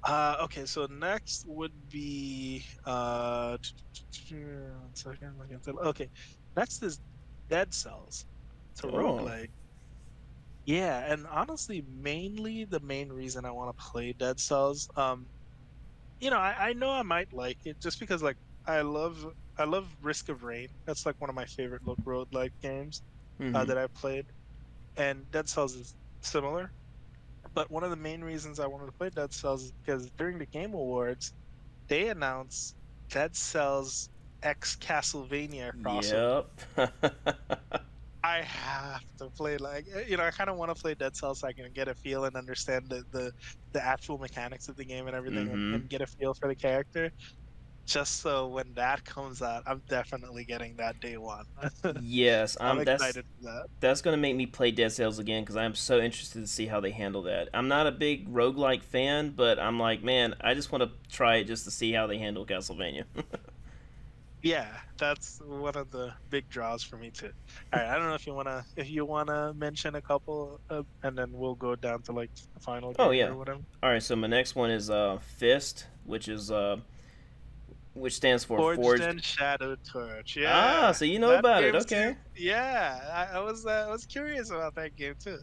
Okay, so next would be one second, okay. Next is Dead Cells. It's a Oh, roguelike. Yeah, and honestly, mainly the main reason I want to play Dead Cells, I know I might like it just because like I love I love Risk of Rain. That's like one of my favorite look roguelike games mm-hmm. that I played, and Dead Cells is similar. But one of the main reasons I wanted to play Dead Cells is because during the Game Awards, they announced Dead Cells X Castlevania crossover. Yep. I have to play I kind of want to play Dead Cells so I can get a feel and understand the actual mechanics of the game and everything mm-hmm. and get a feel for the character. Just so when that comes out, I'm definitely getting that day one. Yes, I'm that's excited for that. gonna make me play Dead Cells again because I'm so interested to see how they handle that. I'm not a big roguelike fan, but I'm like, man, I just want to try it just to see how they handle Castlevania. Yeah, that's one of the big draws for me too. All right, I don't know if you wanna mention a couple, and then we'll go down to like the final Oh game yeah. or whatever. All right, so my next one is Fist, which stands for Forged Forged. and Shadow Torch. Ah, Yeah, so you know that about it. game Okay. seems. Yeah, I was curious about that game too.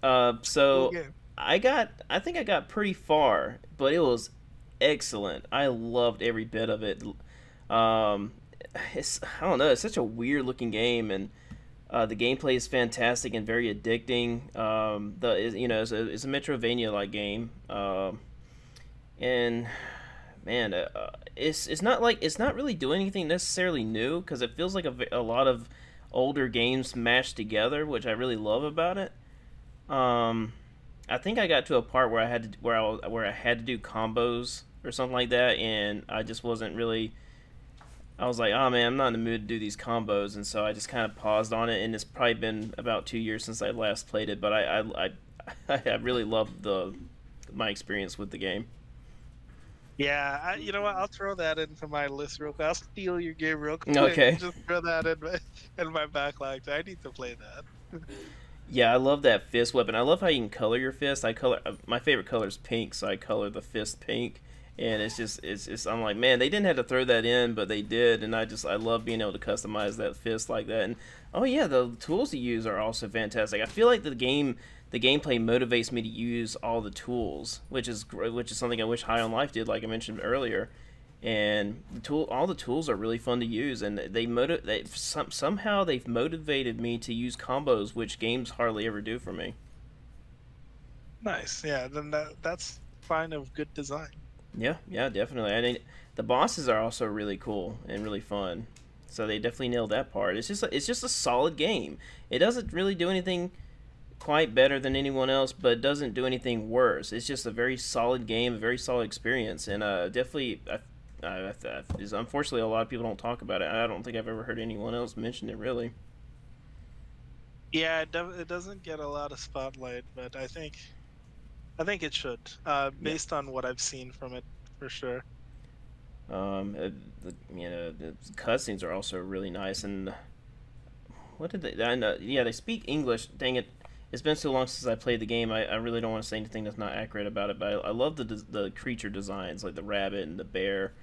Cool So game. I think I got pretty far, but it was excellent. I loved every bit of it. Um, I don't know, it's such a weird looking game, and the gameplay is fantastic and very addicting. It's a Metrovania like game, and man, it's not really doing anything necessarily new because it feels like a lot of older games mashed together, which I really love about it. Um, I think I got to a part where I had to where I had to do combos or something like that, and I just wasn't really. I was like, oh man, I'm not in the mood to do these combos, and so I just kind of paused on it. And it's probably been about 2 years since I last played it, but I really loved the my experience with the game. Yeah, you know what? I'll throw that into my list real quick. I'll steal your game real quick and Okay. just throw that in my backlog. I need to play that. Yeah, I love that fist weapon. I love how you can color your fist. I color my favorite color is pink, so I color the fist pink. And it's I'm like, man, they didn't have to throw that in, but they did, and I love being able to customize that fist like that. And oh yeah, the tools to use are also fantastic. I feel like the gameplay motivates me to use all the tools, which is something I wish High on Life did, like I mentioned earlier. And all the tools are really fun to use, and somehow they've motivated me to use combos, which games hardly ever do for me. Nice. Yeah, then that's sign of good design. Yeah, yeah, definitely. I mean, the bosses are also really cool and really fun, so they definitely nailed that part. It's just a solid game. It doesn't really do anything quite better than anyone else, but it doesn't do anything worse. It's just a very solid game, a very solid experience, and definitely, unfortunately, a lot of people don't talk about it. I don't think I've ever heard anyone else mention it really. Yeah, it doesn't get a lot of spotlight, but I think it should, Yeah. based on what I've seen from it, for sure. The cutscenes are also really nice, and what did they? I know, yeah, they speak English. Dang it! It's been so long since I played the game. I really don't want to say anything that's not accurate about it, but I love the creature designs, like the rabbit and the bear.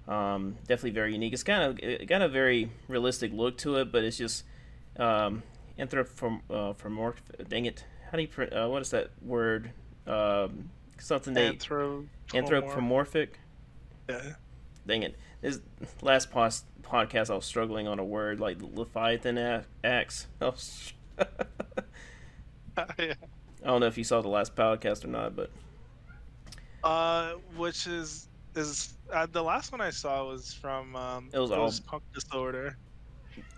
Definitely very unique. It got a very realistic look to it, but it's just Dang it! How do you what is that word? Something they Anthropomorph. anthropomorphic. Yeah. dang it. This last podcast, I was struggling on a word like Leviathan axe. Yeah. I don't know if you saw the last podcast or not, but Which is the last one I saw was from it was it all. was Punk Disorder.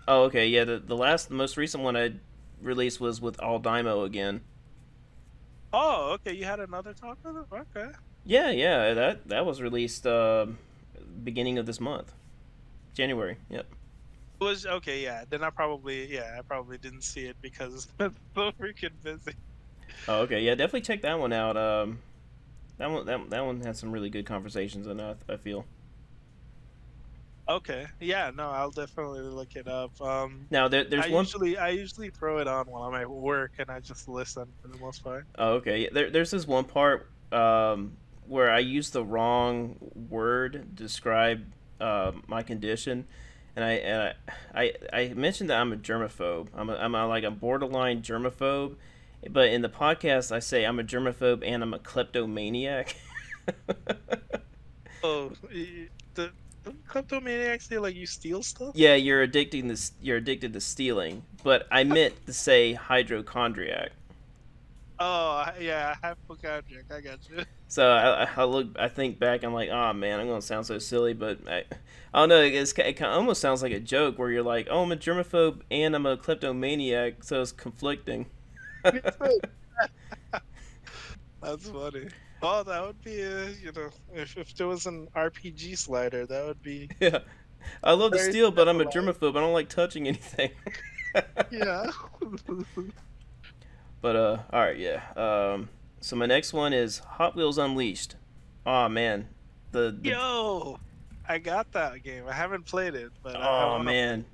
Oh, okay, yeah. The most recent one I released was with All Daimo again. Oh, okay. You had another talk with it. Okay. Yeah, yeah. That was released beginning of this month, January. Yep. It was okay. Yeah. Then I probably didn't see it because it's so freaking busy. Oh, okay. Yeah, definitely check that one out. That one had some really good conversations, and I feel. Okay. Yeah. No, I'll definitely look it up. Now there's one. I usually throw it on while I'm at work and I just listen for the most part. Oh, okay. There's this one part where I used the wrong word to describe my condition, and I mentioned that I'm a germaphobe. I'm like a borderline germaphobe, but in the podcast I say I'm a germaphobe and I'm a kleptomaniac. Oh, the kleptomaniacs say like you steal stuff? Yeah, you're addicted to stealing, but I meant to say hypochondriac. Oh, yeah, hypochondriac. I got you. So I think back, I'm like, oh man, I'm gonna sound so silly, but I don't know. It almost sounds like a joke where you're like, oh, I'm a germaphobe and I'm a kleptomaniac, so it's conflicting. That's funny. Oh, that would be if there was an RPG slider, that would be Yeah, I love to very steal, but I'm a specialized. germaphobe. I don't like touching anything. Yeah. But all right, yeah. So my next one is Hot Wheels Unleashed. Oh man, the Yo, I got that game. I haven't played it, but I oh want to play. man,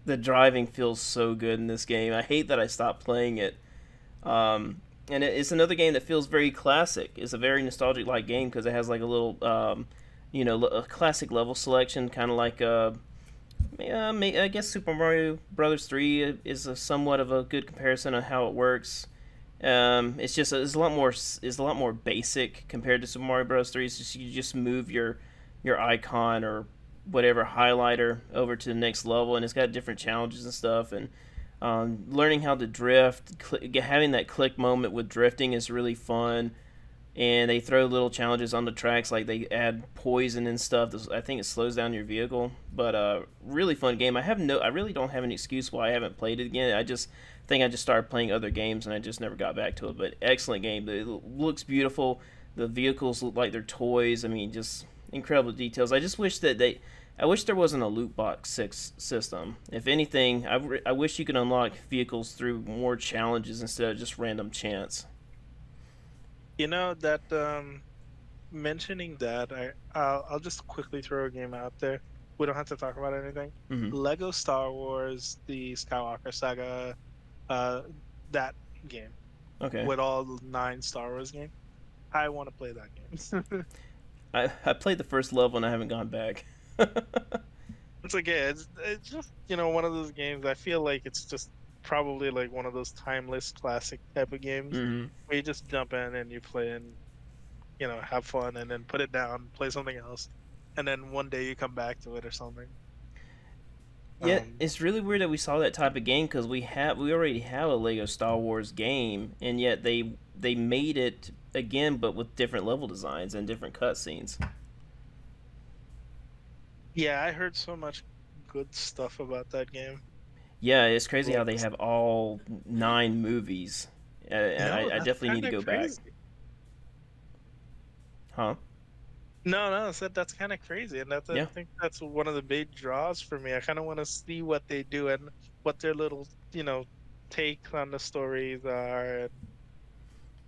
the driving feels so good in this game. I hate that I stopped playing it. And it's another game that feels very classic. It's a very nostalgic like game because it has like a little, a classic level selection, kind of like yeah, I guess Super Mario Brothers 3 is a somewhat of a good comparison on how it works. It's a lot more basic compared to Super Mario Bros. 3. It's just you just move your icon or whatever highlighter over to the next level, and it's got different challenges and stuff. And learning how to drift, having that click moment with drifting is really fun. And they throw little challenges on the tracks, like they add poison and stuff. I think it slows down your vehicle, but really fun game. I really don't have an excuse why I haven't played it again. I just think I just started playing other games and I just never got back to it. But excellent game. It looks beautiful. The vehicles look like they're toys. I mean, just incredible details. I wish there wasn't a loot box system. If anything, I wish you could unlock vehicles through more challenges instead of just random chance. You know that mentioning that, I'll just quickly throw a game out there. We don't have to talk about anything. Hmm. Lego Star Wars: The Skywalker Saga, uh, that game Okay. with all the 9 Star Wars games. I want to play that game. I played the first level and I haven't gone back. It's okay. It's just one of those games. I feel like it's just probably like one of those timeless classic type of games Hmm. where you just jump in and you play and have fun and then put it down, play something else, and then one day you come back to it or something. Yeah, Um, it's really weird that we saw that type of game because we already have a Lego Star Wars game, and yet they made it again, but with different level designs and different cutscenes. yeah, I heard so much good stuff about that game. Yeah, it's crazy how Like, they have all 9 movies, and no, I that's definitely need kind to of go back. crazy. Huh? No, I said that's kind of crazy, and I Yeah. think that's one of the big draws for me. I kind of want to see what they do and what their little, take on the stories are. And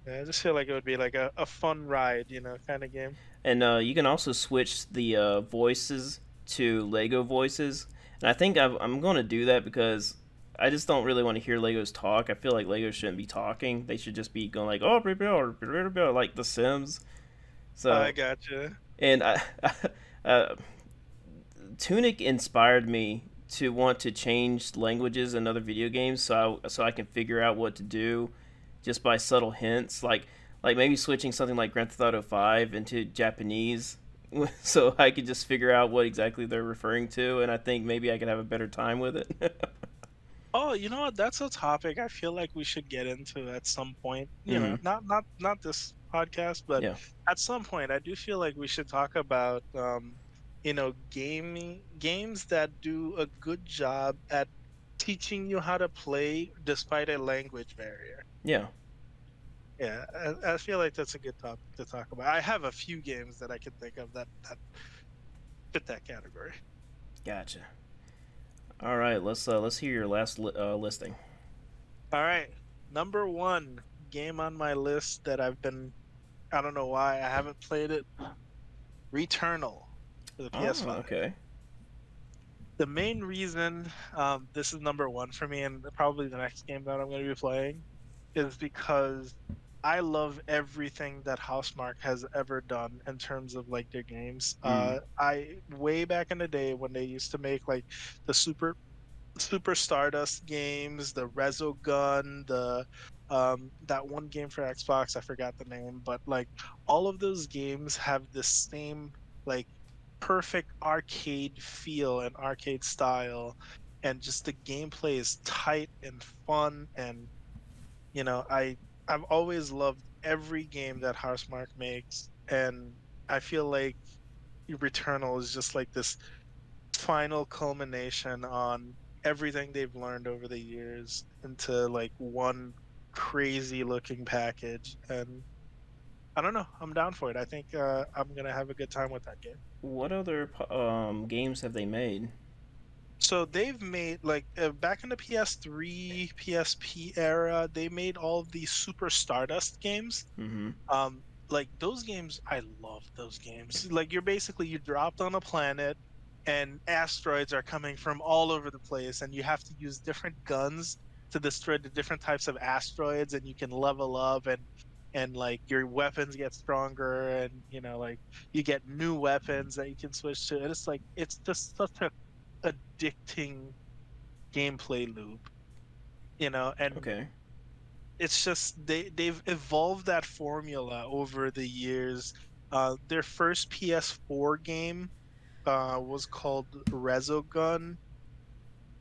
yeah, I just feel like it would be like a fun ride, kind of game. And you can also switch the voices to Lego voices. And I think I'm going to do that because I just don't really want to hear Legos talk. I feel like Legos shouldn't be talking. They should just be going like, oh, like The Sims. I So, gotcha. and uh, Tunic inspired me to want to change languages in other video games so I can figure out what to do just by subtle hints. Like maybe switching something like Grand Theft Auto 5 into Japanese so I could just figure out what exactly they're referring to, and I think maybe I could have a better time with it. Oh, you know what? That's a topic I feel like we should get into at some point. You know, Hmm. not this podcast, but Yeah. at some point I do feel like we should talk about gaming games that do a good job at teaching you how to play despite a language barrier. Yeah. Yeah, I feel like that's a good topic to talk about. I have a few games that I can think of that fit that category. Gotcha. All right. Let's hear your last listing. All right. Number one game on my list that I don't know why I haven't played it. Returnal for the Oh, PS5. okay. The main reason this is number one for me, and probably the next game that I'm going to be playing, is because I love everything that Housemarque has ever done in terms of like their games. Mm. I way back in the day when they used to make like the Super Stardust games, the Resogun, the that one game for Xbox, I forgot the name, but like all of those games have the same like perfect arcade feel and arcade style, and just the gameplay is tight and fun. And I've always loved every game that Housemarque makes, and I feel like Returnal is just like this final culmination on everything they've learned over the years into like one crazy looking package. And I don't know, I'm down for it. I think I'm gonna have a good time with that game. What other games have they made? So they've made like back in the PS3 PSP era, they made all of these Super Stardust games. Mm-hmm. Like those games, I love those games. Like you dropped on a planet and asteroids are coming from all over the place, and you have to use different guns to destroy the different types of asteroids, and you can level up, and like your weapons get stronger, and like you get new weapons that you can switch to. And it's like it's just such a addicting gameplay loop, and Okay. it's just they've evolved that formula over the years. Their first PS4 game was called Resogun.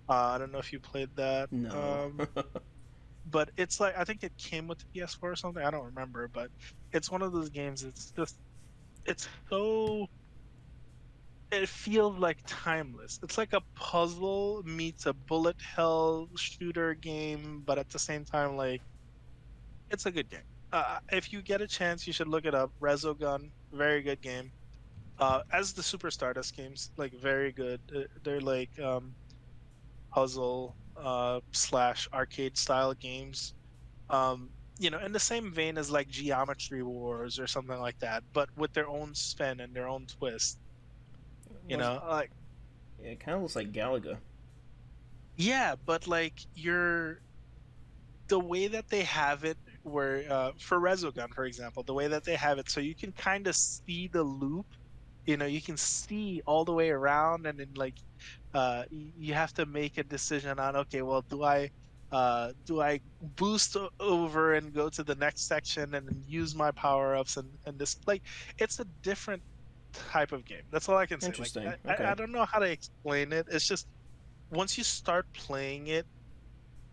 I don't know if you played that. No. But it's like I think it came with the PS4 or something. I don't remember, but it's one of those games. It's so it feels like timeless. It's like a puzzle meets a bullet hell shooter game, but at the same time, like it's a good game. If you get a chance, you should look it up. Resogun, very good game. As the Super Stardust games, like very good. They're like puzzle slash arcade style games. In the same vein as like Geometry Wars or something like that, but with their own spin and their own twist. Was Like it kind of looks like Galaga. yeah, but like the way that they have it, where for Resogun, for example, the way that they have it, so you can kind of see the loop. You can see all the way around, and then like you have to make a decision on, okay, well, do I boost over and go to the next section and then use my power ups, and this like it's a different type of game. That's all I can say. Like Interesting. I Okay. don't know how to explain it. It's just once you start playing it,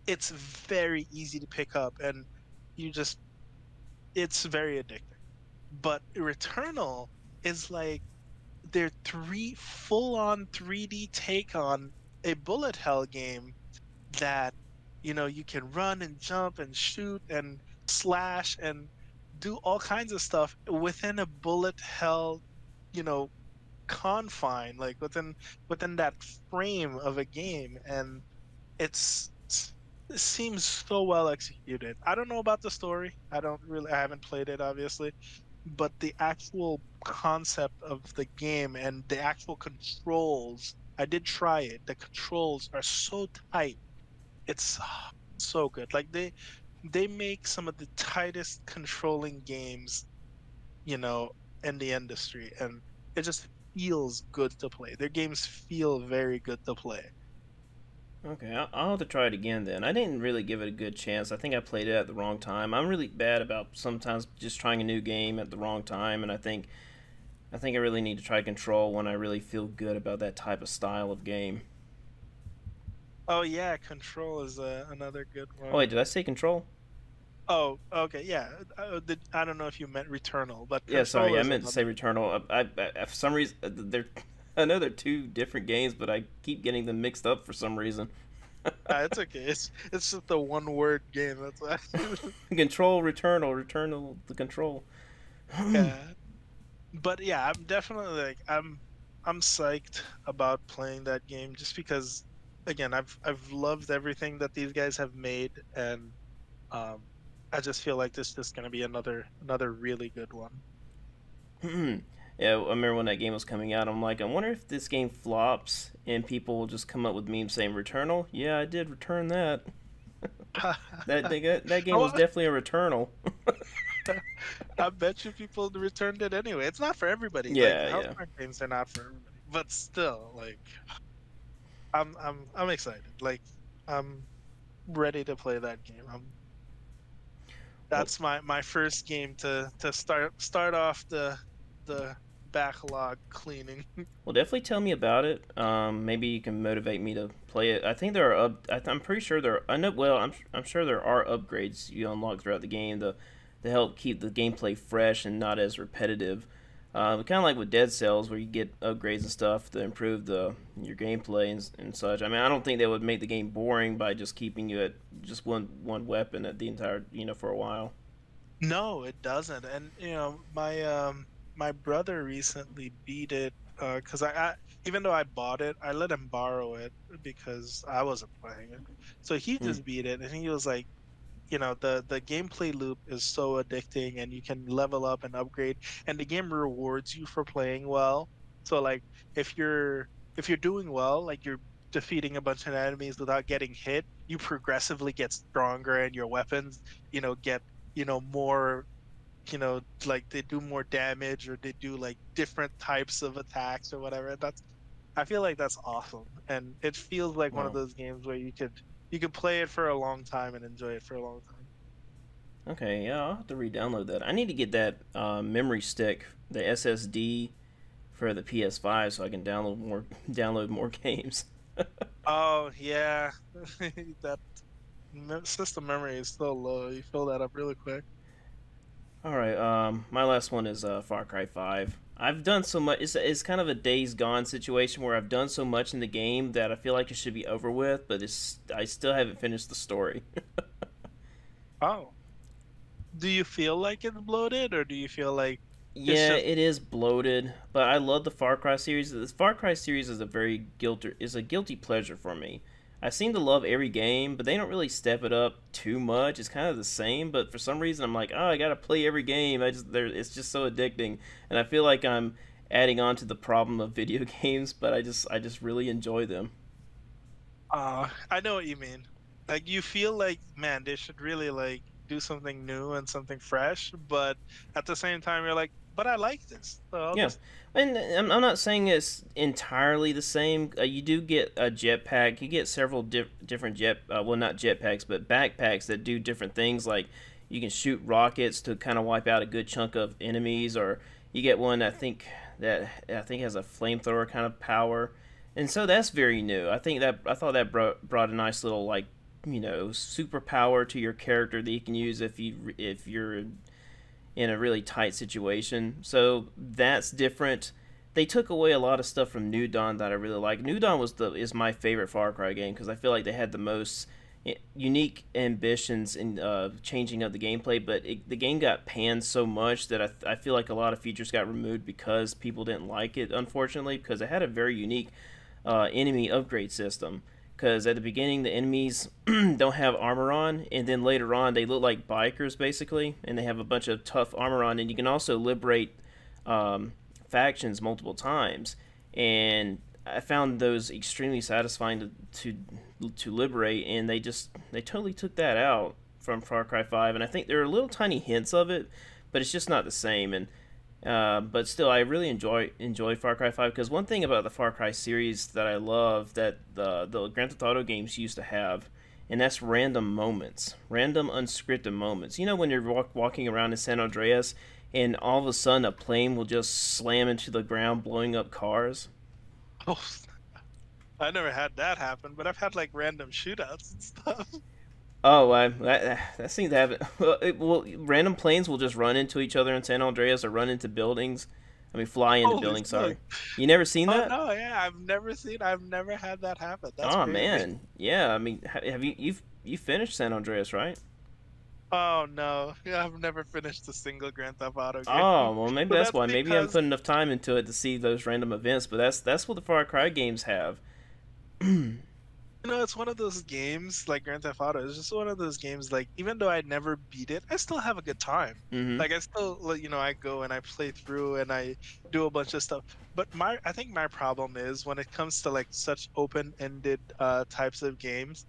it's very easy to pick up, and you just it's very addicting. But Returnal is like their three full on 3D take on a bullet hell game that you can run and jump and shoot and slash and do all kinds of stuff within a bullet hell you know confine, like within that frame of a game. And it's it seems so well executed. I don't know about the story. I haven't played it, obviously, but the actual concept of the game and the actual controls, I did try it. The controls are so tight. It's so good. Like they make some of the tightest controlling games, you know, in the industry, and it just feels good to play. Their games feel very good to play. Okay, I'll have to try it again then. I didn't really give it a good chance. I think I played it at the wrong time. I'm really bad about sometimes just trying a new game at the wrong time, and I think I think I really need to try Control when I really feel good about that type of style of game. Oh yeah, Control is another good Oh one. wait, did I say Control? Oh, okay, yeah. I don't know if you meant Returnal, but Yeah, Control sorry, I is meant to say another. Returnal. For some reason, they're I know they're two different games, but I keep getting them mixed up for some reason. It's okay. It's just a one word game. That's why. Control, Returnal, Returnal, the Control. Yeah. But yeah, I'm definitely like I'm psyched about playing that game just because again, I've loved everything that these guys have made and um I just feel like this is gonna be another really good one. Yeah, I remember when that game was coming out. I'm like, I wonder if this game flops and people will just come up with memes saying Returnal. Yeah, I did return that. That game was Oh, definitely a Returnal. I bet you people returned it anyway. It's not for everybody. Like Yeah, House yeah. Mark games are not for everybody. But still, like I'm excited. Like I'm ready to play that game. Well, That's my first game to start off the backlog cleaning. well, definitely tell me about it. Maybe you can motivate me to play it. I think there are I'm pretty sure there. I know. Well, I'm sure there are upgrades you unlock throughout the game to help keep the gameplay fresh and not as repetitive. Kind of like with Dead Cells, where you get upgrades and stuff to improve your gameplay and such. I mean, I don't think they would make the game boring by just keeping you at just one weapon at the entire for a while. No, it doesn't. And my brother recently beat it 'cause I even though I bought it, I let him borrow it because I wasn't playing it. So he Hmm. just beat it and he was like, the gameplay loop is so addicting and you can level up and upgrade and the game rewards you for playing well. So like if you're if you're doing well, like you're defeating a bunch of enemies without getting hit, you progressively get stronger and your weapons, get, more, like they do more damage or they do like different types of attacks or whatever. I feel like that's awesome. And it feels like one of Wow. those games where you could play it for a long time and enjoy it for a long time. Okay, yeah, I'll have to re-download that. I need to get that memory stick, the SSD for the PS5, so I can download more games. Oh yeah, that system memory is so low. You fill that up really quick. All right, my last one is Far Cry 5. I've done so much. It's kind of a Days Gone situation where I've done so much in the game that I feel like it should be over with, but I still haven't finished the story. Oh, do you feel like it's bloated, or do you feel like it's Yeah, just it is bloated, but I love the Far Cry series. The Far Cry series is a guilty pleasure for me. I seem to love every game, but they don't really step it up too much. It's kind of the same, but for some reason I'm like, oh, I gotta play every game. It's just so addicting, and I feel like I'm adding on to the problem of video games, but I just really enjoy them. I know what you mean. Like you feel like, man, they should really like do something new and something fresh, but at the same time you're like, but I like this. So I'll Yeah, just and I'm not saying it's entirely the same. You do get a jetpack. You get several different well, not jetpacks, but backpacks that do different things. Like you can shoot rockets to kind of wipe out a good chunk of enemies, or you get one that I think has a flamethrower kind of power, and so that's very new. I thought that brought a nice little like superpower to your character that you can use if you're in a really tight situation. So that's different. They took away a lot of stuff from New Dawn that I really like. New Dawn is my favorite Far Cry game because I feel like they had the most unique ambitions in changing up the gameplay, but the game got panned so much that I feel like a lot of features got removed because people didn't like it, unfortunately, because it had a very unique enemy upgrade system. Because at the beginning, the enemies don't have armor on, and then later on, they look like bikers basically, and they have a bunch of tough armor on. And you can also liberate factions multiple times, and I found those extremely satisfying to liberate. And they totally took that out from Far Cry 5, and I think there are little tiny hints of it, but it's just not the same. And but still, I really enjoy Far Cry 5 because one thing about the Far Cry series that I love that the Grand Theft Auto games used to have, and that's random moments, random unscripted moments. You know, when you're walking around in San Andreas and all of a sudden a plane will just slam into the ground, blowing up cars. Oh, I never had that happen, but I've had like random shootouts and stuff. Oh, that seems to happen. Well, random planes will just run into each other in San Andreas or run into buildings. I mean, fly into Holy buildings. Sorry, smoke. you never seen Oh that? no, yeah, I've never had that happen. That's Oh crazy. man, yeah. I mean, have you finished San Andreas, right? Oh no, yeah, I've never finished a single Grand Theft Auto game. Oh well, maybe But that's that's why. Maybe you haven't because put enough time into it to see those random events. But that's what the Far Cry games have. it's one of those games like Grand Theft Auto. It's just one of those games. Like even though I never beat it, I still have a good time. Mm-hmm. Like I still, like, I go and I play through and I do a bunch of stuff. But I think my problem is when it comes to like such open-ended types of games.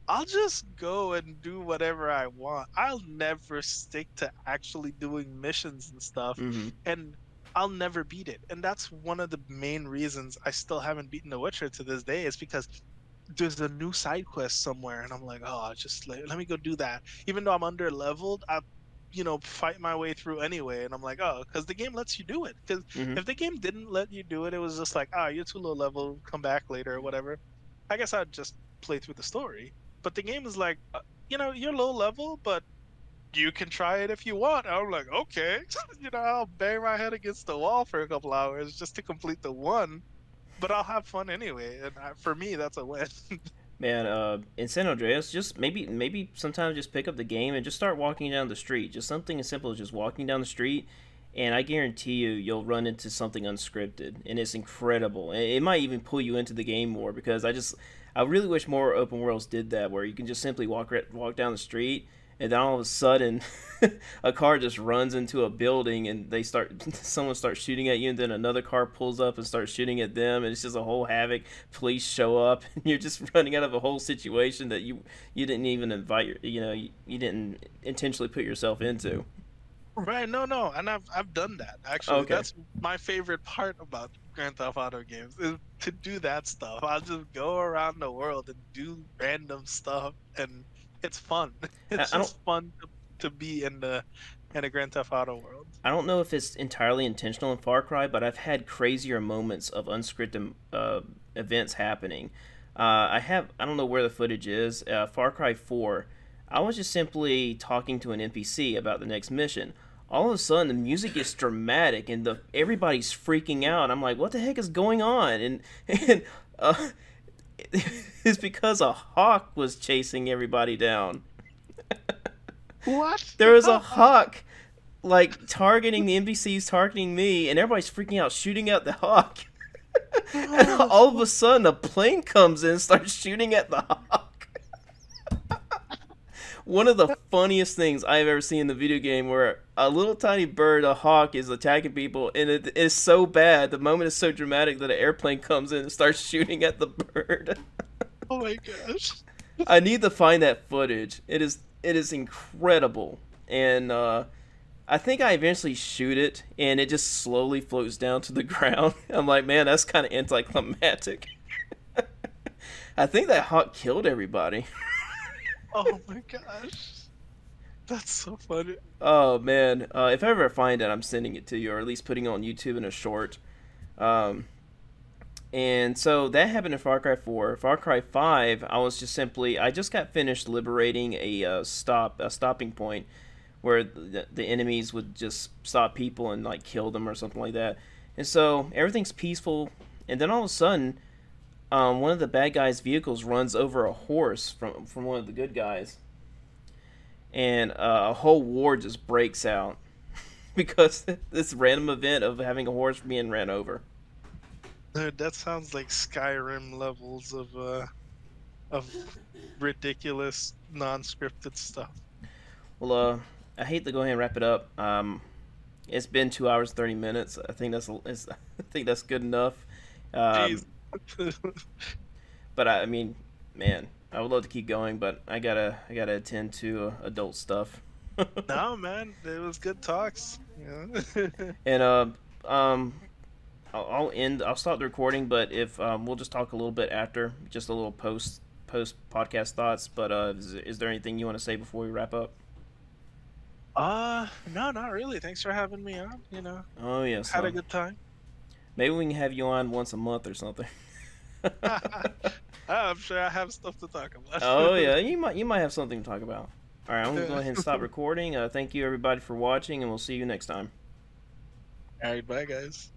I'll just go and do whatever I want. I'll never stick to actually doing missions and stuff, Mm-hmm. and I'll never beat it. And that's one of the main reasons I still haven't beaten The Witcher to this day is because there's a new side quest somewhere, and I'm like, oh, just let me go do that. Even though I'm under leveled, I, fight my way through anyway. And I'm like, oh, because the game lets you do it. Because Mm-hmm. if the game didn't let you do it, it was just like, ah, you're too low level, come back later or whatever. I guess I'd just play through the story. But the game is like, you're low level, but you can try it if you want. And I'm like, okay, I'll bang my head against the wall for a couple hours just to complete the one, but I'll have fun anyway. And for me, that's a win. Man, in San Andreas, just maybe sometimes just pick up the game and just start walking down the street. Just something as simple as just walking down the street, and I guarantee you'll run into something unscripted, and it's incredible. It might even pull you into the game more because I really wish more open worlds did that, where you can just simply walk down the street, and then all of a sudden, a car just runs into a building, and someone starts shooting at you, and then another car pulls up and starts shooting at them, and it's just a whole havoc. Police show up, and you're just running out of a whole situation that you didn't even you didn't intentionally put yourself into. Right? No, no, and I've done that actually. Okay. That's my favorite part about Grand Theft Auto games is to do that stuff. I'll just go around the world and do random stuff, and it's fun. I, It's I don't just fun to be in a Grand Theft Auto world. I don't know if it's entirely intentional in Far Cry, but I've had crazier moments of unscripted events happening. I don't know where the footage is. Far Cry 4. I was just simply talking to an NPC about the next mission. All of a sudden, the music gets dramatic and everybody's freaking out. I'm like, what the heck is going on? And uh, it's because a hawk was chasing everybody down. What? There was a hawk like targeting the NPCs, targeting me, and everybody's freaking out, shooting at the hawk. And all of a sudden, a plane comes in and starts shooting at the hawk. One of the funniest things I've ever seen in the video game, where a little tiny bird, a hawk, is attacking people, and it is so bad. The moment is so dramatic that an airplane comes in and starts shooting at the bird. Oh my gosh. I need to find that footage. It is incredible, and I think I eventually shoot it, and it just slowly floats down to the ground. I'm like, man, that's kind of anticlimactic. I think that hawk killed everybody. Oh my gosh. That's so funny. Oh man, if I ever find it, I'm sending it to you, or at least putting it on YouTube in a short. Um, and so that happened in Far Cry 4. Far Cry 5, I just got finished liberating a stopping point where the enemies would just stop people and like kill them or something like that. And so everything's peaceful, and then all of a sudden, one of the bad guys' vehicles runs over a horse from one of the good guys, and a whole war just breaks out because this random event of having a horse being ran over. Dude, that sounds like Skyrim levels of ridiculous non-scripted stuff. Well, I hate to go ahead and wrap it up. It's been 2 hours 30 minutes. I think I think that's good enough. Jeez. But I mean, man, I would love to keep going, but I gotta attend to adult stuff. No, man, it was good talks. Yeah. And I'll stop the recording, but if we'll just talk a little bit after, just a little post podcast thoughts. But is there anything you want to say before we wrap up? No, not really. Thanks for having me on. Oh yes, Had a huh? good time. Maybe we can have you on once a month or something. I'm sure I have stuff to talk about. Oh yeah, you might have something to talk about. All right, I'm gonna go Yeah. ahead and stop recording. Thank you everybody for watching, and we'll see you next time. All right, bye guys.